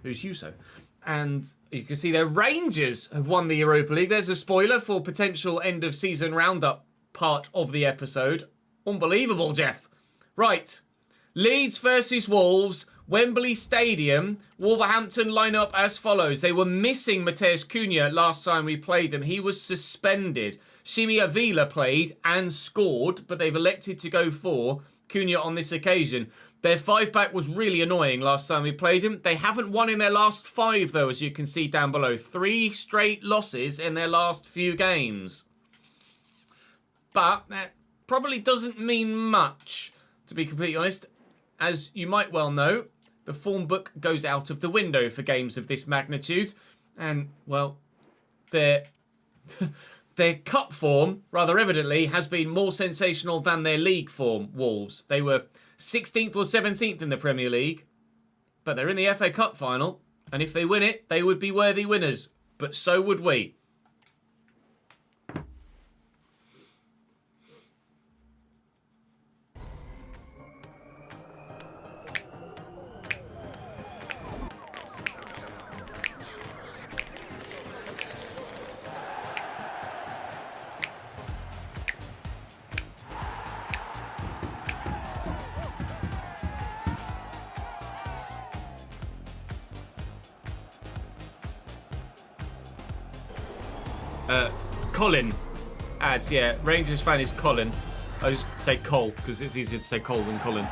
Who's Yuso? And you can see their Rangers have won the Europa League. There's a spoiler for potential end-of-season roundup part of the episode. Unbelievable, Jeff. Right. Leeds versus Wolves. Wembley Stadium. Wolverhampton line up as follows. They were missing Mateus Cunha last time we played them. He was suspended. Shimi Avila played and scored, but they've elected to go for Cunha on this occasion. Their 5-back was really annoying last time we played them. They haven't won in their last 5, though, as you can see down below. 3 straight losses in their last few games. But that probably doesn't mean much, to be completely honest. As you might well know, the form book goes out of the window for games of this magnitude. And, well, their cup form, rather evidently, has been more sensational than their league form, Wolves. They were 16th or 17th in the Premier League, but they're in the FA Cup final, and if they win it, they would be worthy winners, but so would we. Colin adds, yeah, Rangers fan is Colin. I just say Cole because it's easier to say Cole than Colin.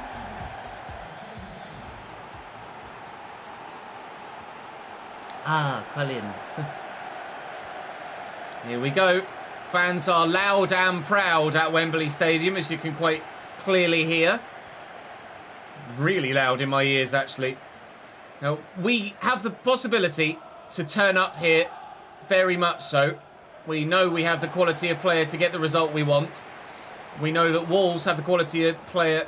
Ah, Colin. Here we go. Fans are loud and proud at Wembley Stadium, as you can quite clearly hear. Really loud in my ears, actually. Now, we have the possibility to turn up here, very much so. We know we have the quality of player to get the result we want. We know that Wolves have the quality of player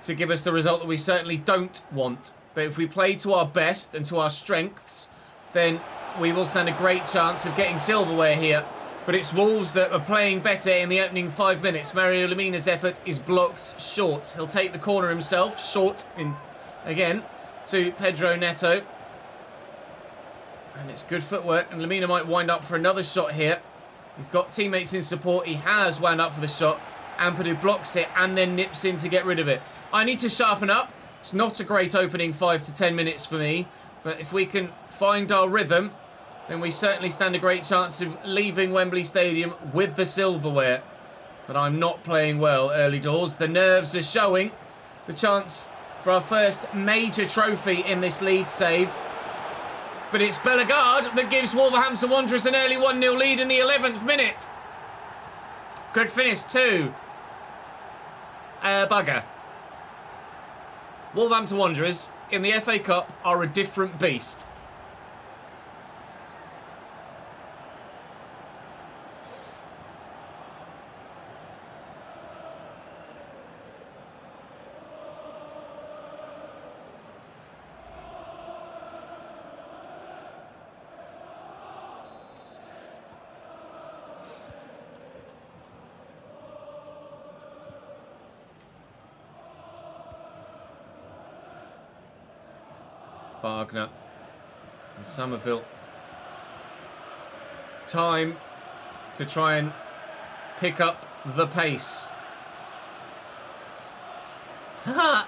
to give us the result that we certainly don't want. But if we play to our best and to our strengths, then we will stand a great chance of getting silverware here But it's Wolves that are playing better in the opening 5 minutes. Mario Lemina's effort is blocked short. He'll take the corner himself. Short in again to Pedro Neto. And it's good footwork. And Lemina might wind up for another shot here. He's got teammates in support. He has wound up for the shot. Ampadu blocks it and then nips in to get rid of it. I need to sharpen up. It's not a great opening 5 to 10 minutes for me. But if we can find our rhythm, then we certainly stand a great chance of leaving Wembley Stadium with the silverware. But I'm not playing well early doors. The nerves are showing. The chance for our first major trophy in this Leeds save. But it's Bellegarde that gives Wolverhampton Wanderers an early 1-0 lead in the 11th minute. Good finish too. Bugger. Wolverhampton Wanderers in the FA Cup are a different beast. Wagner and Somerville. Time to try and pick up the pace. Ha!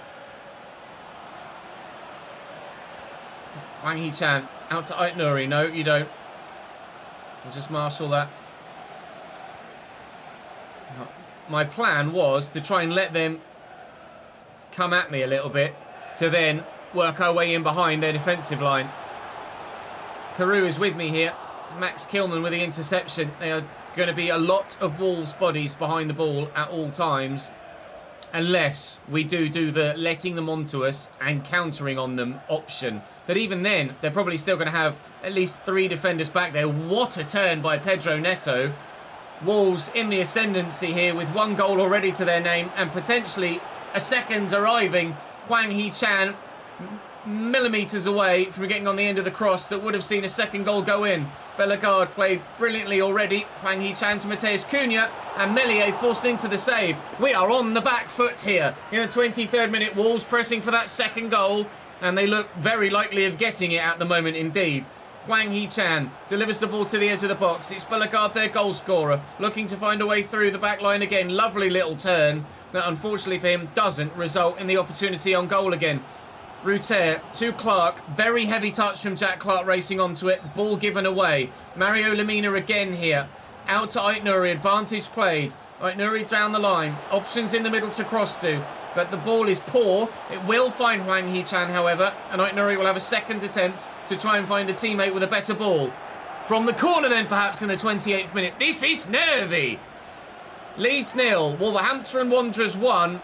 Wang Hee-chan out to Ait-Nouri. No, you don't. We'll just marshal that. My plan was to try and let them come at me a little bit to then work our way in behind their defensive line. Peru is with me here. Max Kilman with the interception. There are going to be a lot of Wolves' bodies behind the ball at all times, unless we do the letting them onto us and countering on them option. But even then, they're probably still going to have at least 3 defenders back there. What a turn by Pedro Neto. Wolves in the ascendancy here with 1 goal already to their name and potentially a second arriving. Hwang Hee-chan millimetres away from getting on the end of the cross that would have seen a second goal go in. Bellegarde played brilliantly already. Hwang Hee-chan to Mateus Cunha and Meslier forced into the save. We are on the back foot here. In the 23rd minute, Wolves pressing for that second goal and they look very likely of getting it at the moment indeed. Hwang Hee-chan delivers the ball to the edge of the box. It's Bellegarde, their goal scorer, looking to find a way through the back line again. Lovely little turn that unfortunately for him doesn't result in the opportunity on goal again. Ruter to Clark. Very heavy touch from Jack Clark racing onto it. Ball given away. Mario Lemina again here. Out to Ait-Nouri. Advantage played. Ait-Nouri down the line. Options in the middle to cross to. But the ball is poor. It will find Hwang Hee-chan, however. And Ait-Nouri will have a second attempt to try and find a teammate with a better ball. From the corner then perhaps in the 28th minute. This is nervy. Leeds 0. Wolverhampton Wanderers 1.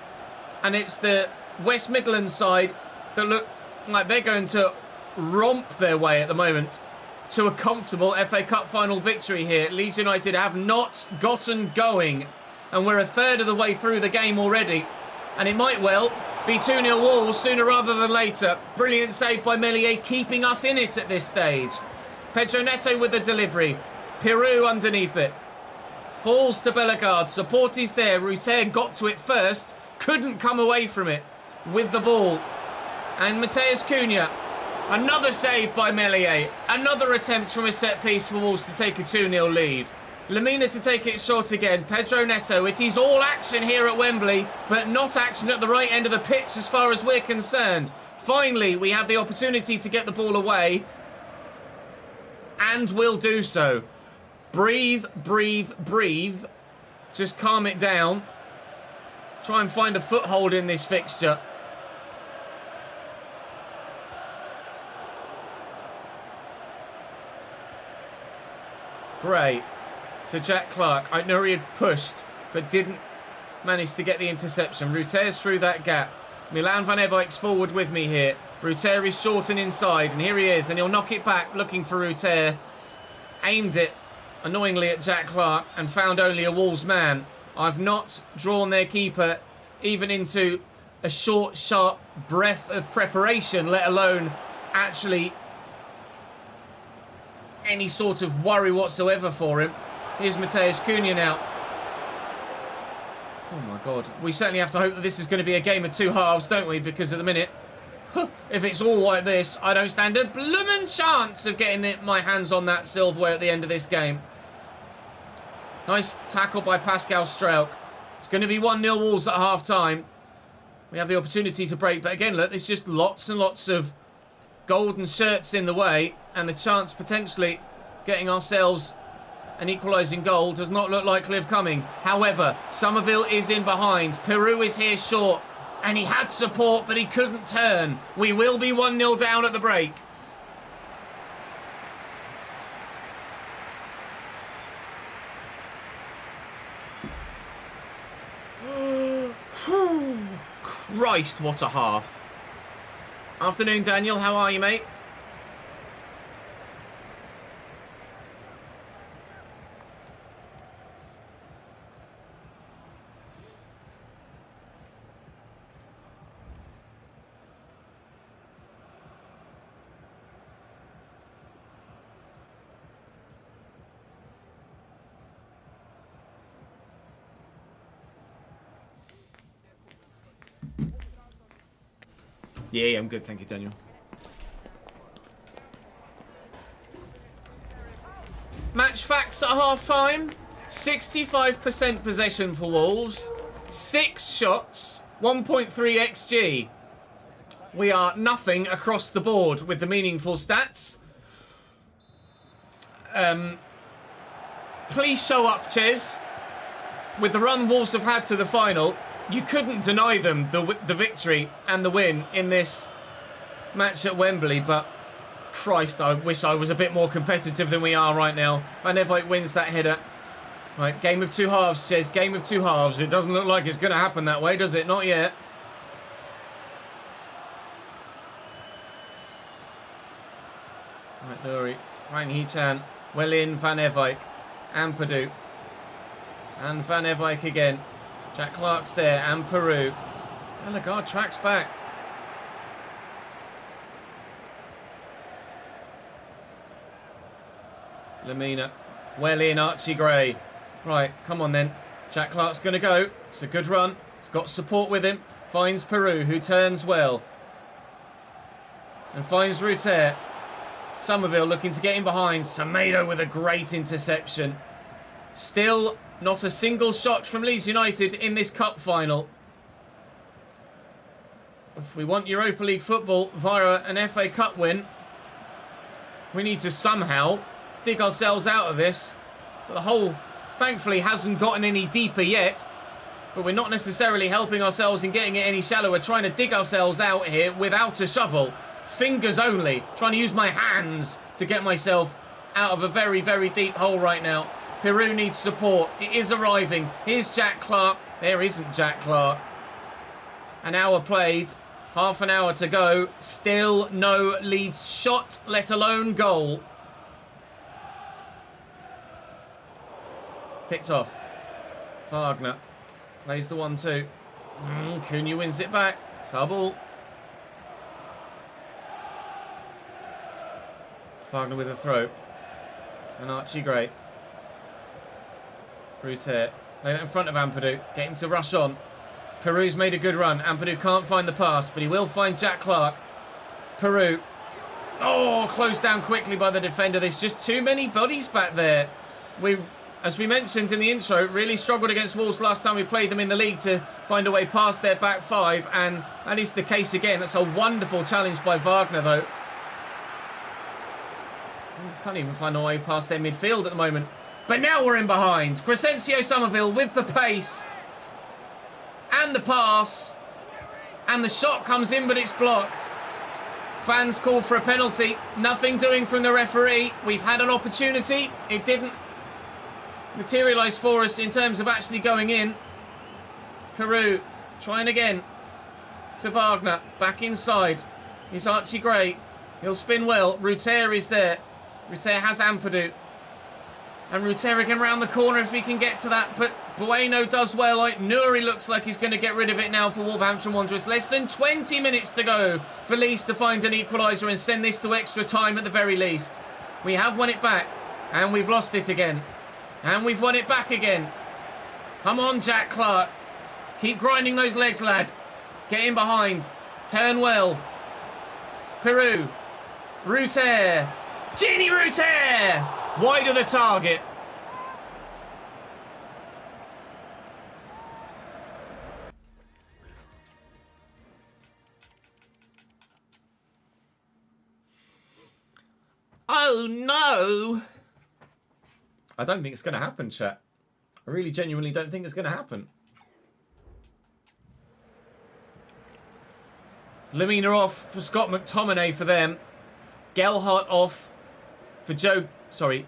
And it's the West Midlands side that look like they're going to romp their way at the moment to a comfortable FA Cup final victory here. Leeds United have not gotten going and we're a third of the way through the game already and it might well be 2-0 Wolves sooner rather than later. Brilliant save by Meslier, keeping us in it at this stage. Pedro Neto with the delivery. Peru underneath it. Falls to Bellegarde. Support is there. Ruter got to it first. Couldn't come away from it with the ball. And Mateus Cunha, another save by Meslier. Another attempt from a set piece for Wolves to take a 2-0 lead. Lemina to take it short again. Pedro Neto, it is all action here at Wembley, but not action at the right end of the pitch as far as we're concerned. Finally, we have the opportunity to get the ball away. And we'll do so. Breathe, breathe, breathe. Just calm it down. Try and find a foothold in this fixture. Great. To Jack Clark. Ait-Nouri had pushed, but didn't manage to get the interception. Ruter's through that gap. Milan van Ewijk's forward with me here. Ruter is short and inside, and here he is, and he'll knock it back, looking for Ruter. Aimed it, annoyingly, at Jack Clark, and found only a Wolves man. I've not drawn their keeper even into a short, sharp breath of preparation, let alone actually any sort of worry whatsoever for him. Here's Mateusz Cunha now. Oh my God. We certainly have to hope that this is going to be a game of two halves, don't we? Because at the minute, if it's all like this, I don't stand a bloomin' chance of getting my hands on that silverware at the end of this game. Nice tackle by Pascal Struijk. It's going to be 1-0 Wolves at half-time. We have the opportunity to break, but again, look, there's just lots and lots of golden shirts in the way, and the chance potentially getting ourselves an equalising goal does not look likely of coming. However, Somerville is in behind. Peru is here short, and he had support, but he couldn't turn. We will be 1-0 down at the break. Christ, what a half. Afternoon, Daniel. How are you, mate? Yeah, I'm good. Thank you, Daniel. Match facts at half-time. 65% possession for Wolves. 6 shots. 1.3 XG. We are nothing across the board with the meaningful stats. Please show up, Ches. With the run Wolves have had to the final, you couldn't deny them the victory and the win in this match at Wembley, but Christ, I wish I was a bit more competitive than we are right now. Van Nevijk wins that header. Right, game of two halves, says game of two halves. It doesn't look like it's going to happen that way, does it? Not yet. Right, Nuri, Rang Hee-chan, well in, Van Nevijk, Ampadu, and Van Nevijk again. Jack Clark's there, and Peru. And Lagarde tracks back. Lamina. Well in, Archie Gray. Right, come on then. Jack Clark's going to go. It's a good run. He's got support with him. Finds Peru, who turns well. And finds Ruter. Somerville looking to get in behind. Semedo with a great interception. Still not a single shot from Leeds United in this cup final. If we want Europa League football via an FA Cup win, we need to somehow dig ourselves out of this. But the hole, thankfully, hasn't gotten any deeper yet. But we're not necessarily helping ourselves in getting it any shallower. Trying to dig ourselves out here without a shovel. Fingers only. Trying to use my hands to get myself out of a very, very deep hole right now. Peru needs support. It is arriving. Here's Jack Clark. There isn't Jack Clark. An hour played. Half an hour to go. Still no Leeds shot, let alone goal. Picked off. Wagner plays the 1-2. Cunha wins it back. Sub-ball. Wagner with a throw. And Archie Gray. Ruter. Lay that in front of Ampadu. Get him to rush on. Peru's made a good run. Ampadu can't find the pass, but he will find Jack Clark. Peru. Oh, closed down quickly by the defender. There's just too many bodies back there. As we mentioned in the intro, really struggled against Wolves last time we played them in the league to find a way past their back five, and that is the case again. That's a wonderful challenge by Wagner, though. Can't even find a way past their midfield at the moment. But now we're in behind. Crescencio Somerville with the pace. And the pass. And the shot comes in, but it's blocked. Fans call for a penalty. Nothing doing from the referee. We've had an opportunity. It didn't materialise for us in terms of actually going in. Peru trying again to Wagner. Back inside. Here's Archie Gray. He'll spin well. Ruter is there. Ruter has Ampadu. And Ruter again round the corner if he can get to that. But Bueno does well. Nuri looks like he's going to get rid of it now for Wolverhampton Wanderers. Less than 20 minutes to go for Leeds to find an equaliser and send this to extra time at the very least. We have won it back. And we've lost it again. And we've won it back again. Come on, Jack Clark. Keep grinding those legs, lad. Get in behind. Turn well. Peru. Ruter. Genie Ruter! Wide of the target. Oh no! I don't think it's going to happen, chat. I really genuinely don't think it's going to happen. Lemina off for Scott McTominay for them. Gelhardt off for Joe... Sorry.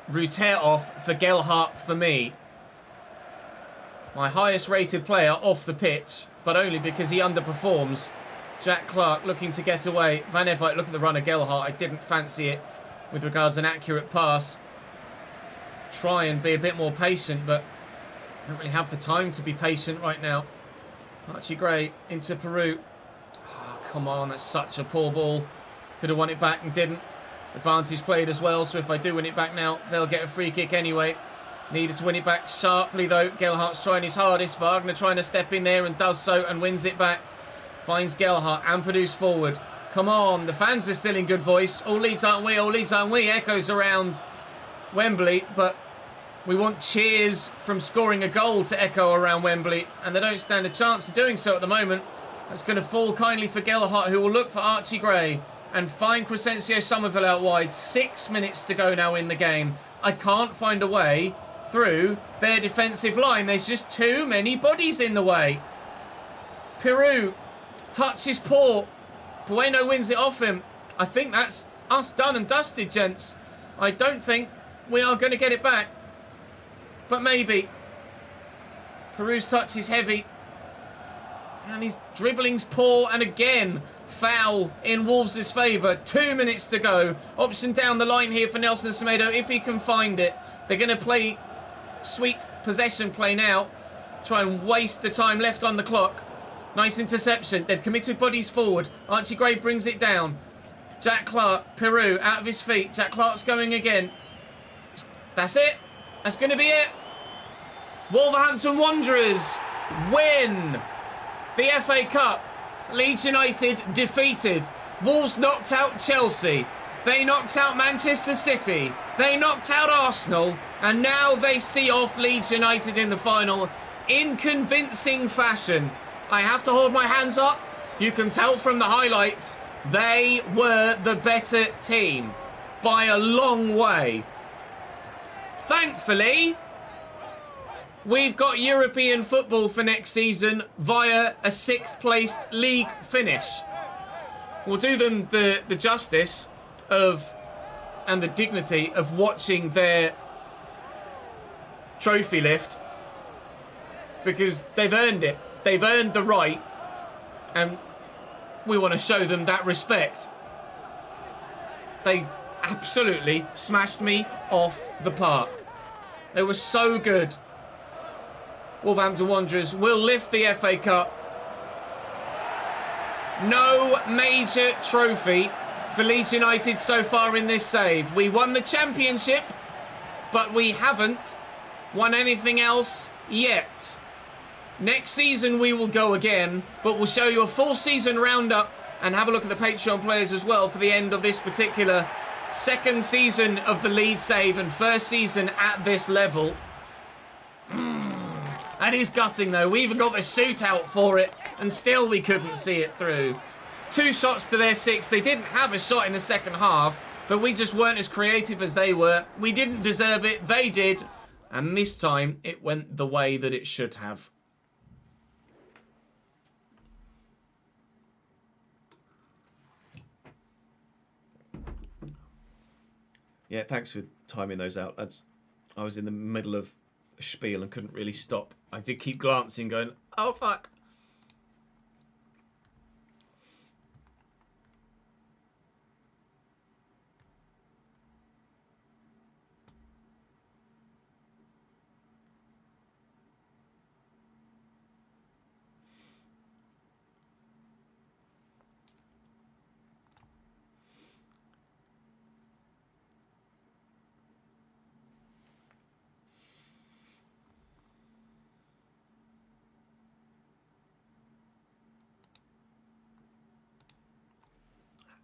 Ruter off for Gelhardt for me. My highest rated player off the pitch, but only because he underperforms. Jack Clark looking to get away. Van Everett, look at the run of Gelhardt. I didn't fancy it with regards to an accurate pass. Try and be a bit more patient, but I don't really have the time to be patient right now. Archie Gray into Peru. Oh, come on, that's such a poor ball. Could have won it back and didn't. Advantage played as well, so if I do win it back now, they'll get a free kick anyway. Needed to win it back sharply though. Gelhardt's trying his hardest. Wagner trying to step in there and does so and wins it back. Finds Gelhardt. Ampadu's forward. Come on, the fans are still in good voice. All Leeds aren't we, all Leeds aren't we. Echoes around Wembley, but we want cheers from scoring a goal to echo around Wembley, and they don't stand a chance of doing so at the moment. That's going to fall kindly for Gelhardt, who will look for Archie Gray and find Crescencio Somerville out wide. 6 minutes to go now in the game. I can't find a way through their defensive line. There's just too many bodies in the way. Peru touches poor. Bueno wins it off him. I think that's us done and dusted, gents. I don't think we are going to get it back. But maybe. Peru's touch is heavy. And his dribbling's poor. And again, foul in Wolves' favour. 2 minutes to go. Option down the line here for Nelson Semedo if he can find it. They're going to play sweet possession play now. Try and waste the time left on the clock. Nice interception. They've committed bodies forward. Archie Gray brings it down. Jack Clark, Peru, out of his feet. Jack Clark's going again. That's it. That's going to be it. Wolverhampton Wanderers win the FA Cup. Leeds United defeated. Wolves knocked out Chelsea. They knocked out Manchester City. They knocked out Arsenal. And now they see off Leeds United in the final in convincing fashion. I have to hold my hands up. You can tell from the highlights, they were the better team by a long way. Thankfully, we've got European football for next season via a 6th placed league finish. We'll do them the justice of and the dignity of watching their trophy lift, because they've earned it. They've earned the right, and we want to show them that respect. They absolutely smashed me off the park. They were so good. Wolverhampton Wanderers will lift the FA Cup. No major trophy for Leeds United so far in this save. We won the championship, but we haven't won anything else yet. Next season we will go again, but we'll show you a full season roundup and have a look at the Patreon players as well for the end of this particular 2nd season of the Leeds save and 1st season at this level. That is gutting though. We even got the shootout for it and still we couldn't see it through. 2 shots to their 6. They didn't have a shot in the second half, but we just weren't as creative as they were. We didn't deserve it. They did. And this time it went the way that it should have. Yeah, thanks for timing those out, lads. I was in the middle of a spiel and couldn't really stop. I did keep glancing, going, oh, fuck.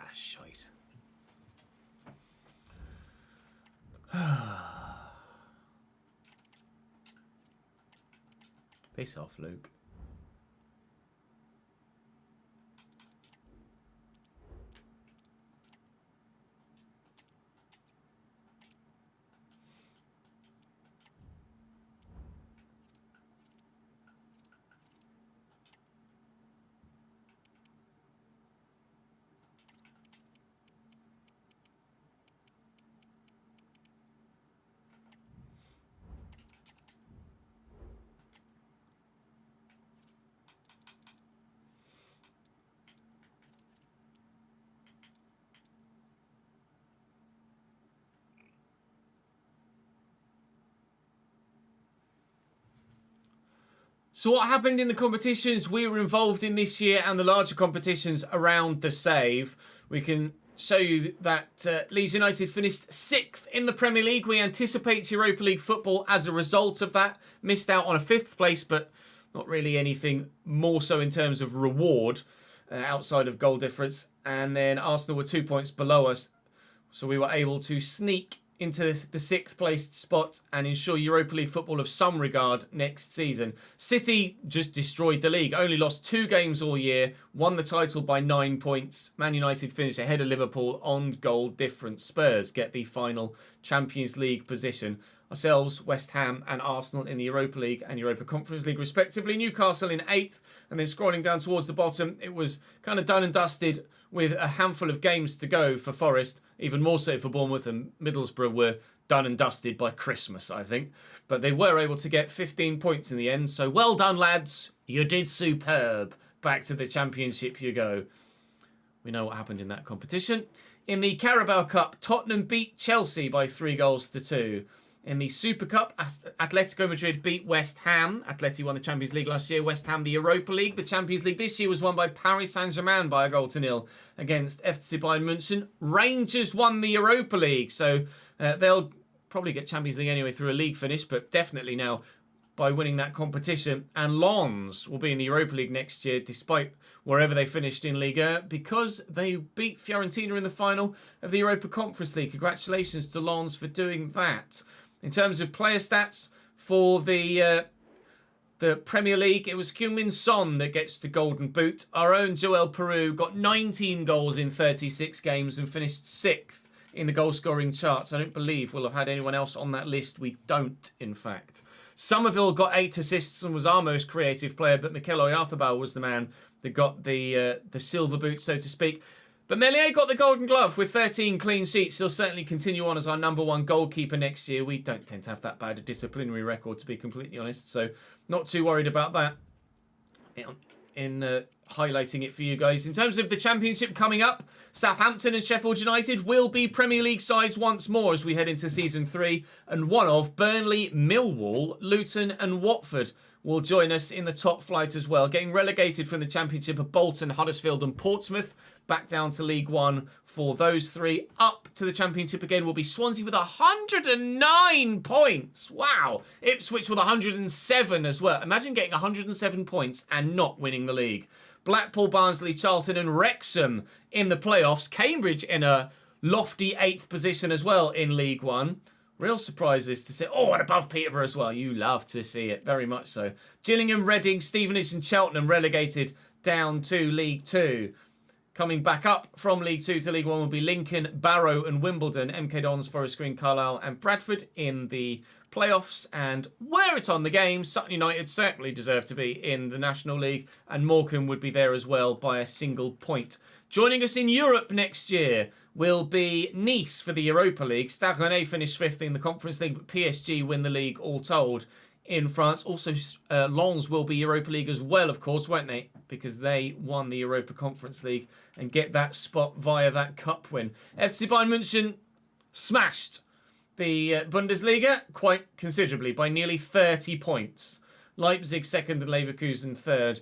Ah, shite. Piss off, Luke. So what happened in the competitions we were involved in this year and the larger competitions around the save? We can show you that Leeds United finished 6th in the Premier League. We anticipate Europa League football as a result of that. Missed out on a 5th place, but not really anything more so in terms of reward outside of goal difference. And then Arsenal were 2 points below us. So we were able to sneak into the 6th placed spot and ensure Europa League football of some regard next season. City just destroyed the league, only lost 2 games all year, won the title by 9 points. Man United finished ahead of Liverpool on goal difference. Spurs get the final Champions League position. Ourselves, West Ham and Arsenal in the Europa League and Europa Conference League respectively. Newcastle in 8th, and then scrolling down towards the bottom, it was kind of done and dusted with a handful of games to go for Forest, even more so for Bournemouth, and Middlesbrough were done and dusted by Christmas, I think. But they were able to get 15 points in the end, so well done, lads. You did superb. Back to the Championship you go. We know what happened in that competition. In the Carabao Cup, Tottenham beat Chelsea by 3-2. In the Super Cup, Atletico Madrid beat West Ham. Atleti won the Champions League last year. West Ham the Europa League. The Champions League this year was won by Paris Saint-Germain by 1-0 against FC Bayern München. Rangers won the Europa League. So they'll probably get Champions League anyway through a league finish, but definitely now by winning that competition. And Lens will be in the Europa League next year, despite wherever they finished in Liga, because they beat Fiorentina in the final of the Europa Conference League. Congratulations to Lens for doing that. In terms of player stats for the Premier League, it was Heung-min Son that gets the Golden Boot. Our own Joel Peru got 19 goals in 36 games and finished 6th in the goal-scoring charts. I don't believe we'll have had anyone else on that list. We don't, in fact. Somerville got 8 assists and was our most creative player, but Mikel Oyarzabal was the man that got the silver boot, so to speak. But Meslier got the Golden Glove with 13 clean sheets. He'll certainly continue on as our #1 goalkeeper next year. We don't tend to have that bad a disciplinary record, to be completely honest, so not too worried about that in highlighting it for you guys. In terms of the Championship coming up, Southampton and Sheffield United will be Premier League sides once more as we head into Season 3, and one of Burnley, Millwall, Luton and Watford will join us in the top flight as well. Getting relegated from the Championship are Bolton, Huddersfield and Portsmouth. Back down to League One for those 3. Up to the Championship again will be Swansea with 109 points. Wow. Ipswich with 107 as well. Imagine getting 107 points and not winning the league. Blackpool, Barnsley, Charlton and Wrexham in the playoffs. Cambridge in a lofty 8th position as well in League One. Real surprises to see. Oh, and above Peterborough as well. You love to see it. Very much so. Gillingham, Reading, Stevenage and Cheltenham relegated down to League Two. Coming back up from League 2 to League 1 will be Lincoln, Barrow and Wimbledon, MK Dons, Forest Green, Carlisle and Bradford in the playoffs. And where it's on the game, Sutton United certainly deserve to be in the National League, and Morecambe would be there as well by a single point. Joining us in Europe next year will be Nice for the Europa League. Stade Rennais finished 5th in the Conference League, but PSG win the league all told. In France, also Lens will be Europa League as well, of course, won't they? Because they won the Europa Conference League and get that spot via that cup win. FC Bayern München smashed the Bundesliga quite considerably by nearly 30 points. Leipzig 2nd and Leverkusen 3rd.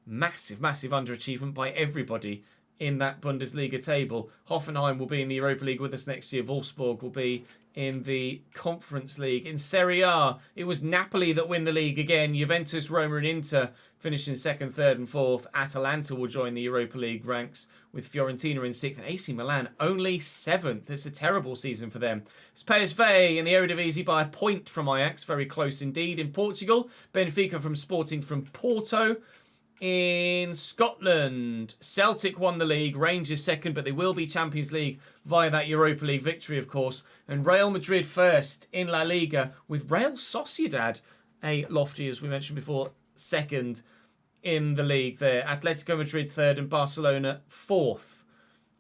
Massive, massive underachievement by everybody in that Bundesliga table. Hoffenheim will be in the Europa League with us next year. Wolfsburg will be in the Conference League. In Serie A, it was Napoli that win the league again. Juventus, Roma and Inter finishing second, third and fourth. Atalanta will join the Europa League ranks with Fiorentina in sixth and AC Milan only seventh. It's a terrible season for them. It's PSV in the Eredivisie by a point from Ajax. Very close indeed. In Portugal, Benfica from Sporting from Porto. In Scotland, Celtic won the league, Rangers second, but they will be Champions League via that Europa League victory, of course. And Real Madrid first in La Liga, with Real Sociedad, a lofty, as we mentioned before, second in the league there. Atletico Madrid third and Barcelona fourth.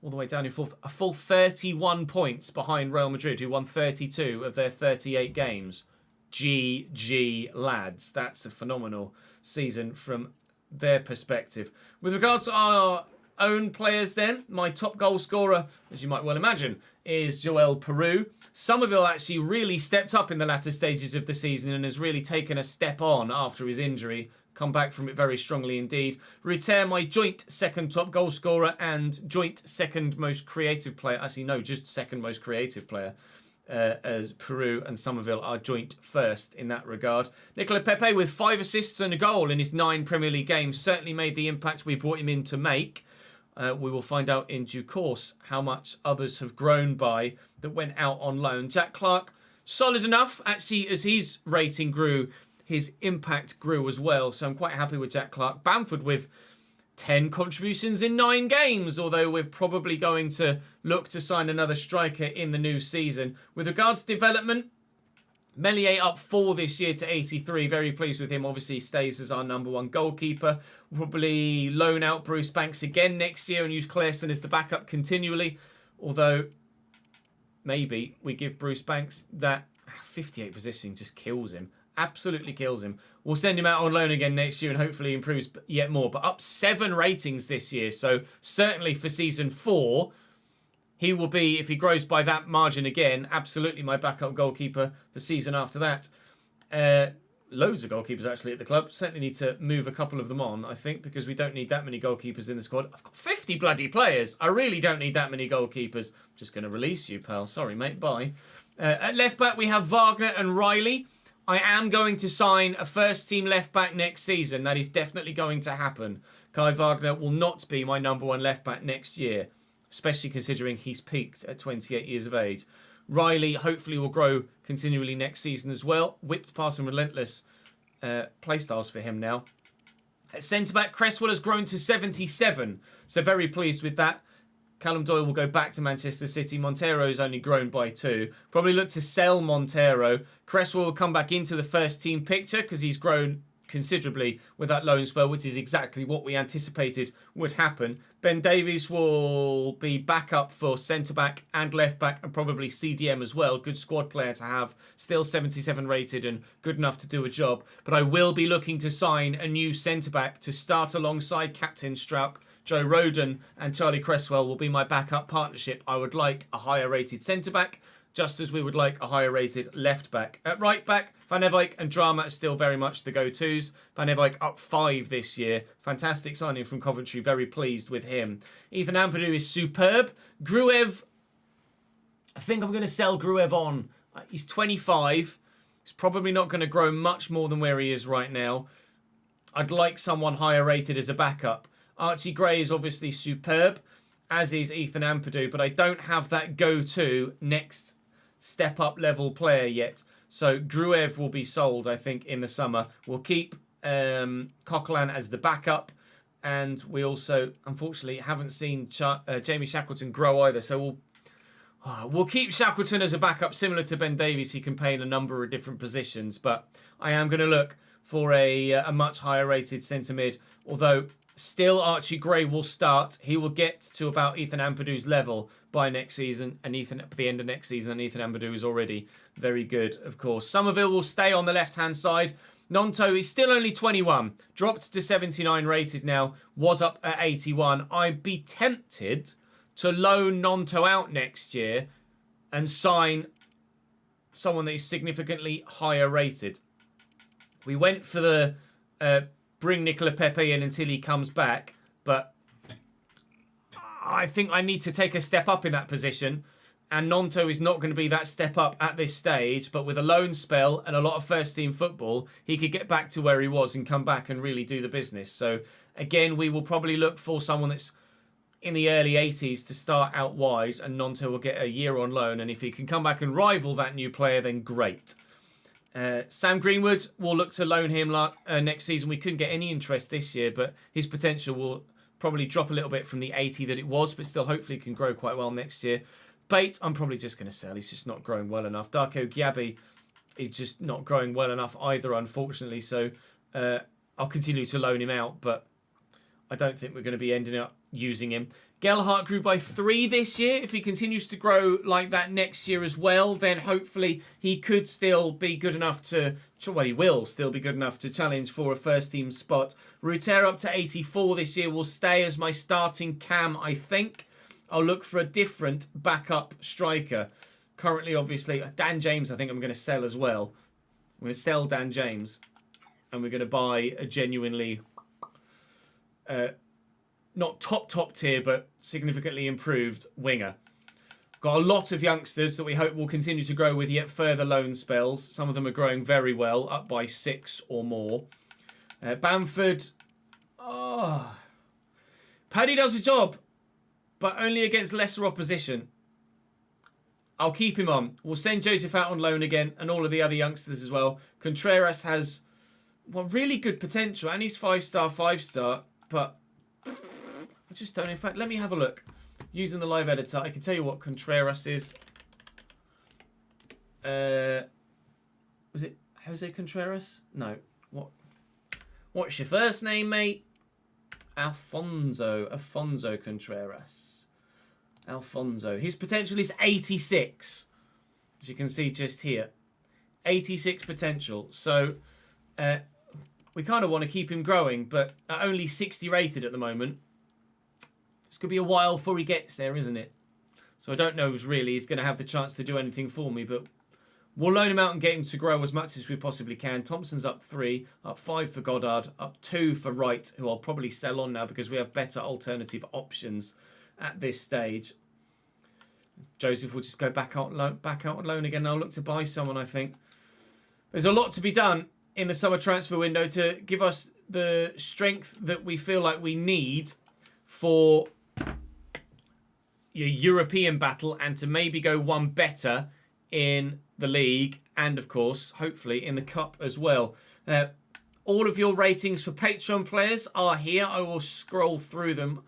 All the way down in fourth. A full 31 points behind Real Madrid, who won 32 of their 38 games. GG, lads. That's a phenomenal season from their perspective. With regards to our own players then, my top goal scorer, as you might well imagine, is Joel Peru. Somerville actually really stepped up in the latter stages of the season and has really taken a step on after his injury. Come back from it very strongly indeed. Ruter, my joint second top goal scorer and joint second most creative player. Actually, no, just second most creative player. As Peru and Somerville are joint first in that regard. Nicola Pepe with 5 assists and a goal in his 9 Premier League games certainly made the impact we brought him in to make. We will find out in due course how much others have grown by that went out on loan. Jack Clark, solid enough. Actually, as his rating grew, his impact grew as well. So I'm quite happy with Jack Clark. Bamford with 10 contributions in 9 games, although we're probably going to look to sign another striker in the new season. With regards to development, Meslier up 4 this year to 83. Very pleased with him. Obviously stays as our number 1 goalkeeper. We'll probably loan out Bruce Banks again next year and use Claesson as the backup continually. Although maybe we give Bruce Banks that 58 positioning just kills him. Absolutely kills him. We'll send him out on loan again next year and hopefully improves yet more. But up 7 ratings this year. So certainly for season 4, he will be, if he grows by that margin again, absolutely my backup goalkeeper the season after that. Loads of goalkeepers actually at the club. Certainly need to move a couple of them on, I think, because we don't need that many goalkeepers in the squad. I've got 50 bloody players. I really don't need that many goalkeepers. Just going to release you, pal. Sorry, mate. Bye. At left back, we have Wagner and Riley. I am going to sign a first-team left-back next season. That is definitely going to happen. Kai Wagner will not be my number 1 left-back next year, especially considering he's peaked at 28 years of age. Riley hopefully will grow continually next season as well. Whipped past some relentless playstyles for him now. At centre-back, Cresswell has grown to 77, so very pleased with that. Callum Doyle will go back to Manchester City. Montero's only grown by 2. Probably look to sell Montero. Cresswell will come back into the first team picture because he's grown considerably with that loan spell, which is exactly what we anticipated would happen. Ben Davies will be back up for centre-back and left-back and probably CDM as well. Good squad player to have. Still 77 rated and good enough to do a job. But I will be looking to sign a new centre-back to start alongside Captain Strauch. Joe Rodon and Charlie Cresswell will be my backup partnership. I would like a higher rated centre-back, just as we would like a higher rated left-back. At right-back, Van Ewijk and Drama are still very much the go-tos. Van Ewijk up 5 this year. Fantastic signing from Coventry. Very pleased with him. Ethan Ampadu is superb. Gruev, I think I'm going to sell Gruev on. He's 25. He's probably not going to grow much more than where he is right now. I'd like someone higher rated as a backup. Archie Gray is obviously superb, as is Ethan Ampadu, but I don't have that go-to next step-up level player yet. So Gruev will be sold, I think, in the summer. We'll keep Coquelin as the backup, and we also, unfortunately, haven't seen Jamie Shackleton grow either. So we'll keep Shackleton as a backup, similar to Ben Davies. He can play in a number of different positions, but I am going to look for a much higher rated centre mid, although still Archie Gray will start. He will get to about Ethan Ampadu's level by next season, and Ethan at the end of next season, and Ethan Ampadu is already very good, of course. Somerville will stay on the left-hand side. Nonto is still only 21, dropped to 79 rated now, was up at 81. I'd be tempted to loan Nonto out next year and sign someone that is significantly higher rated. We went for the bring Nicola Pepe in until he comes back, but I think I need to take a step up in that position And Nonto is not going to be that step up at this stage, but with a loan spell and a lot of first team football, he could get back to where he was and come back and really do the business. So again, we will probably look for someone that's in the early 80s to start out wide, and Nonto will get a year on loan. And if he can come back and rival that new player, then great. Sam Greenwood, will look to loan him next season. We couldn't get any interest this year, but his potential will probably drop a little bit from the 80 that it was, but still hopefully can grow quite well next year. Bait, I'm probably just going to sell. He's just not growing well enough. Darko Gyabi is just not growing well enough either, unfortunately. So I'll continue to loan him out, but I don't think we're going to be ending up using him. Gelhardt grew by 3 this year. If he continues to grow like that next year as well, then hopefully he could still be good enough to... Well, he will still be good enough to challenge for a first-team spot. Ruter up to 84 this year will stay as my starting cam, I think. I'll look for a different backup striker. Currently, obviously, Dan James I think I'm going to sell as well. I'm going to sell Dan James. And we're going to buy a genuinely... not top tier, but significantly improved winger. Got a lot of youngsters that we hope will continue to grow with yet further loan spells. Some of them are growing very well, up by 6 or more. Bamford. Oh. Paddy does a job, but only against lesser opposition. I'll keep him on. We'll send Joseph out on loan again, and all of the other youngsters as well. Contreras has, well, really good potential, and he's 5-star, but I just don't. In fact, let me have a look. Using the live editor, I can tell you what Contreras is. Was it Jose Contreras? No. What's your first name, mate? Alfonso Contreras. Alfonso. His potential is 86. As you can see just here. 86 potential. So we kind of want to keep him growing, but at only 60 rated at the moment. It's going to be a while before he gets there, isn't it? So I don't know if really he's going to have the chance to do anything for me, but we'll loan him out and get him to grow as much as we possibly can. Thompson's up 3, up 5 for Goddard, up 2 for Wright, who I'll probably sell on now because we have better alternative options at this stage. Joseph will just go back out on loan again. I'll look to buy someone, I think. There's a lot to be done in the summer transfer window to give us the strength that we feel like we need for your European battle and to maybe go one better in the league and, of course, hopefully in the cup as well. All of your ratings for Patreon players are here. I will scroll through them.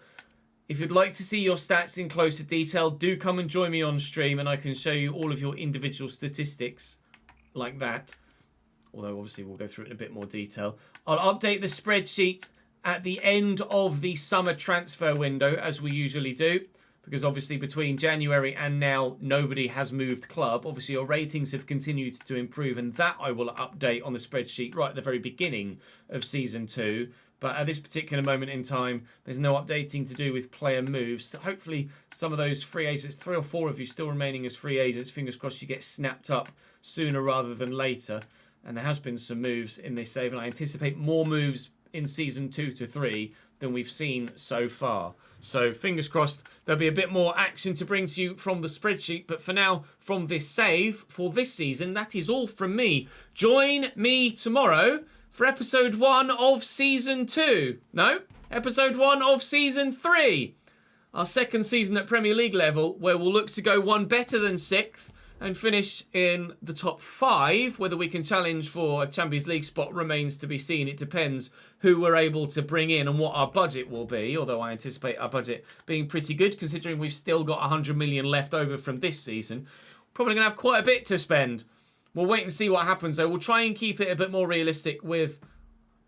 If you'd like to see your stats in closer detail, do come and join me on stream and I can show you all of your individual statistics like that. Although, obviously, we'll go through it in a bit more detail. I'll update the spreadsheet at the end of the summer transfer window, as we usually do. Because, obviously, between January and now, nobody has moved club. Obviously, your ratings have continued to improve. And that I will update on the spreadsheet right at the very beginning of Season 2. But at this particular moment in time, there's no updating to do with player moves. So hopefully, some of those free agents, 3 or 4 of you still remaining as free agents, fingers crossed you get snapped up sooner rather than later. And there has been some moves in this save, and I anticipate more moves in Season 2 to 3 than we've seen so far. So fingers crossed there'll be a bit more action to bring to you from the spreadsheet. But for now, from this save for this season, that is all from me. Join me tomorrow for episode 1 of Season 2. No, episode 1 of Season 3. Our second season at Premier League level, where we'll look to go one better than 6th and finish in the top 5. Whether we can challenge for a Champions League spot remains to be seen. It depends who we're able to bring in and what our budget will be, although I anticipate our budget being pretty good considering we've still got 100 million left over from this season. Probably going to have quite a bit to spend. We'll wait and see what happens though. We'll try and keep it a bit more realistic with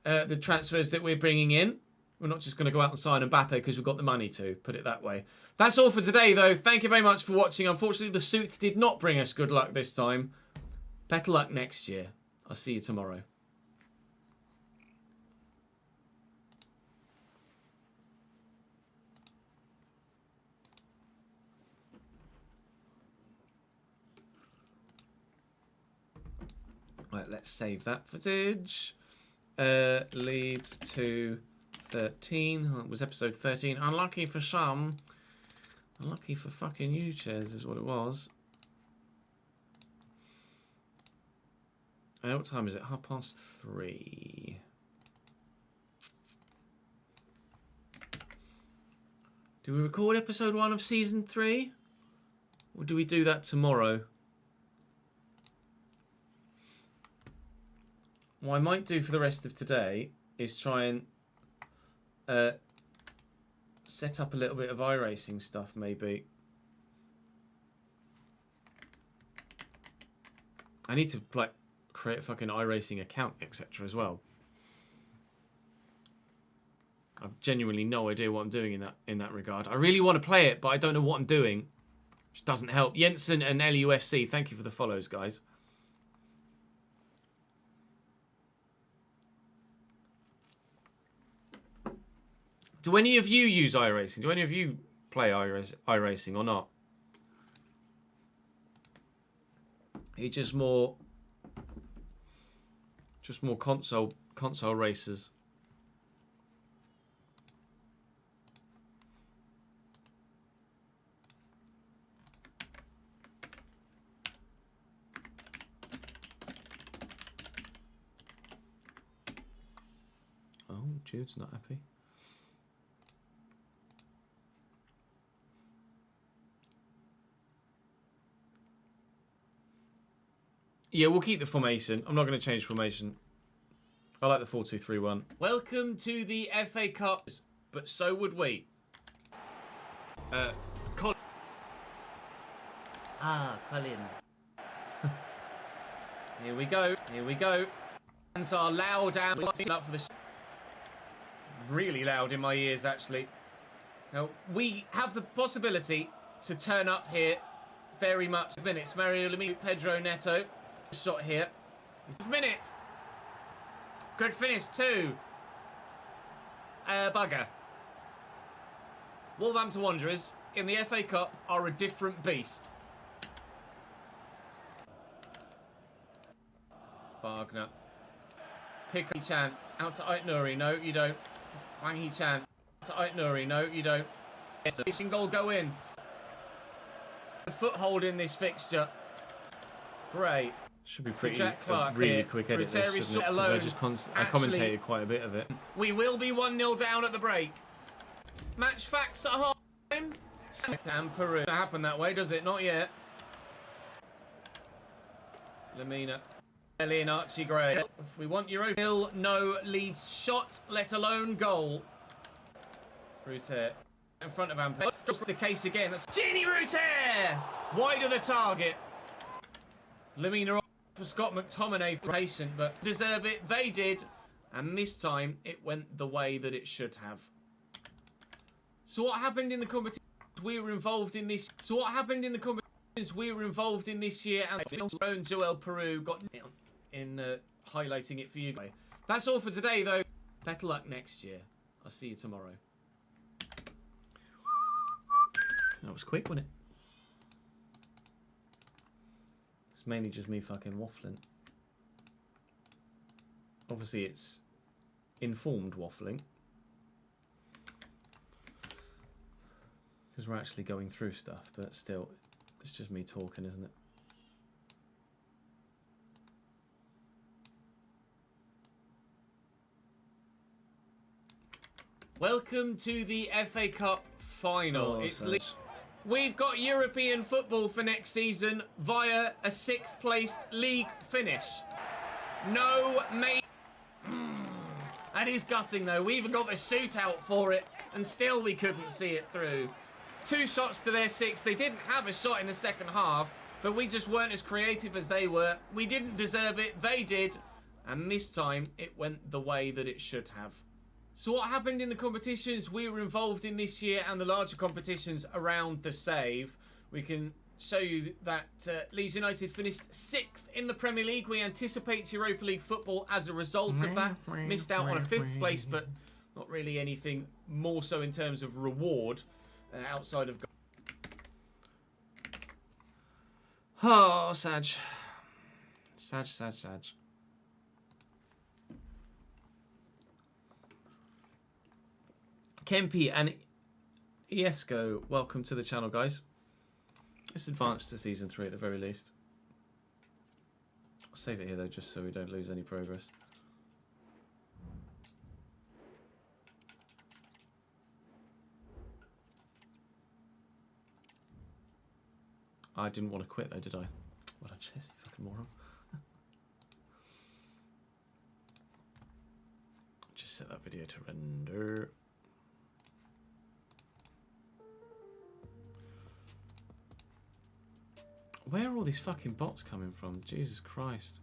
the transfers that we're bringing in. We're not just going to go out and sign Mbappe because we've got the money to, put it that way. That's all for today, though. Thank you very much for watching. Unfortunately, the suit did not bring us good luck this time. Better luck next year. I'll see you tomorrow. Right, let's save that footage. Leeds to 13. It was episode 13. Unlucky for some. Lucky for fucking you, Ches, is what it was. What time is it? 3:30. Do we record episode 1 of season 3? Or do we do that tomorrow? What I might do for the rest of today is try and set up a little bit of iRacing stuff, maybe. I need to like create a fucking iRacing account, etc. as well. I've genuinely no idea what I'm doing in that regard. I really want to play it, but I don't know what I'm doing, which doesn't help. Jensen and LUFC, thank you for the follows, guys. Do any of you use iRacing? Do any of you play iRacing or not? Are you just more console racers? Oh, Jude's not happy. Yeah, we'll keep the formation. I'm not going to change formation. I like the 4-2-3-1. Welcome to the FA Cup, but so would we. Colin. Colin. Here we go. Here we go. Fans are loud and up for this. Really loud in my ears, actually. Now, we have the possibility to turn up here very much. Minutes. Mario Lemieux, Pedro Neto. Shot here. Minute. Good finish too. Bugger. Wolverhampton Wanderers in the FA Cup are a different beast. Wagner. Pickle Chan. Out to Aitnuri. No, you don't. Wang Hee Chan. To Aitnuri. No, you don't. Fishing goal go in. The foothold in this fixture. Great. Should be pretty really quick edit this, shouldn't it? Because I commentated quite a bit of it. We will be 1-0 down at the break. Match facts at half time. Damn Peru. Doesn't happen that way, does it? Not yet. Lamina. Ellie and Archie Gray. If we want Europa, still no Leeds shot, let alone goal. Ruter in front of Ampere. Just the case again. That's Gini Ruter! Wide of the target. Lamina for Scott McTominay for patient, but deserve it. They did. And this time, it went the way that it should have. So what happened in the competition we were involved in this? So what happened in the competitions we were involved in this year? And Joel Peru got in highlighting it for you guys. That's all for today, though. Better luck next year. I'll see you tomorrow. That was quick, wasn't it? It's mainly just me fucking waffling. Obviously, it's informed waffling. Because we're actually going through stuff, but still, it's just me talking, isn't it? Welcome to the FA Cup final. Oh, We've got European football for next season via a 6th placed league finish. No mate. That is gutting though. We even got the shootout for it and still we couldn't see it through. 2 shots to their 6. They didn't have a shot in the second half, but we just weren't as creative as they were. We didn't deserve it. They did. And this time it went the way that it should have. So what happened in the competitions we were involved in this year and the larger competitions around the save? We can show you that Leeds United finished 6th in the Premier League. We anticipate Europa League football as a result of that. Missed out on a 5th place, but not really anything more so in terms of reward outside of... Oh, Sag. Sag. Kempi and Esco, welcome to the channel, guys. Let's advance to season 3 at the very least. I'll save it here though, just so we don't lose any progress. I didn't want to quit though, did I? What a chess, you fucking moron. Just set that video to render. Where are all these fucking bots coming from? Jesus Christ.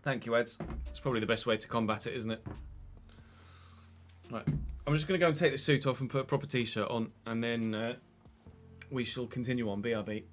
Thank you, Eds. It's probably the best way to combat it, isn't it? Right. I'm just going to go and take the suit off and put a proper t-shirt on, and then we shall continue on. BRB.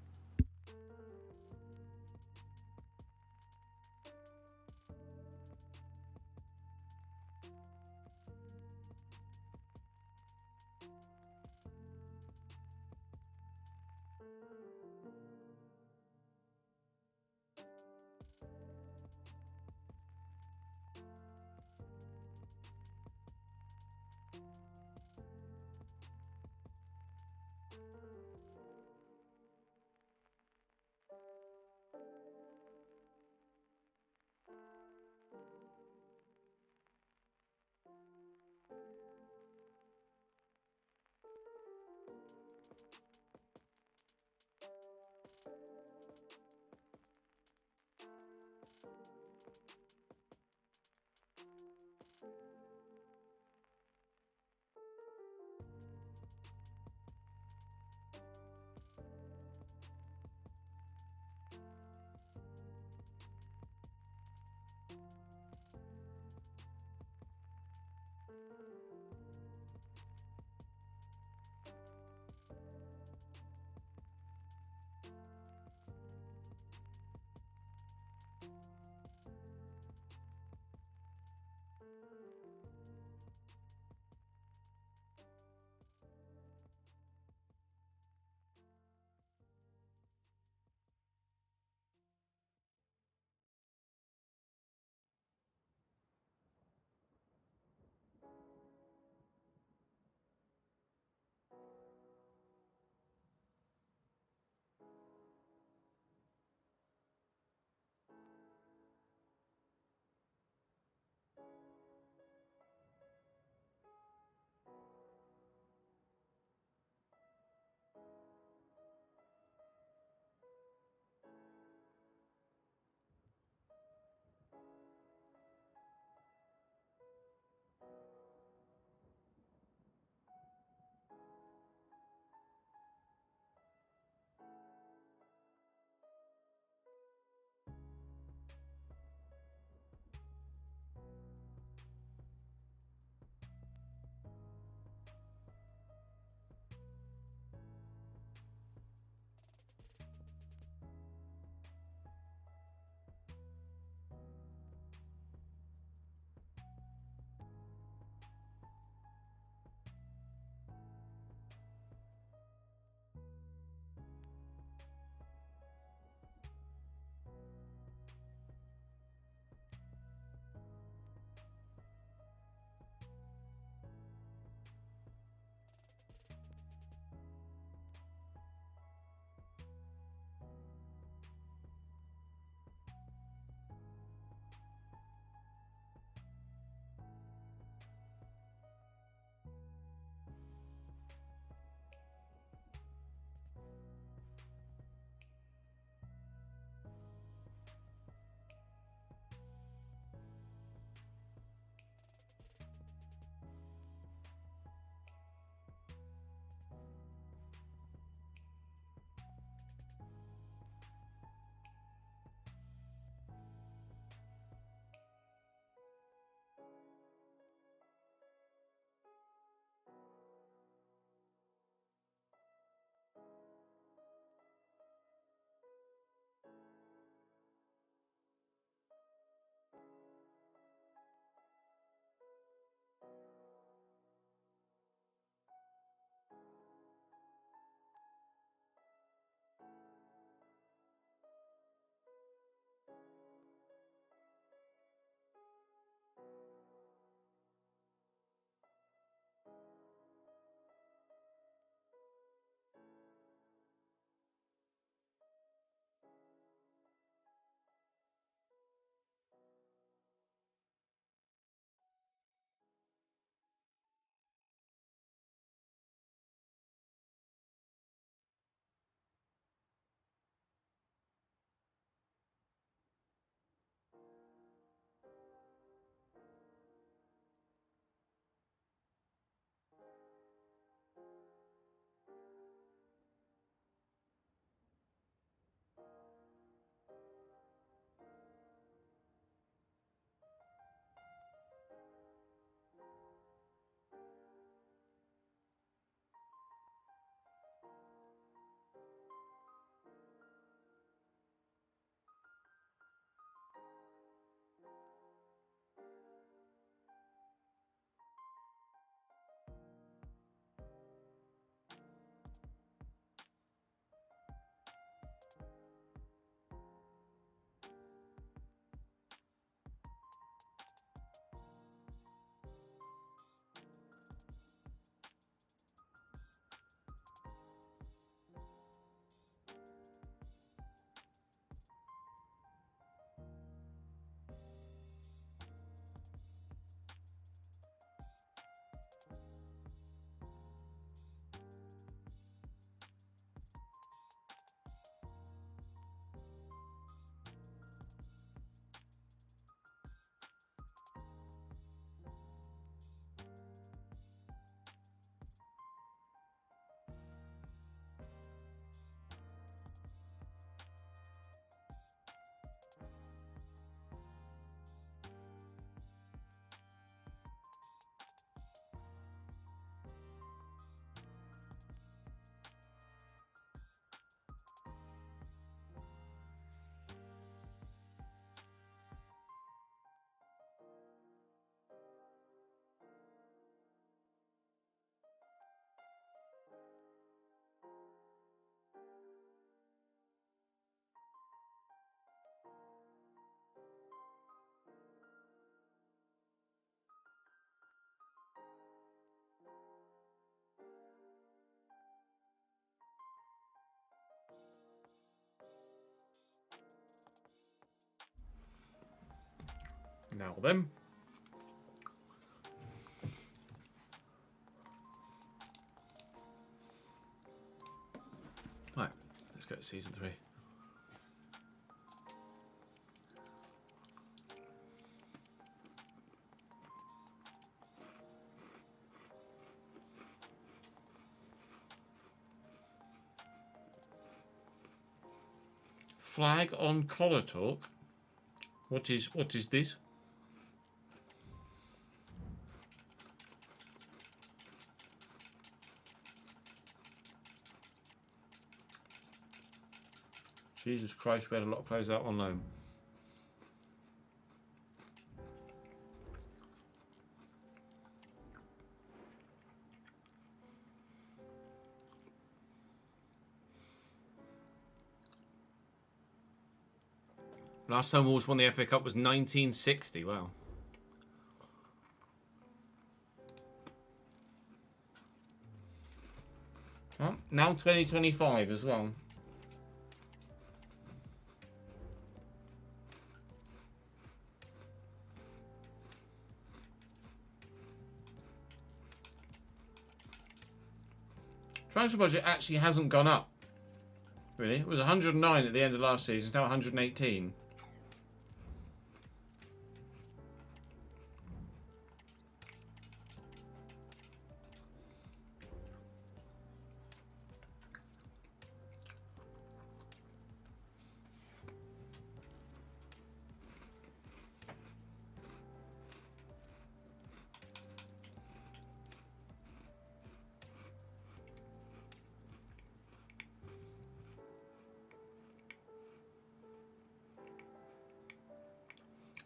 Now then. Right, let's go to season 3. Flag on collar talk. What is this? Jesus Christ, we had a lot of players out on loan. Last time Wolves won the FA Cup was 1960. Wow. Oh, now 2025 as well. Transfer budget actually hasn't gone up. Really? It was 109 at the end of last season. It's now 118.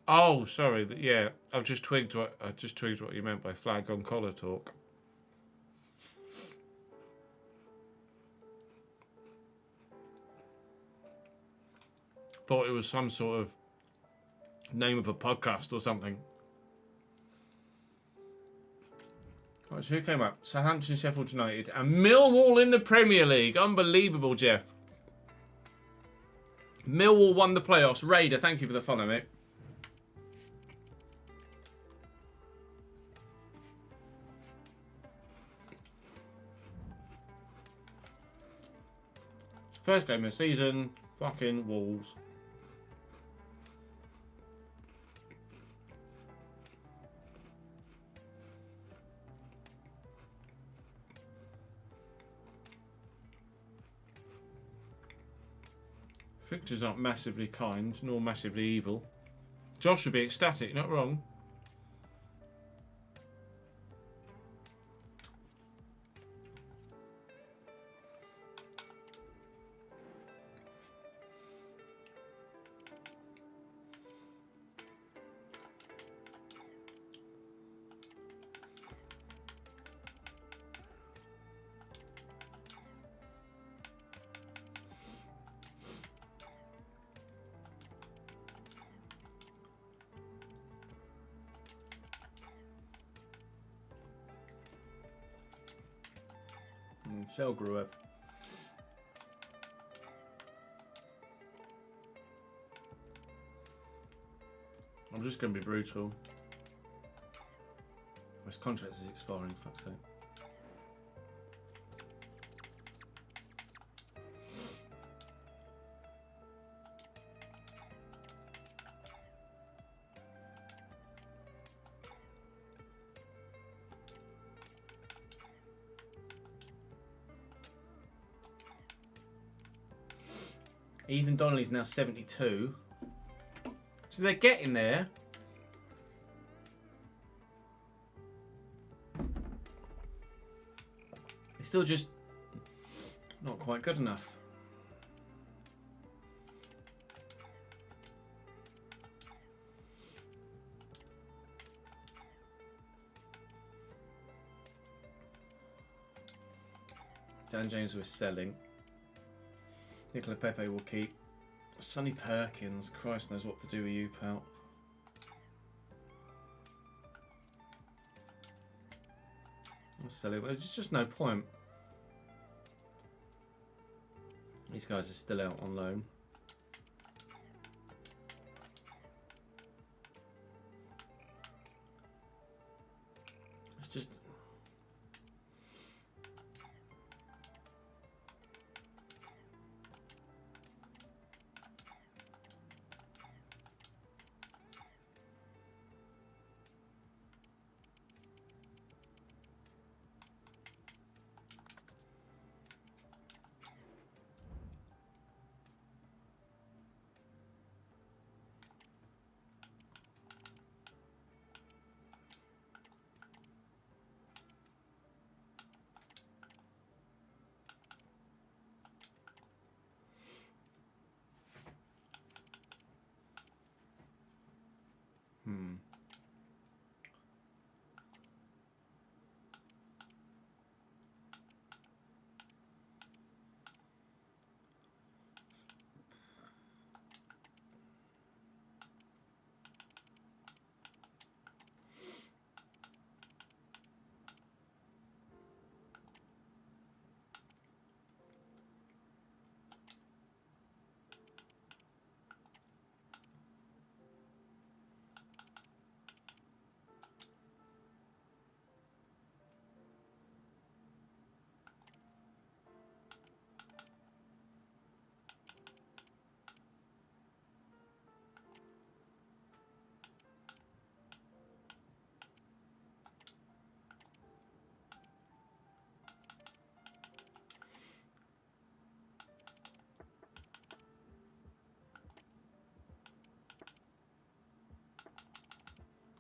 Oh, sorry. Yeah, I've just twigged what you meant by flag on collar talk. Thought it was some sort of name of a podcast or something. Right, so who came up? Southampton, Sheffield United, and Millwall in the Premier League. Unbelievable, Jeff. Millwall won the playoffs. Raider, thank you for the follow, mate. First game of the season, fucking Wolves. Fixtures aren't massively kind, nor massively evil. Josh would be ecstatic, not wrong. Shell grew up. I'm just going to be brutal. His contract is expiring, fuck's sake. Ethan Donnelly's now 72. So they're getting there. It's still just not quite good enough. Dan James was selling. Nicola Pepe will keep. Sonny Perkins, Christ knows what to do with you, pal. I'll sell him. There's just no point. These guys are still out on loan. Just.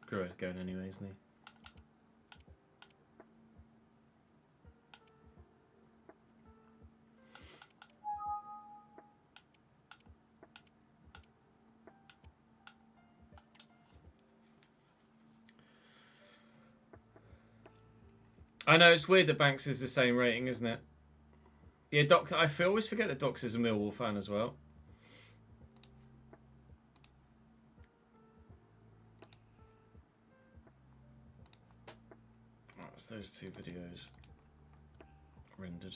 Guerrero's going anyway, isn't he? I know, it's weird that Banks is the same rating, isn't it? Yeah, Doc. I always forget that Docs is a Millwall fan as well. Oh, it's those two videos rendered.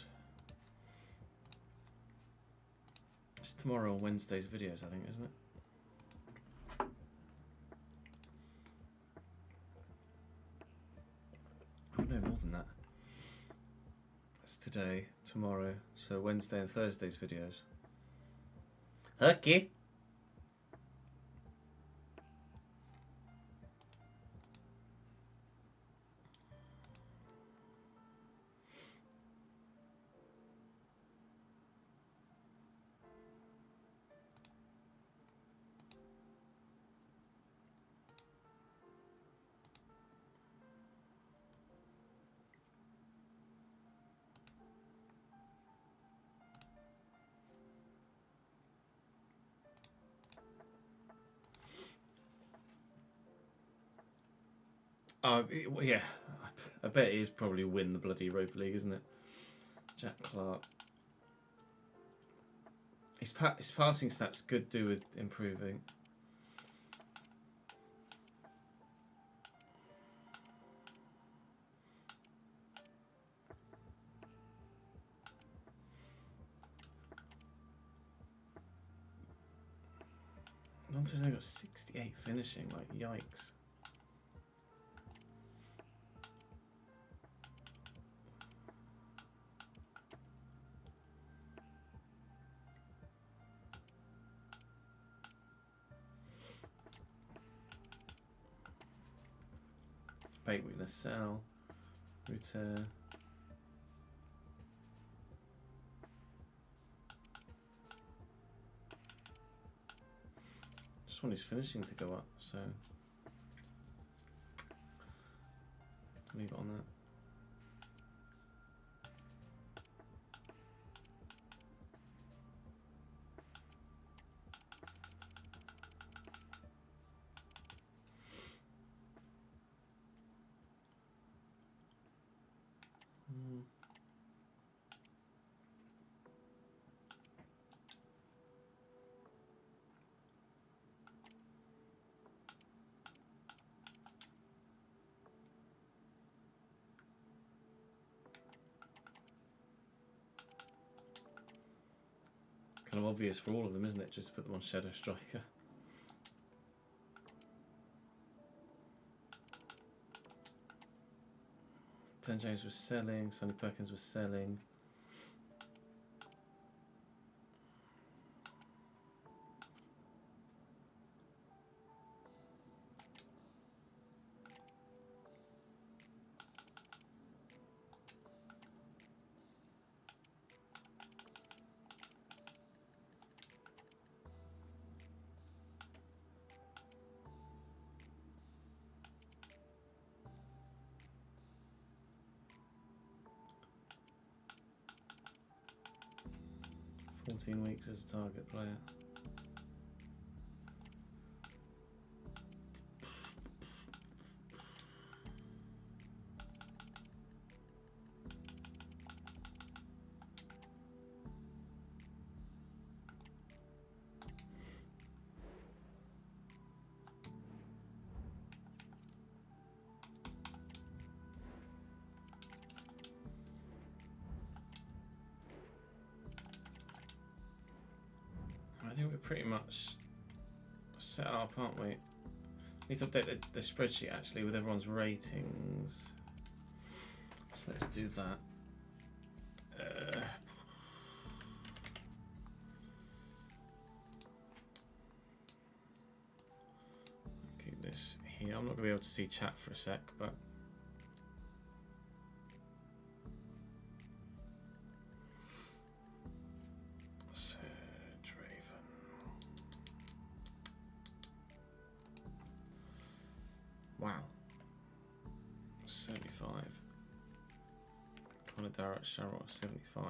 It's tomorrow or Wednesday's videos, I think, isn't it? Oh no, more than that. It's today, tomorrow, so Wednesday and Thursday's videos. Okay. Yeah, I bet he's probably win the bloody Europa League, isn't it? Jack Clark. His passing stats could do with improving. Nanto's only got 68 finishing, like yikes. Bait weakness, Sal. Return. Just want his finishing to go up, so leave it on that. Kind of obvious for all of them, isn't it? Just to put them on Shadow Striker. St James was selling. Sonny Perkins was selling. Weeks as a target player. I think we're pretty much set up, aren't we? Need to update the spreadsheet actually with everyone's ratings. So let's do that. Keep this here. I'm not going to be able to see chat for a sec, but wow, 75. Connor Darrett Sharrock 75.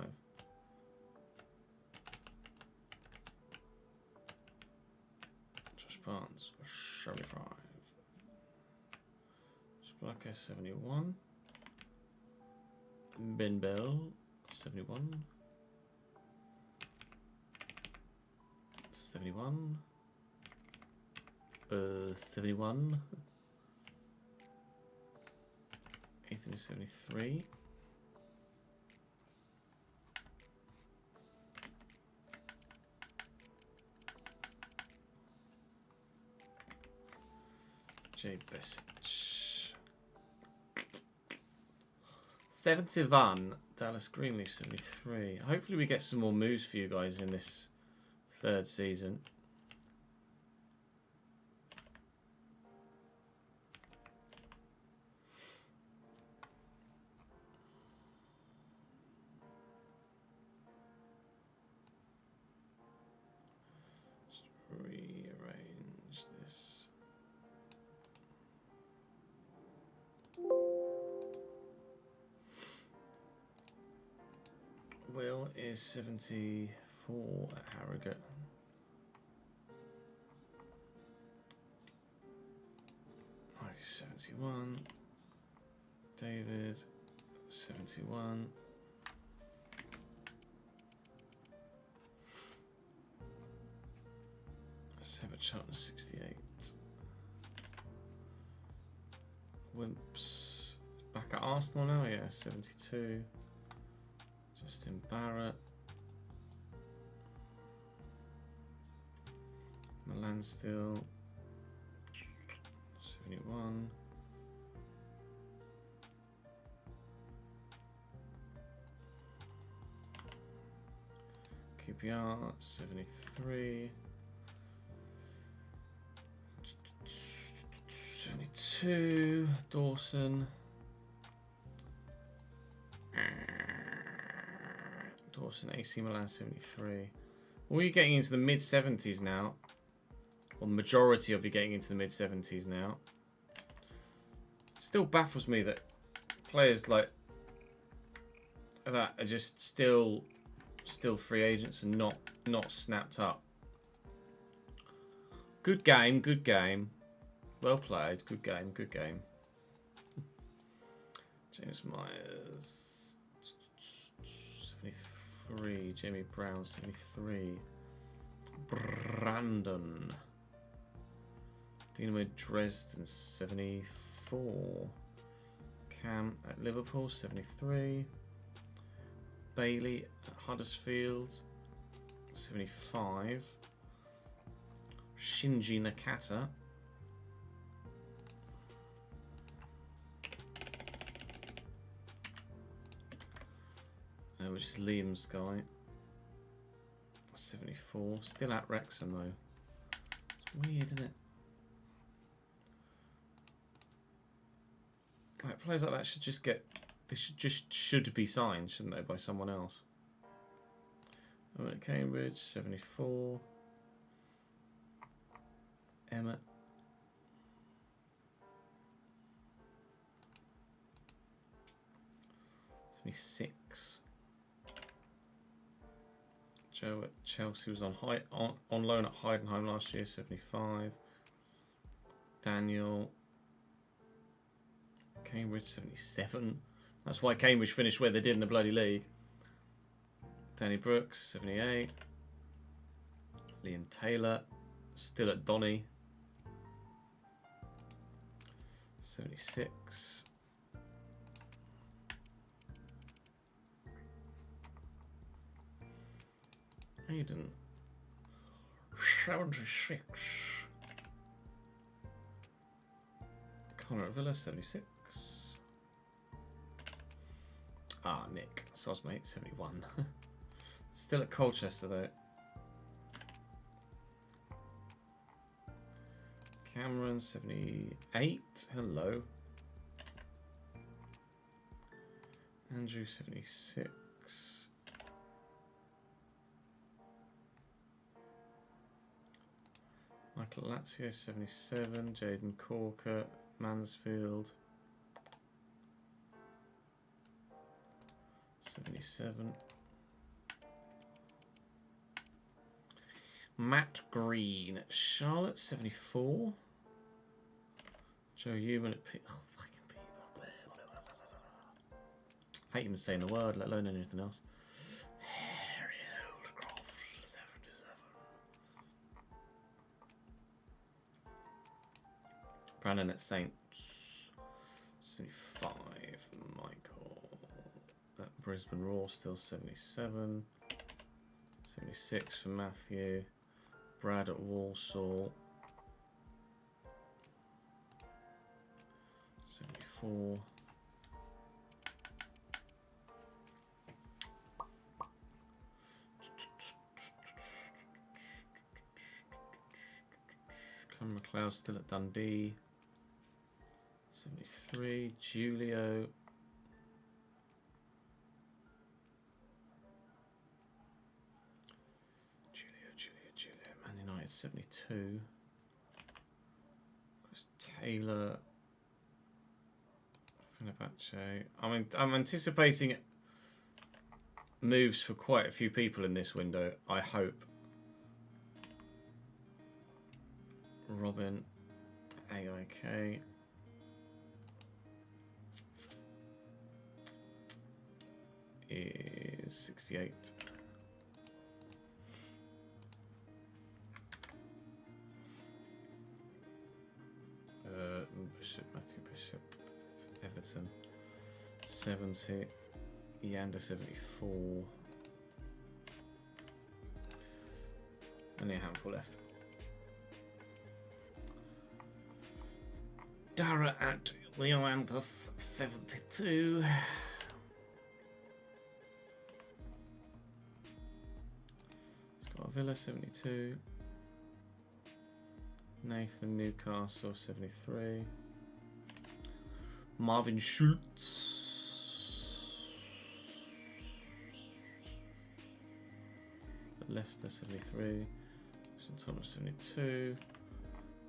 Josh Barnes 75. Splaka 71. Ben Bell 71. 71. 71. Ethan is 73. Jay Besic 71. Dallas Greenleaf 73. Hopefully we get some more moves for you guys in this third season. Rearrange this. Will is 74 at Harrogate. Mike is 71. David 71. Seba Charlton 68. Wimps back at Arsenal now, yeah, 72. Justin Barrett. Milan still 71. QPR 73. 72. Dawson. Dawson, AC Milan 73. All you getting into the mid 70s now. Or the majority of you getting into the mid 70s now. Still baffles me that players like that are just still free agents and not snapped up. Good game, good game. Well played, good game, good game. James Myers 73. Jamie Brown 73. Brandon Dynamo Dresden 74. Cam at Liverpool 73. Bailey at Huddersfield 75. Shinji Nakata which is Liam's guy. 74. Still at Wrexham though. It's weird, isn't it? Like players like that should just get. They should be signed, shouldn't they, by someone else? I'm at Cambridge. 74. Emmett. 76. Joe at Chelsea was on loan at Heidenheim last year. 75. Daniel. Cambridge 77. That's why Cambridge finished where they did in the bloody league. Danny Brooks 78. Liam Taylor still at Donny 76. Aiden 76. Connor at Villa 76. Ah, Nick Sosmate 71. Still at Colchester though. Cameron 78. Hello. Andrew 76. Michael Lazio 77. Jaden Corker, Mansfield 77. Matt Green, Charlotte 74. Joe Human at P. Oh, fucking P. I hate even saying the word, let alone anything else. Harry Holdcroft 77. Brandon at Saints 75. Michael at Brisbane Roar still 77. 76 for Matthew. Brad at Walsall 74. Cameron McLeod still at Dundee 73. Julio Man United 72. Chris Taylor Fenerbahce. I'm anticipating moves for quite a few people in this window, I hope. Robin AIK is 68. Matthew Bishop, Everton 70. Yanda 74. Only a handful left. Dara at Leoanthus 72. Scott Villa 72. Nathan Newcastle 73. Marvin Schultz. Leicester 73. St Thomas 72.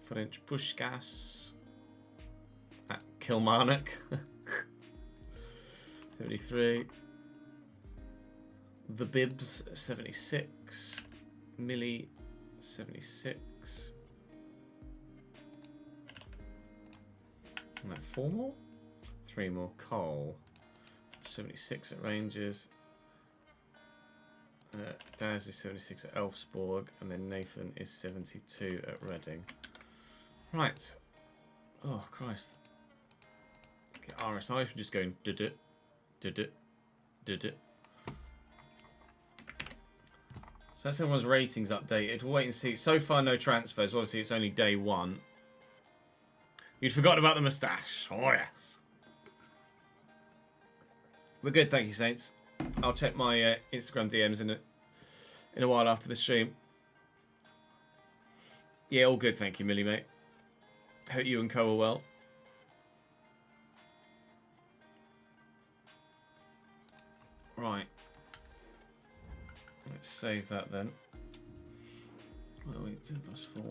French Pushkas at Kilmarnock 73. The Bibs 76. Millie 76. And that 4 more? 3 more. Cole 76 at Rangers. Daz is 76 at Elfsborg, and then Nathan is 72 at Reading. Right. Oh Christ. Okay, RSI for just going did it. So that's everyone's ratings updated. We'll wait and see. So far no transfers. Obviously it's only day 1. You'd forgotten about the moustache. Oh yes. We're good, thank you, Saints. I'll check my Instagram DMs in a while after the stream. Yeah, all good, thank you, Millie, mate. Hope you and Co are well. Right. Let's save that then. Oh, wait, 2 plus 4.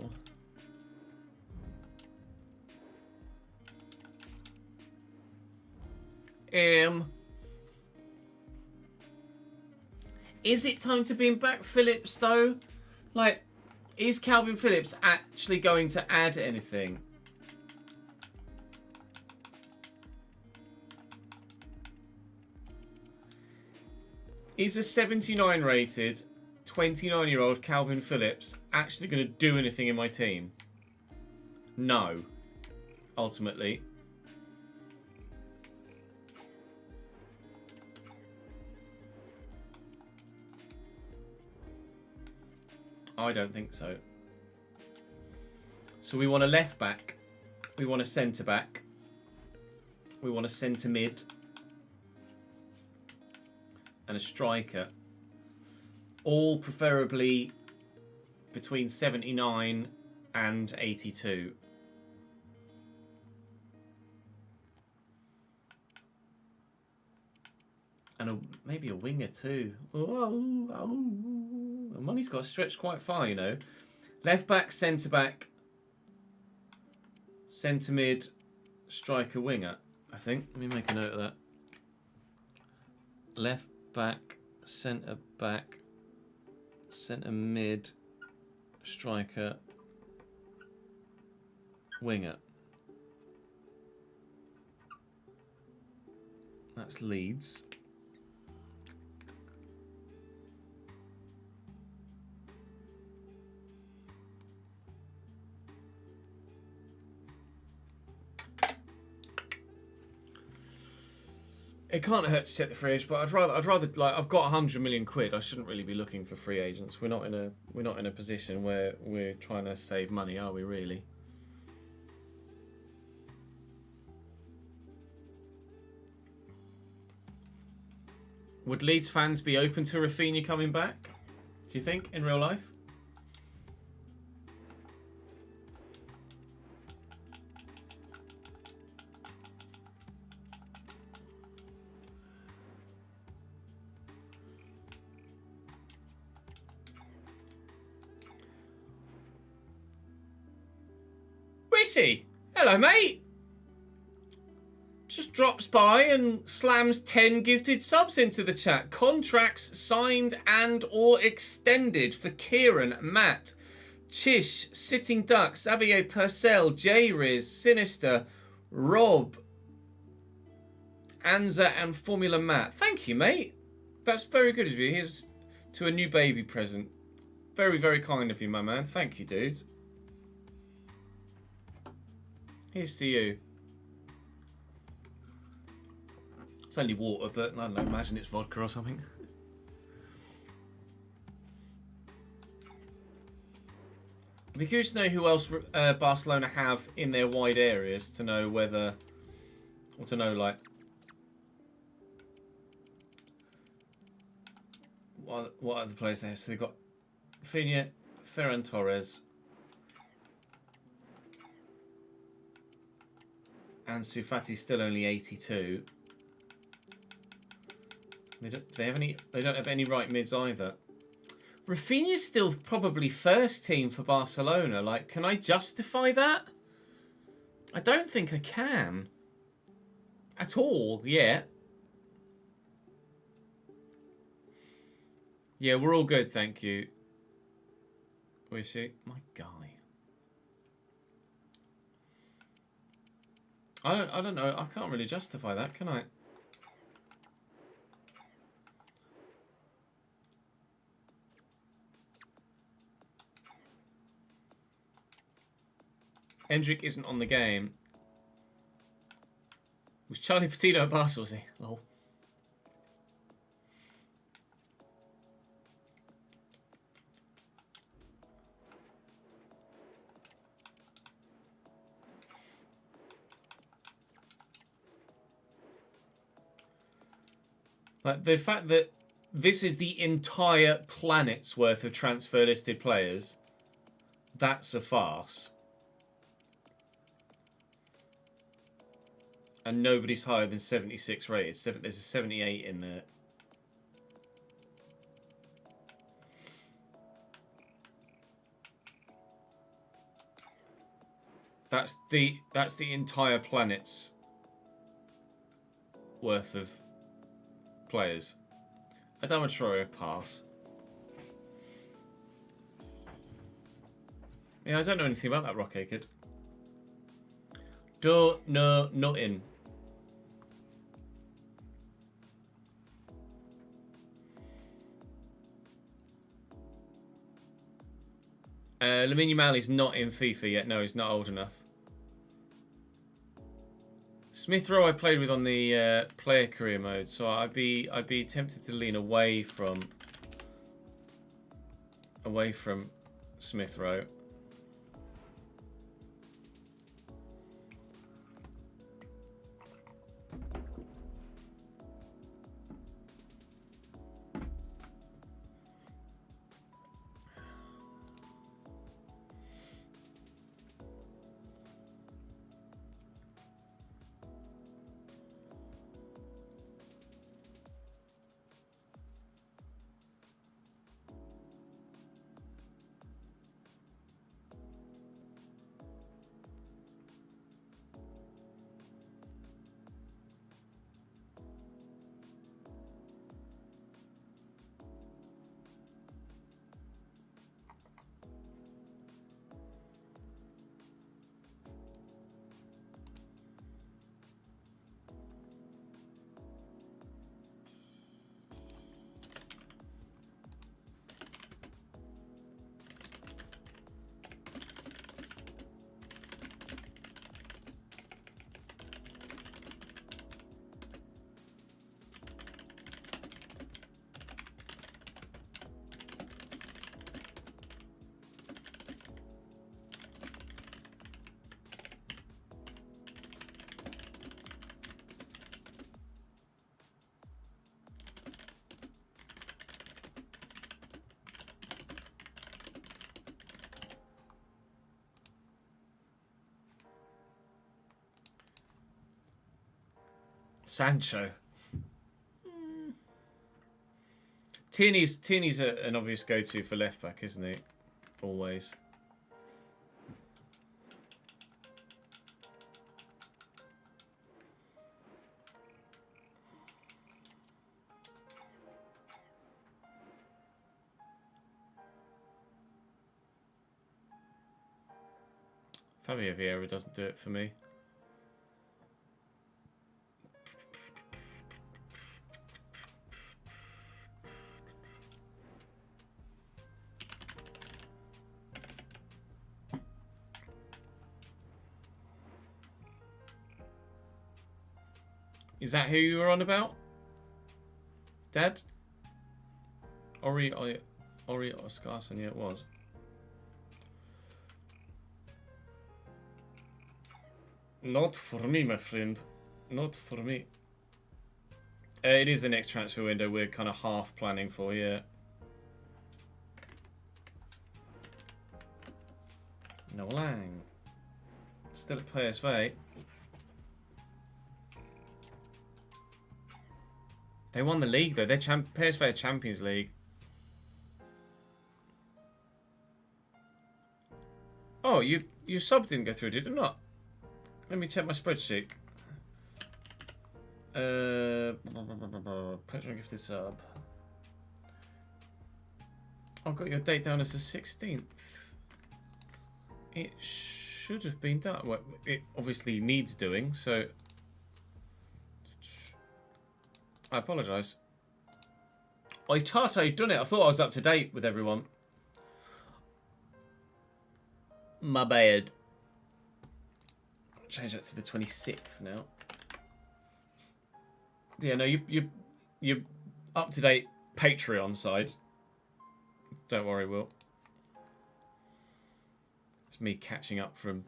Is it time to bring back Phillips though? Like, is Calvin Phillips actually going to add anything? Is a 79 rated 29-year-old Calvin Phillips actually going to do anything in my team? No. Ultimately. I don't think so. So we want a left back. We want a centre back. We want a centre mid. And a striker. All preferably between 79 and 82. And maybe a winger too. The money's got stretched quite far, you know. Left back, centre back, centre mid, striker, winger. I think. Let me make a note of that. Left back, centre mid, striker, winger. That's Leeds. It can't hurt to check the free agent, but I'd rather like I've got 100 million quid. I shouldn't really be looking for free agents. We're not in a position where we're trying to save money, are we really? Would Leeds fans be open to Rafinha coming back? Do you think in real life? Rissy! Hello, mate! Just drops by and slams 10 gifted subs into the chat. Contracts signed and or extended for Kieran, Matt, Chish, Sitting Duck, Xavier Purcell, J-Riz, Sinister, Rob, Anza and Formula Matt. Thank you, mate. That's very good of you. Here's to a new baby present. Very, very kind of you, my man. Thank you, dude. Here's to you. It's only water, but I don't know, imagine it's vodka or something. I'd be curious to know who else Barcelona have in their wide areas to know whether, or to know like, what other players they have. So they've got Rafinha, Ferran Torres, and Sufati's still only 82. They don't have any right mids either. Rafinha's still probably first team for Barcelona. Like, can I justify that? I don't think I can. At all, yet. Yeah, we're all good, thank you. Where's she? My guy. I don't know. I can't really justify that, can I? Hendrick isn't on the game. Was Charlie Patino at Barca, was he? Lol. Like the fact that this is the entire planet's worth of transfer listed players, that's a farce. And nobody's higher than 76 rated. There's a 78 in there. That's the entire planet's worth of players. Adama Traore, pass. Yeah, I don't know anything about that Rock Kid. Don't know nothing. Lamine Yamal is not in FIFA yet. No, he's not old enough. Smith Rowe I played with on the player career mode, so I'd be tempted to lean away from Smith Rowe. Sancho. Tierney's an obvious go-to for left back, isn't he? Always. Fabio Vieira doesn't do it for me. Is that who you were on about? Dad? Ori Oscarson, yeah, it was. Not for me, my friend. Not for me. It is the next transfer window we're kind of half planning for, yeah. No Lang. Still at PSV. They won the league though. They're PSV Champions League. Oh, your sub didn't go through, did it not? Let me check my spreadsheet. Patreon gifted sub. I've got your date down as the 16th. It should have been done. Well, it obviously needs doing, so I apologise. I thought I'd done it. I thought I was up to date with everyone. My bad. Change that to the 26th now. Yeah, no, you up to date Patreon side. Don't worry, Will. It's me catching up from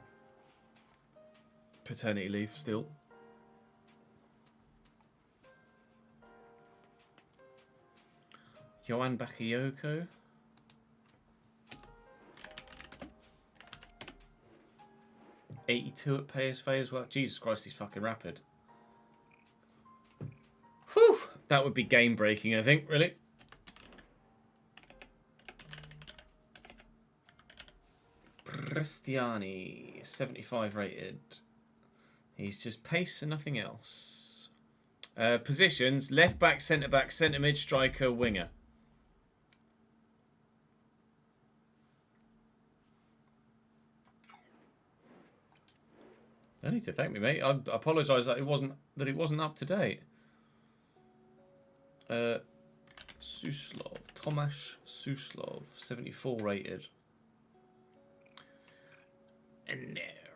paternity leave still. Yohan Bakayoko. .82 at PSV as well. Jesus Christ, he's fucking rapid. Whew! That would be game breaking, I think, really. Cristiani, 75 rated. He's just pace and nothing else. Positions, left back, centre mid, striker, winger. Don't need to thank me, mate. I apologise that it wasn't up to date. Suslov, Tomasz Suslov, 74 rated. And there.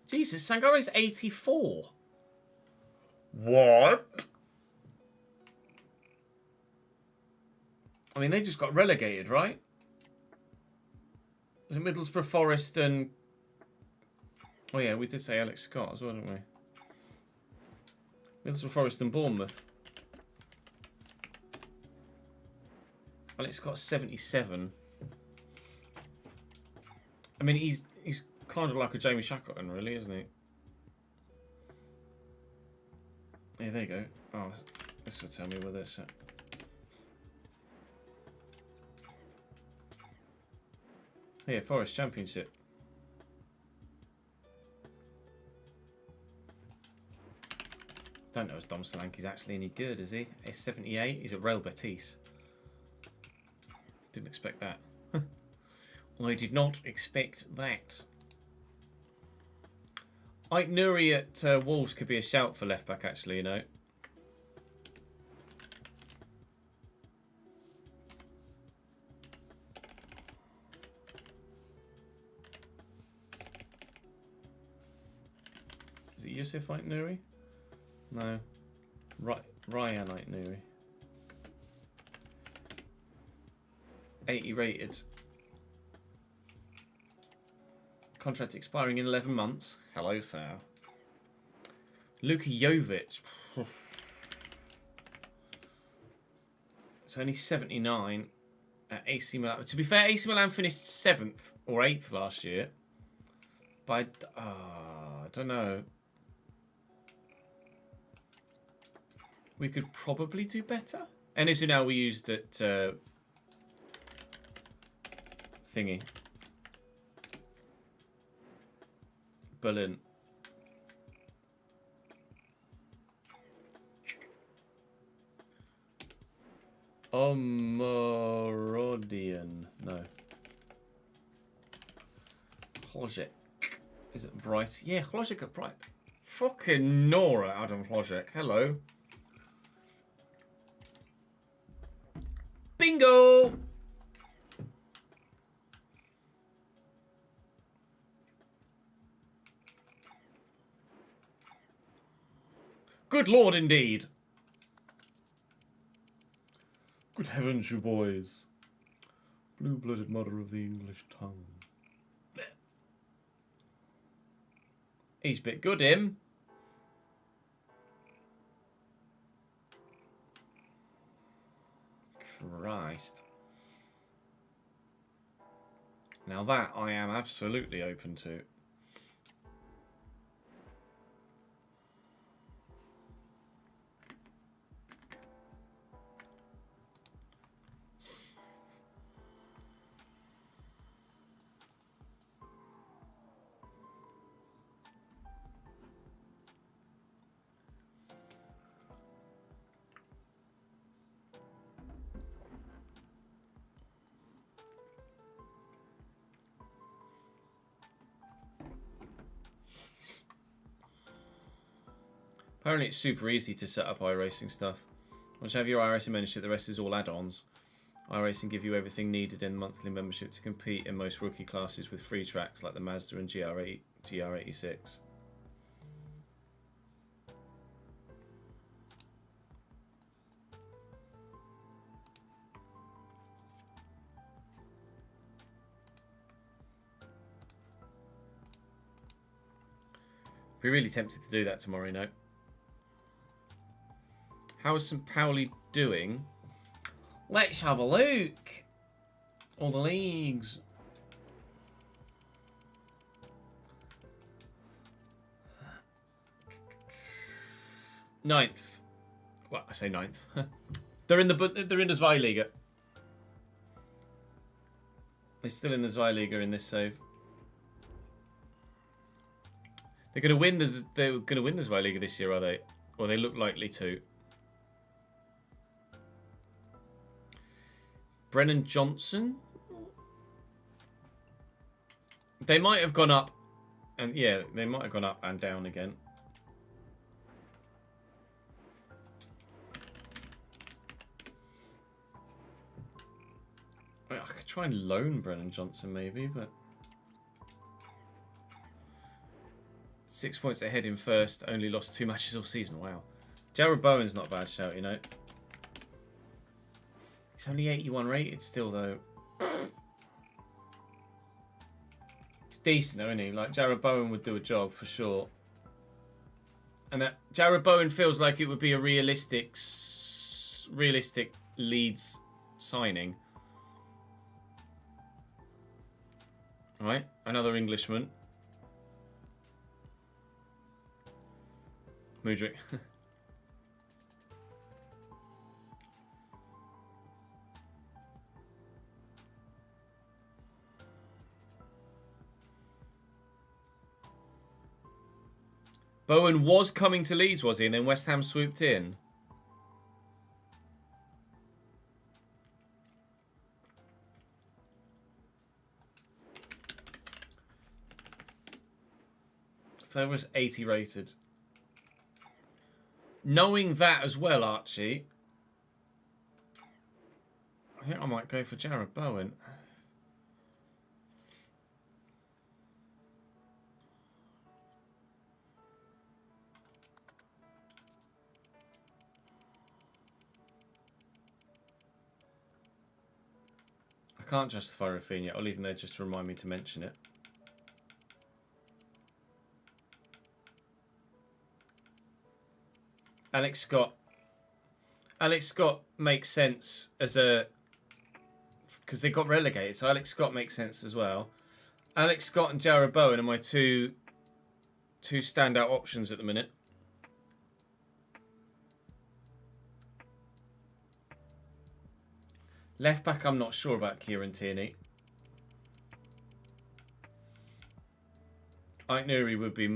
Jesus, Sangare's 84. What? I mean, they just got relegated, right? Was it Middlesbrough, Forest, and... Oh, yeah, we did say Alex Scott as well, didn't we? Middlesbrough, Forest, and Bournemouth. Alex Scott's 77. I mean, he's kind of like a Jamie Shackleton, really, isn't he? Yeah, there you go. Oh, this will tell me whether it's... Yeah, Forest Championship. Don't know if Dom Solanke's actually any good, is he? He's 78. He's at Real Betis. Didn't expect that. I did not expect that. Ike Nuri at Wolves could be a shout for left back, actually, you know. Is it Yusuf Ike Nuri? No. Ryan Ike Nuri. 80 rated. Contract expiring in 11 months. Hello, sir. Luka Jovic. It's only 79 at AC Milan. To be fair, AC Milan finished 7th or 8th last year. But I don't know. We could probably do better. And as you know, we used it thingy. Berlin. Omorodian. No. Hlojek. Is it Bright? Yeah, Hlojek at Bright. Fucking Nora, Adam Hlojek. Hello. Bingo! Good lord, indeed. Good heavens, you boys. Blue-blooded mother of the English tongue. He's a bit good, him. Christ. Now that I am absolutely open to. Apparently it's super easy to set up iRacing stuff. Once you have your iRacing membership, the rest is all add-ons. iRacing give you everything needed in monthly membership to compete in most rookie classes with free tracks like the Mazda and GR86. Be really tempted to do that tomorrow, you know. How is St. Pauli doing? Let's have a look. All the leagues. Ninth. Well, I say ninth. they're in the Zweiliga. They're still in the Zweiliga in this save. They're going to win the Zweiliga this year, are they? Or they look likely to. Brennan Johnson. They might have gone up, and yeah, they might have gone up and down again. I could try and loan Brennan Johnson maybe, but 6 points ahead in first. Only lost 2 matches all season. Wow. Jared Bowen's not a bad shout, you know. He's only 81 rated still, though. He's decent, though, isn't he? Like, Jared Bowen would do a job for sure. And that Jared Bowen feels like it would be a realistic Leeds signing. Right, another Englishman. Mudryk. Bowen was coming to Leeds, was he? And then West Ham swooped in. That was 80 rated. Knowing that as well, Archie, I think I might go for Jared Bowen. I can't justify Rafinha. I'll leave him there just to remind me to mention it. Alex Scott makes sense as a... because they got relegated, so Alex Scott makes sense as well. Alex Scott and Jared Bowen are my two standout options at the minute. Left back, I'm not sure about Kieran Tierney. Ike Nuri would be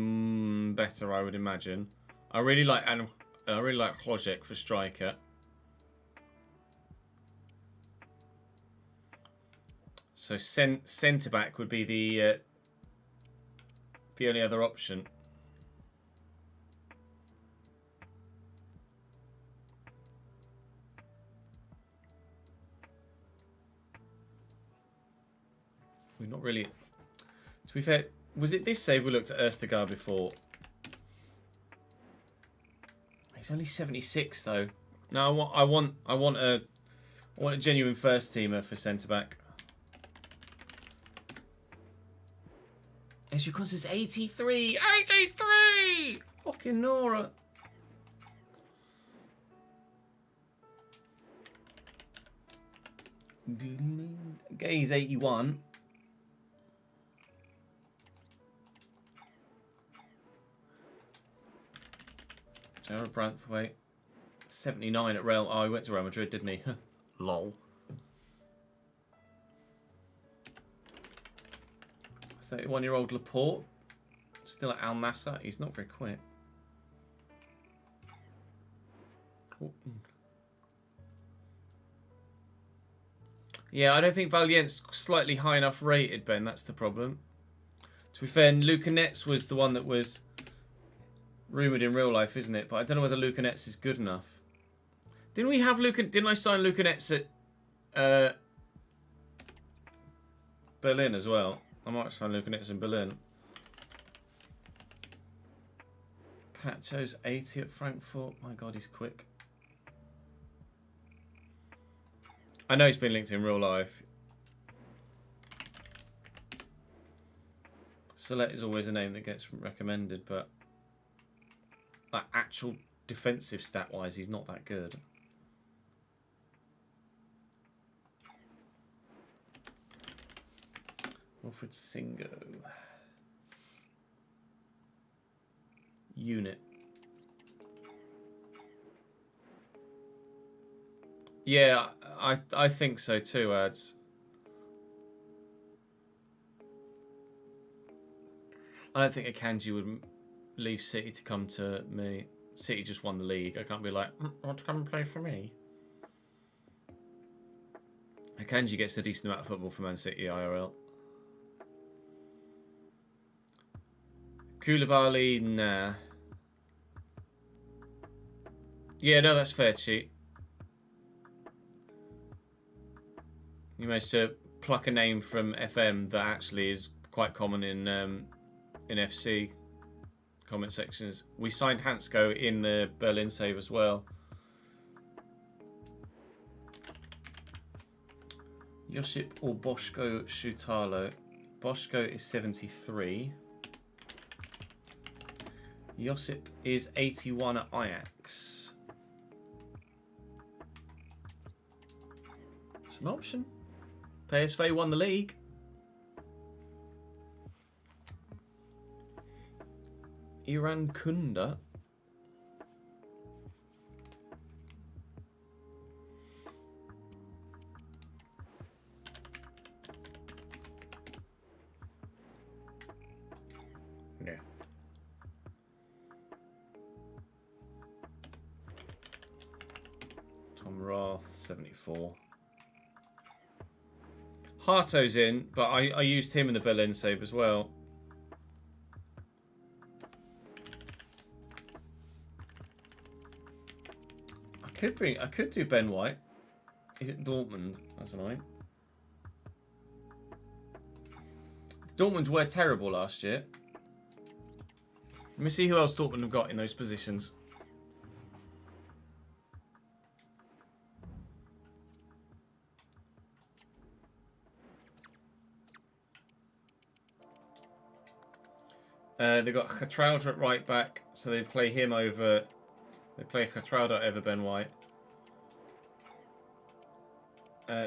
better, I would imagine. I really like Hložek for striker. So centre back would be the only other option. We're not really. To be fair, was it this save we looked at Østegård before? He's only 76 though. No, I want a genuine first teamer for centre back. As you can see, 83, 83. Fucking Nora. Gay's 81. Jared Branthwaite, 79 at Real. Oh, he went to Real Madrid, didn't he? Lol. 31-year-old Laporte, still at Al Nassr. He's not very quick. Cool. Yeah, I don't think Valient's slightly high enough rated, Ben. That's the problem. To be fair, Luca Netz was the one that was rumoured in real life, isn't it? But I don't know whether Luca Netz is good enough. Didn't I sign Luca Netz at Berlin as well? I might sign Luca Netz in Berlin. Pacho's 80 at Frankfurt. My God, he's quick. I know he's been linked in real life. Solet is always a name that gets recommended, but like actual defensive stat wise, he's not that good. Wilfred Singo. Unit. Yeah, I think so too, Ads. I don't think Akanji would leave City to come to me. City just won the league. I can't be like, want to come and play for me? Akanji gets a decent amount of football for Man City IRL. Koulibaly, nah. Yeah, no, that's fair, cheat. You managed to pluck a name from FM that actually is quite common in FC comment sections. We signed Hansko in the Berlin save as well. Josip or Boško Šutalo. Boško is 73. Josip is 81 at Ajax. It's an option. PSV won the league. Iran Kunda. Yeah. Tom Roth, 74. Harto's in, but I used him in the Berlin save as well. I could do Ben White. Is it Dortmund? That's annoying. Dortmund were terrible last year. Let me see who else Dortmund have got in those positions. They've got Getrauda at right back, so they play him over. They play Getrauda over Ben White.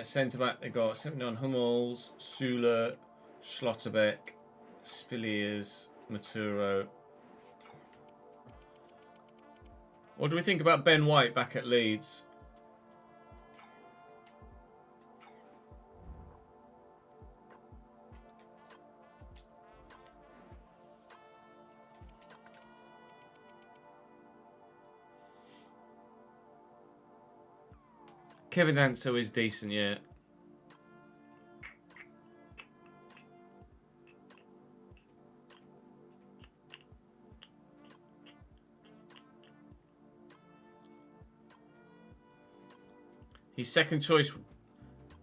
Centre back, they've got 79 Hummels, Sula, Schlotterbeck, Spiliers, Maturo. What do we think about Ben White back at Leeds? Kevin Danso is decent, yeah. He's second choice.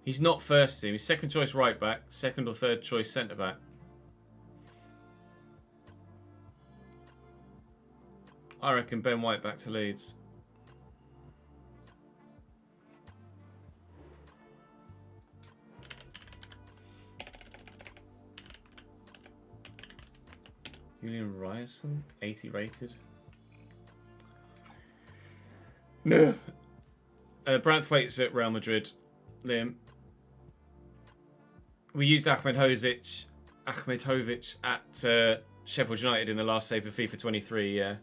He's not first team. He's second choice right back, second or third choice centre back. I reckon Ben White back to Leeds. Julian Ryerson, 80 rated. No. Branthwaite's at Real Madrid. Liam. We used Ahmedhovic at Sheffield United in the last save for FIFA 23, yeah.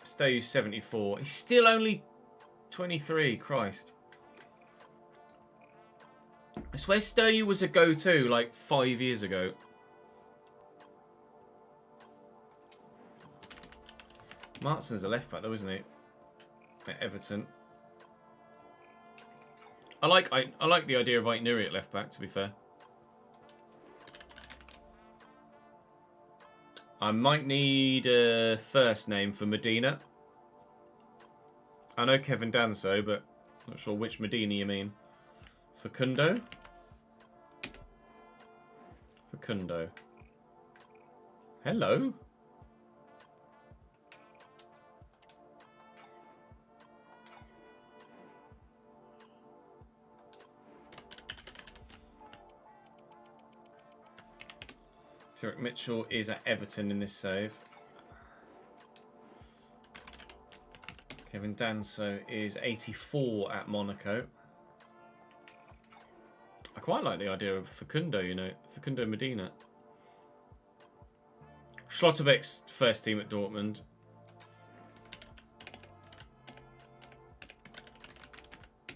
Stay's 74. He's still only 23, Christ. I swear Steyu was a go-to like 5 years ago. Martin's a left back though, isn't he? At Everton. I like the idea of Ait Nuri at left back, to be fair. I might need a first name for Medina. I know Kevin Danso, but not sure which Medina you mean. Facundo? Facundo. Hello? Tyrek Mitchell is at Everton in this save. Kevin Danso is 84 at Monaco. I quite like the idea of Facundo, you know, Facundo Medina. Schlotterbeck's first team at Dortmund.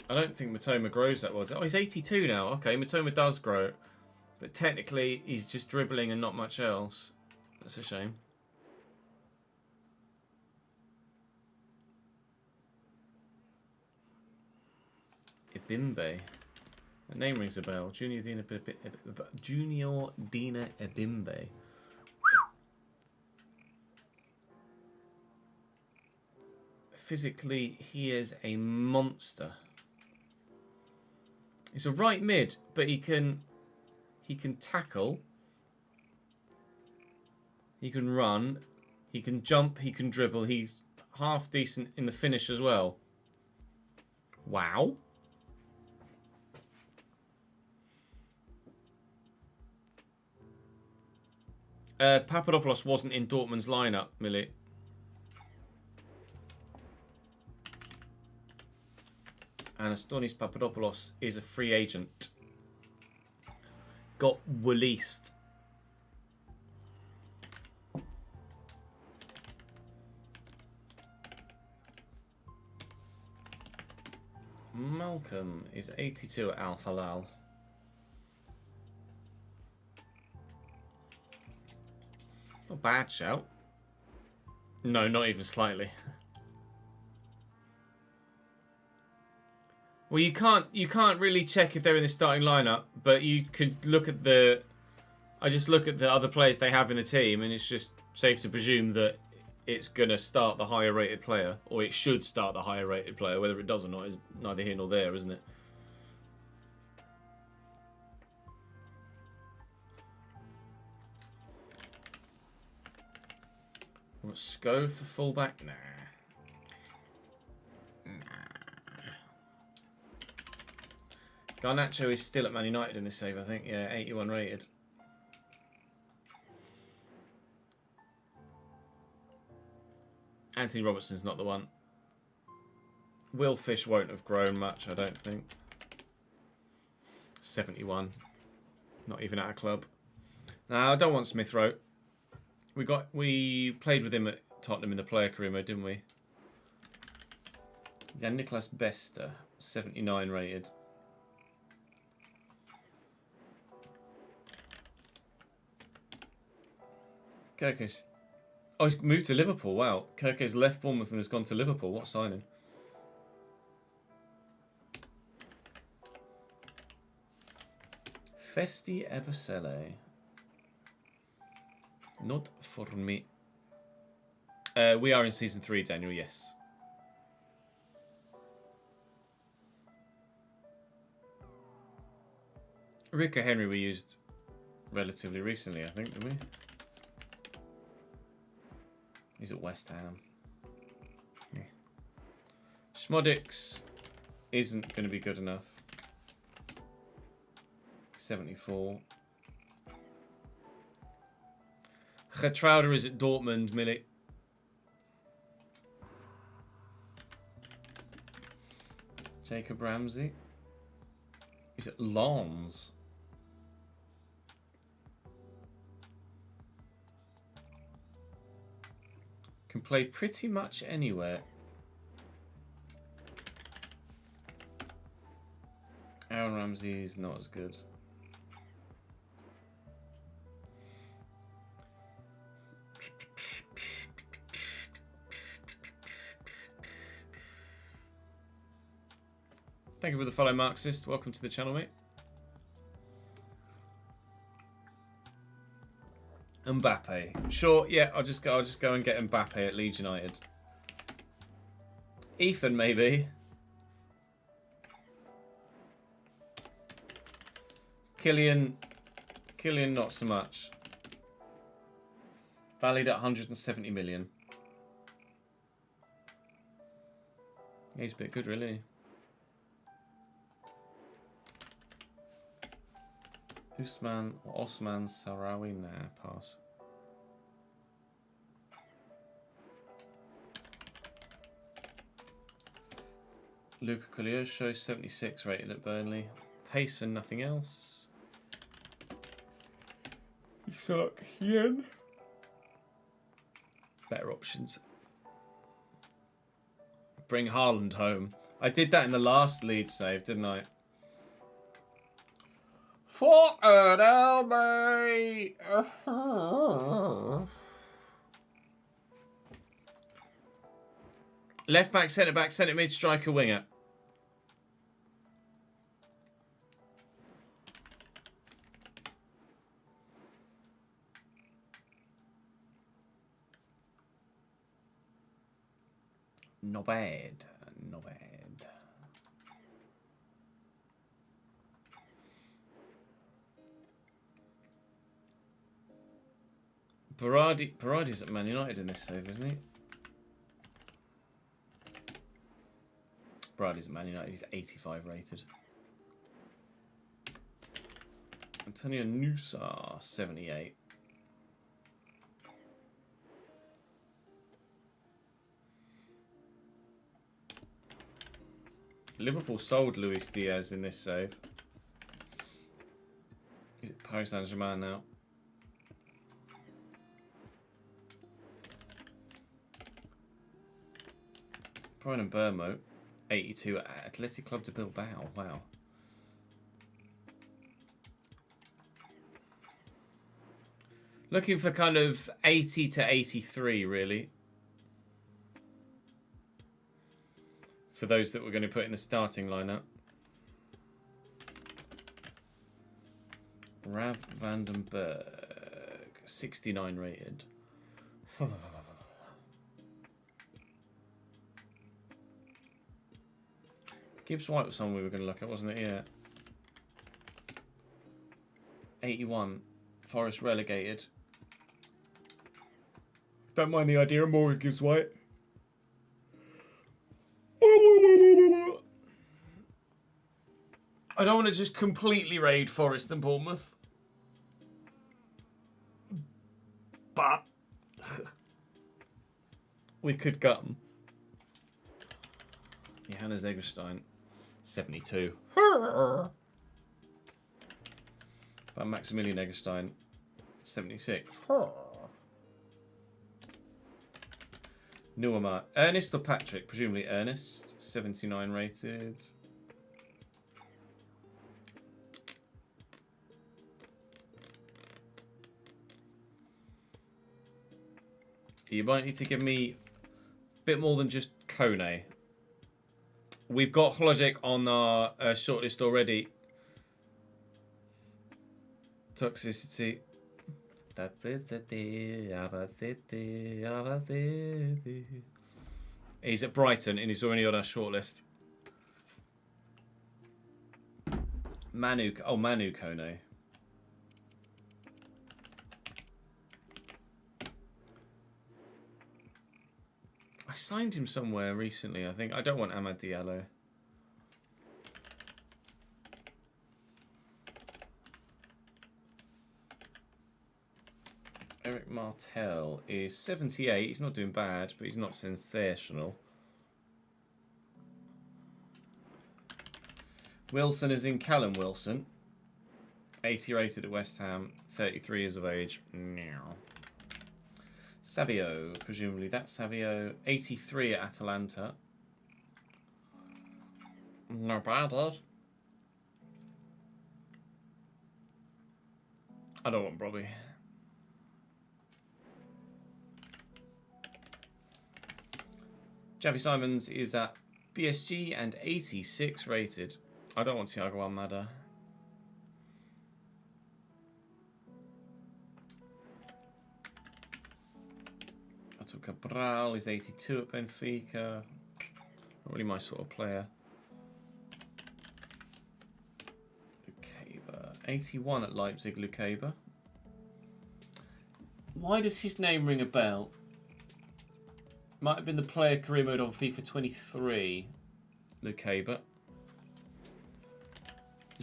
I don't think Matoma grows that well. Oh, he's 82 now. Okay, Matoma does grow. But technically, he's just dribbling and not much else. That's a shame. Ebimbe. That name rings a bell. Junior Dina Ebimbe. Physically, he is a monster. He's a right mid, but he can tackle. He can run. He can jump. He can dribble. He's half decent in the finish as well. Wow. Papadopoulos wasn't in Dortmund's lineup, Millie. Anastonis Papadopoulos is a free agent. Got released. Malcolm is 82 at Al Hilal. Not a bad shout. No, not even slightly. Well, you can't really check if they're in the starting lineup, but you could look at the. I just look at the other players they have in the team, and it's just safe to presume that it's gonna start the higher rated player, or it should start the higher rated player. Whether it does or not is neither here nor there, isn't it? What, Sko for fullback? Nah. Garnacho is still at Man United in this save, I think. Yeah, 81 rated. Anthony Robertson's not the one. Will Fish won't have grown much, I don't think. 71. Not even at a club. No, I don't want Smith Rowe. We played with him at Tottenham in the player career mode, didn't we? Yeah, Nicholas Bester, 79 rated. Kirke's... Oh, he's moved to Liverpool. Wow. Kirke's left Bournemouth and has gone to Liverpool. What signing? Festi Ebosele. Not for me. We are in season 3, Daniel, yes. Rico Henry we used relatively recently, I think, didn't we? He's at West Ham. Yeah. Schmodix isn't going to be good enough. 74. Getrauder is at Dortmund, Milik. Jacob Ramsey. He's at Lens. Can play pretty much anywhere. Aaron Ramsey is not as good. Thank you for the follow, Marxist. Welcome to the channel, mate. Mbappe. Sure, yeah, I'll just go and get Mbappe at Leeds United. Ethan, maybe. Killian, not so much. Valued at 170 million. Yeah, he's a bit good, really. Osman Sarawi? Nah, pass. Luca Cogliosho, 76 rated at Burnley. Pace and nothing else. Isak Hien. Better options. Bring Haaland home. I did that in the last Leeds save, didn't I? Fucking hell, mate! Left back, centre mid, striker, winger. Not bad. Not bad. Berardi's at Man United in this save, isn't he? Berardi's at Man United. He's 85 rated. Antonio Nusa, 78. Liverpool sold Luis Diaz in this save. He's at Paris Saint-Germain now. Brian and Bournemouth, 82 at Athletic Club de Bilbao. Wow. Looking for kind of 80 to 83, really. For those that we're going to put in the starting lineup. Rav Vandenberg, 69 rated. Gibbs White was someone we were going to look at, wasn't it? Yeah. 81. Forest relegated. Don't mind the idea of Morgan Gibbs White. I don't want to just completely raid Forest and Bournemouth. But we could gut them. Johannes Eggestein, 72. But Maximilian Eggestein, 76. Nuama. Ernest or Patrick? Presumably Ernest, 79 rated. You might need to give me a bit more than just Kone. We've got Hložek on our shortlist already. Toxicity. He's at Brighton and he's already on our shortlist. Manu Kone. I signed him somewhere recently, I think. I don't want Amad Diallo. Eric Martel is 78. He's not doing bad, but he's not sensational. Wilson is in Callum Wilson. 80 rated at West Ham. 33 years of age. Now. Savio, presumably that's Savio. 83 at Atalanta. Not bad, eh? I don't want Robbie. Javi Simons is at BSG and 86 rated. I don't want Thiago Almada. Cabral is 82 at Benfica. Not really my sort of player. Lukeba. 81 at Leipzig, Lukeba. Why does his name ring a bell? Might have been the player career mode on FIFA 23. Lukeba.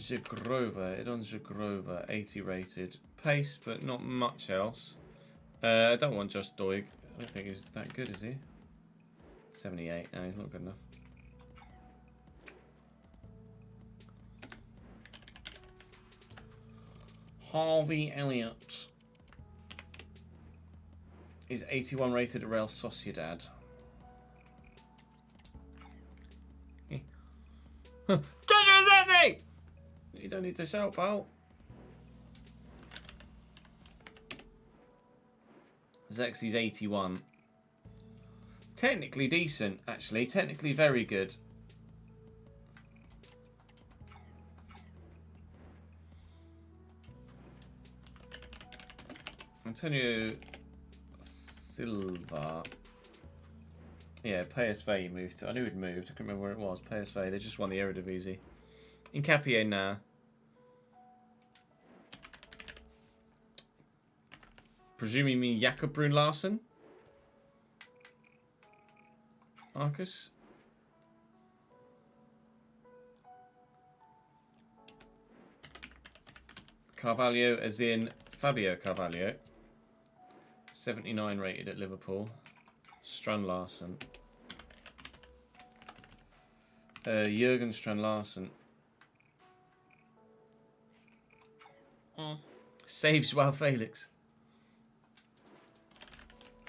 Zagrova, Idon Zagrova, 80 rated. Pace, but not much else. I don't want Josh Doig. I don't think he's that good, is he? 78. No, he's not good enough. Harvey Elliott is 81 rated at Real Sociedad. You don't need to shout, pal. Zexi's 81. Technically decent, actually. Technically very good. Antonio Silva. Yeah, PSV he moved to. I knew he'd moved. I couldn't remember where it was. PSV. They just won the Eredivisie. Incapié now. Presuming you mean Jakob Brun Larsen? Marcus? Carvalho as in Fabio Carvalho. 79 rated at Liverpool. Strand Larsen. Jurgen Strand Larsen. Saves Joao Felix.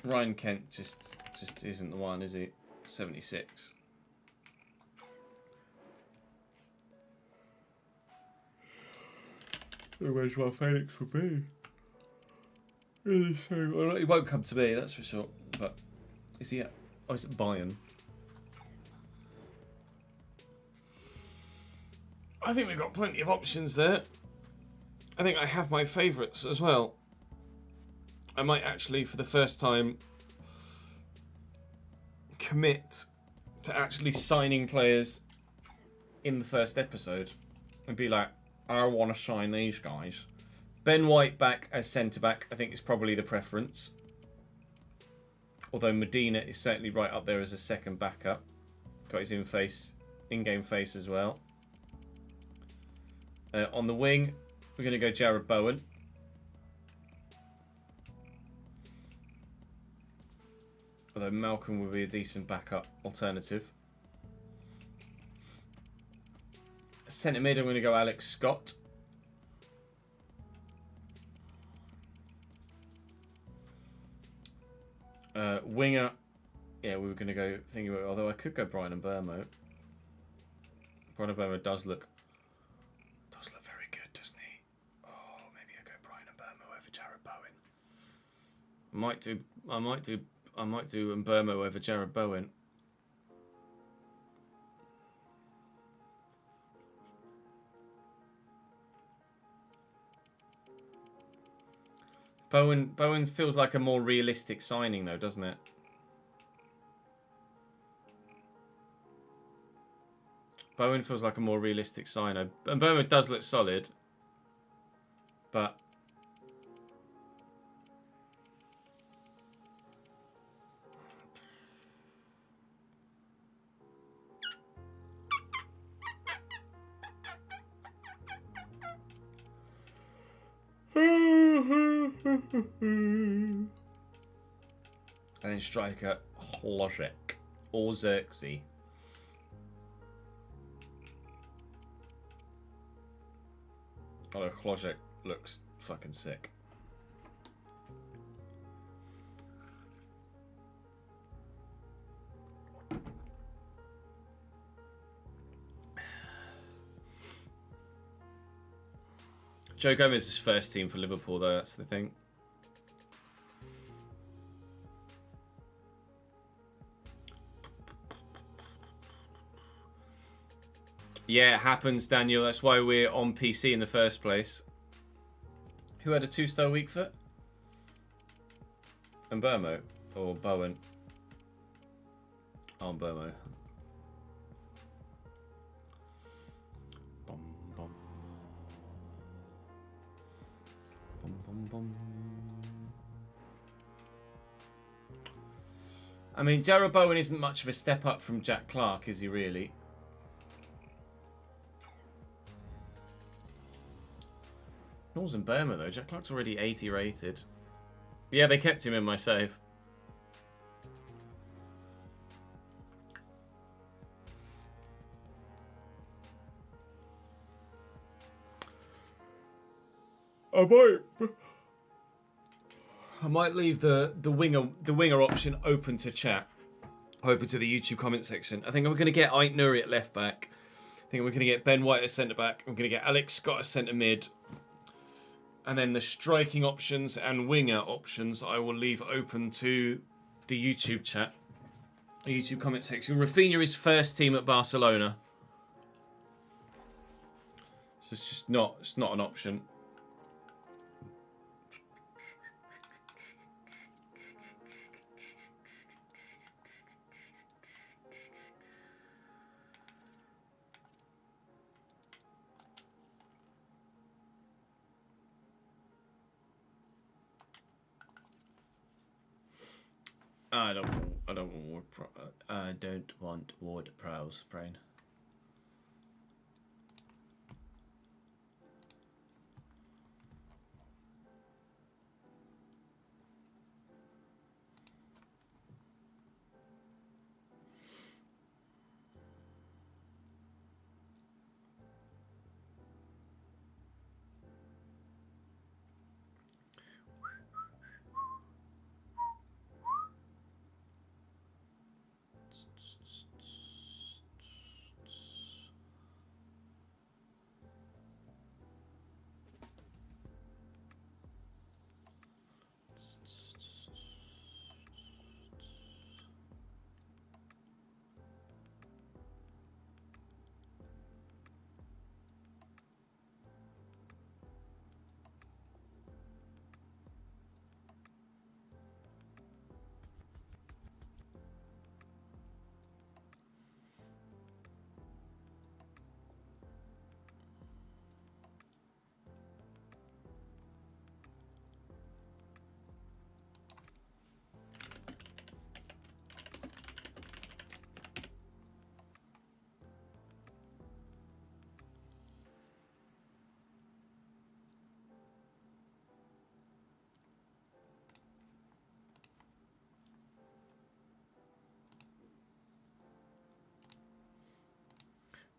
Ryan Kent just isn't the one, is he? 76. Where's Joao Felix will be? Well, he won't come to me, that's for sure. But is he at? Oh, he's at Bayern. I think we've got plenty of options there. I think I have my favourites as well. I might actually, for the first time, commit to actually signing players in the first episode and be like, I want to sign these guys. Ben White back as centre-back, I think is probably the preference. Although Medina is certainly right up there as a second backup. Got his in-game face as well. On the wing, we're going to go Jared Bowen. Although Malcolm would be a decent backup alternative. Centre mid, I'm going to go Alex Scott. Winger, yeah, we were going to go thinking about, although I could go Brian Mbermo. Brian Mbermo does look very good, doesn't he? Oh, maybe I go Brian Mbermo over Jared Bowen. I might do Mbermo over Jared Bowen. Bowen feels like a more realistic signing though, doesn't it? Bowen feels like a more realistic signer. And Mbermo does look solid. But and then striker Hlozek or Xerxes. Although Hlozek looks fucking sick. Joe Gomez is first team for Liverpool, though. That's the thing. Yeah, it happens, Daniel. That's why we're on PC in the first place. Who had a 2-star week foot? Mbermo or Bowen? Oh, Mbermo. I mean, Jared Bowen isn't much of a step up from Jack Clark, is he really? Northern Burma, though. Jack Clark's already 80 rated. Yeah, they kept him in my save. I might leave the winger option open to chat, open to the YouTube comment section. I think we're going to get Ait Nuri at left back. I think we're going to get Ben White as centre back. We're going to get Alex Scott as centre mid. And then the striking options and winger options I will leave open to the YouTube chat, the YouTube comment section. Rafinha is first team at Barcelona. So it's just not an option. I don't want Ward Prowse brain.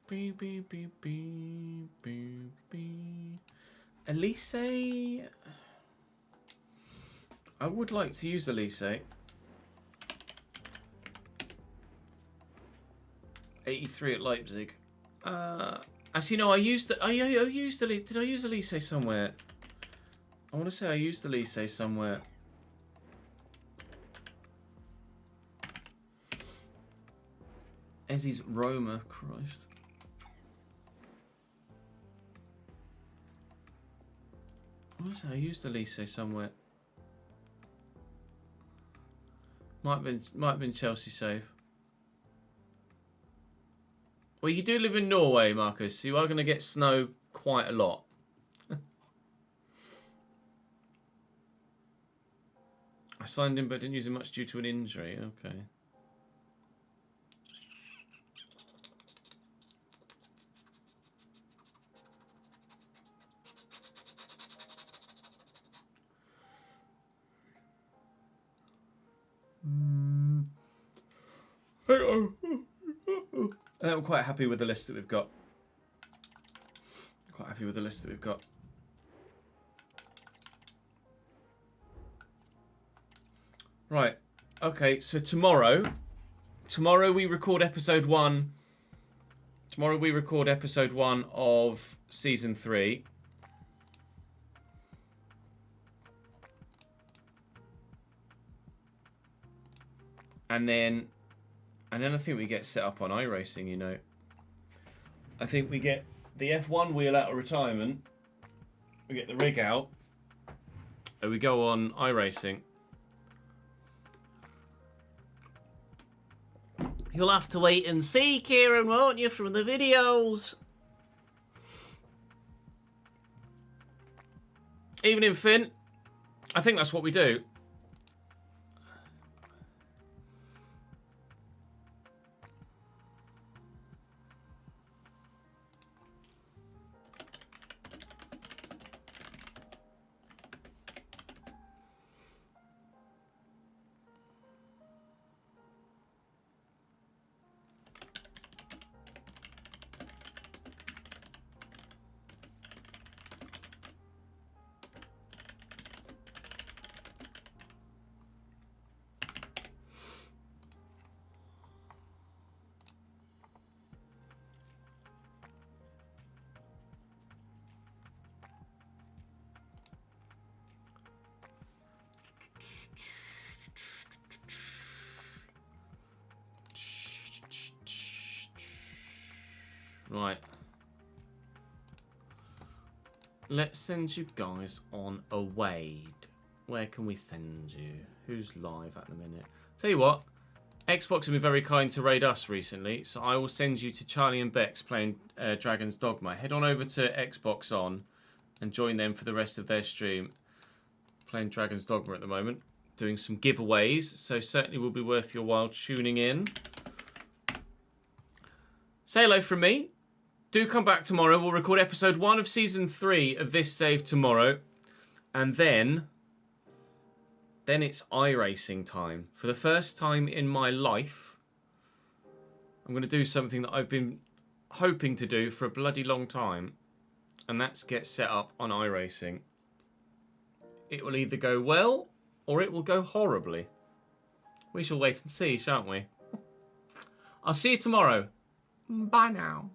Beep, beep, beep, beep, beep, beep. Elise? I would like to use Elise. 83 at Leipzig. Actually, no, I used Elise. Did I use Elise somewhere? I want to say I used Elise somewhere. Ezzy's Roma, Christ. I want to say I used Elise somewhere. Might have been Chelsea save. Well, you do live in Norway, Marcus, so you are going to get snow quite a lot. I signed him but didn't use him much due to an injury. Okay. I'm quite happy with the list that we've got. Quite happy with the list that we've got. Right. Okay, so tomorrow we record episode 1. Tomorrow we record episode 1 of season 3. And then I think we get set up on iRacing, you know. I think we get the F1 wheel out of retirement. We get the rig out. And we go on iRacing. You'll have to wait and see, Kieran, won't you, from the videos? Evening, Finn. I think that's what we do. Right. Let's send you guys on a wade. Where can we send you? Who's live at the minute? Tell you what, Xbox have been very kind to raid us recently, so I will send you to Charlie and Bex playing Dragon's Dogma. Head on over to Xbox On and join them for the rest of their stream. Playing Dragon's Dogma at the moment. Doing some giveaways, so certainly will be worth your while tuning in. Say hello from me. Do come back tomorrow. We'll record episode 1 of season 3 of This Save tomorrow. And then it's iRacing time. For the first time in my life, I'm going to do something that I've been hoping to do for a bloody long time. And that's get set up on iRacing. It will either go well or it will go horribly. We shall wait and see, shan't we? I'll see you tomorrow. Bye now.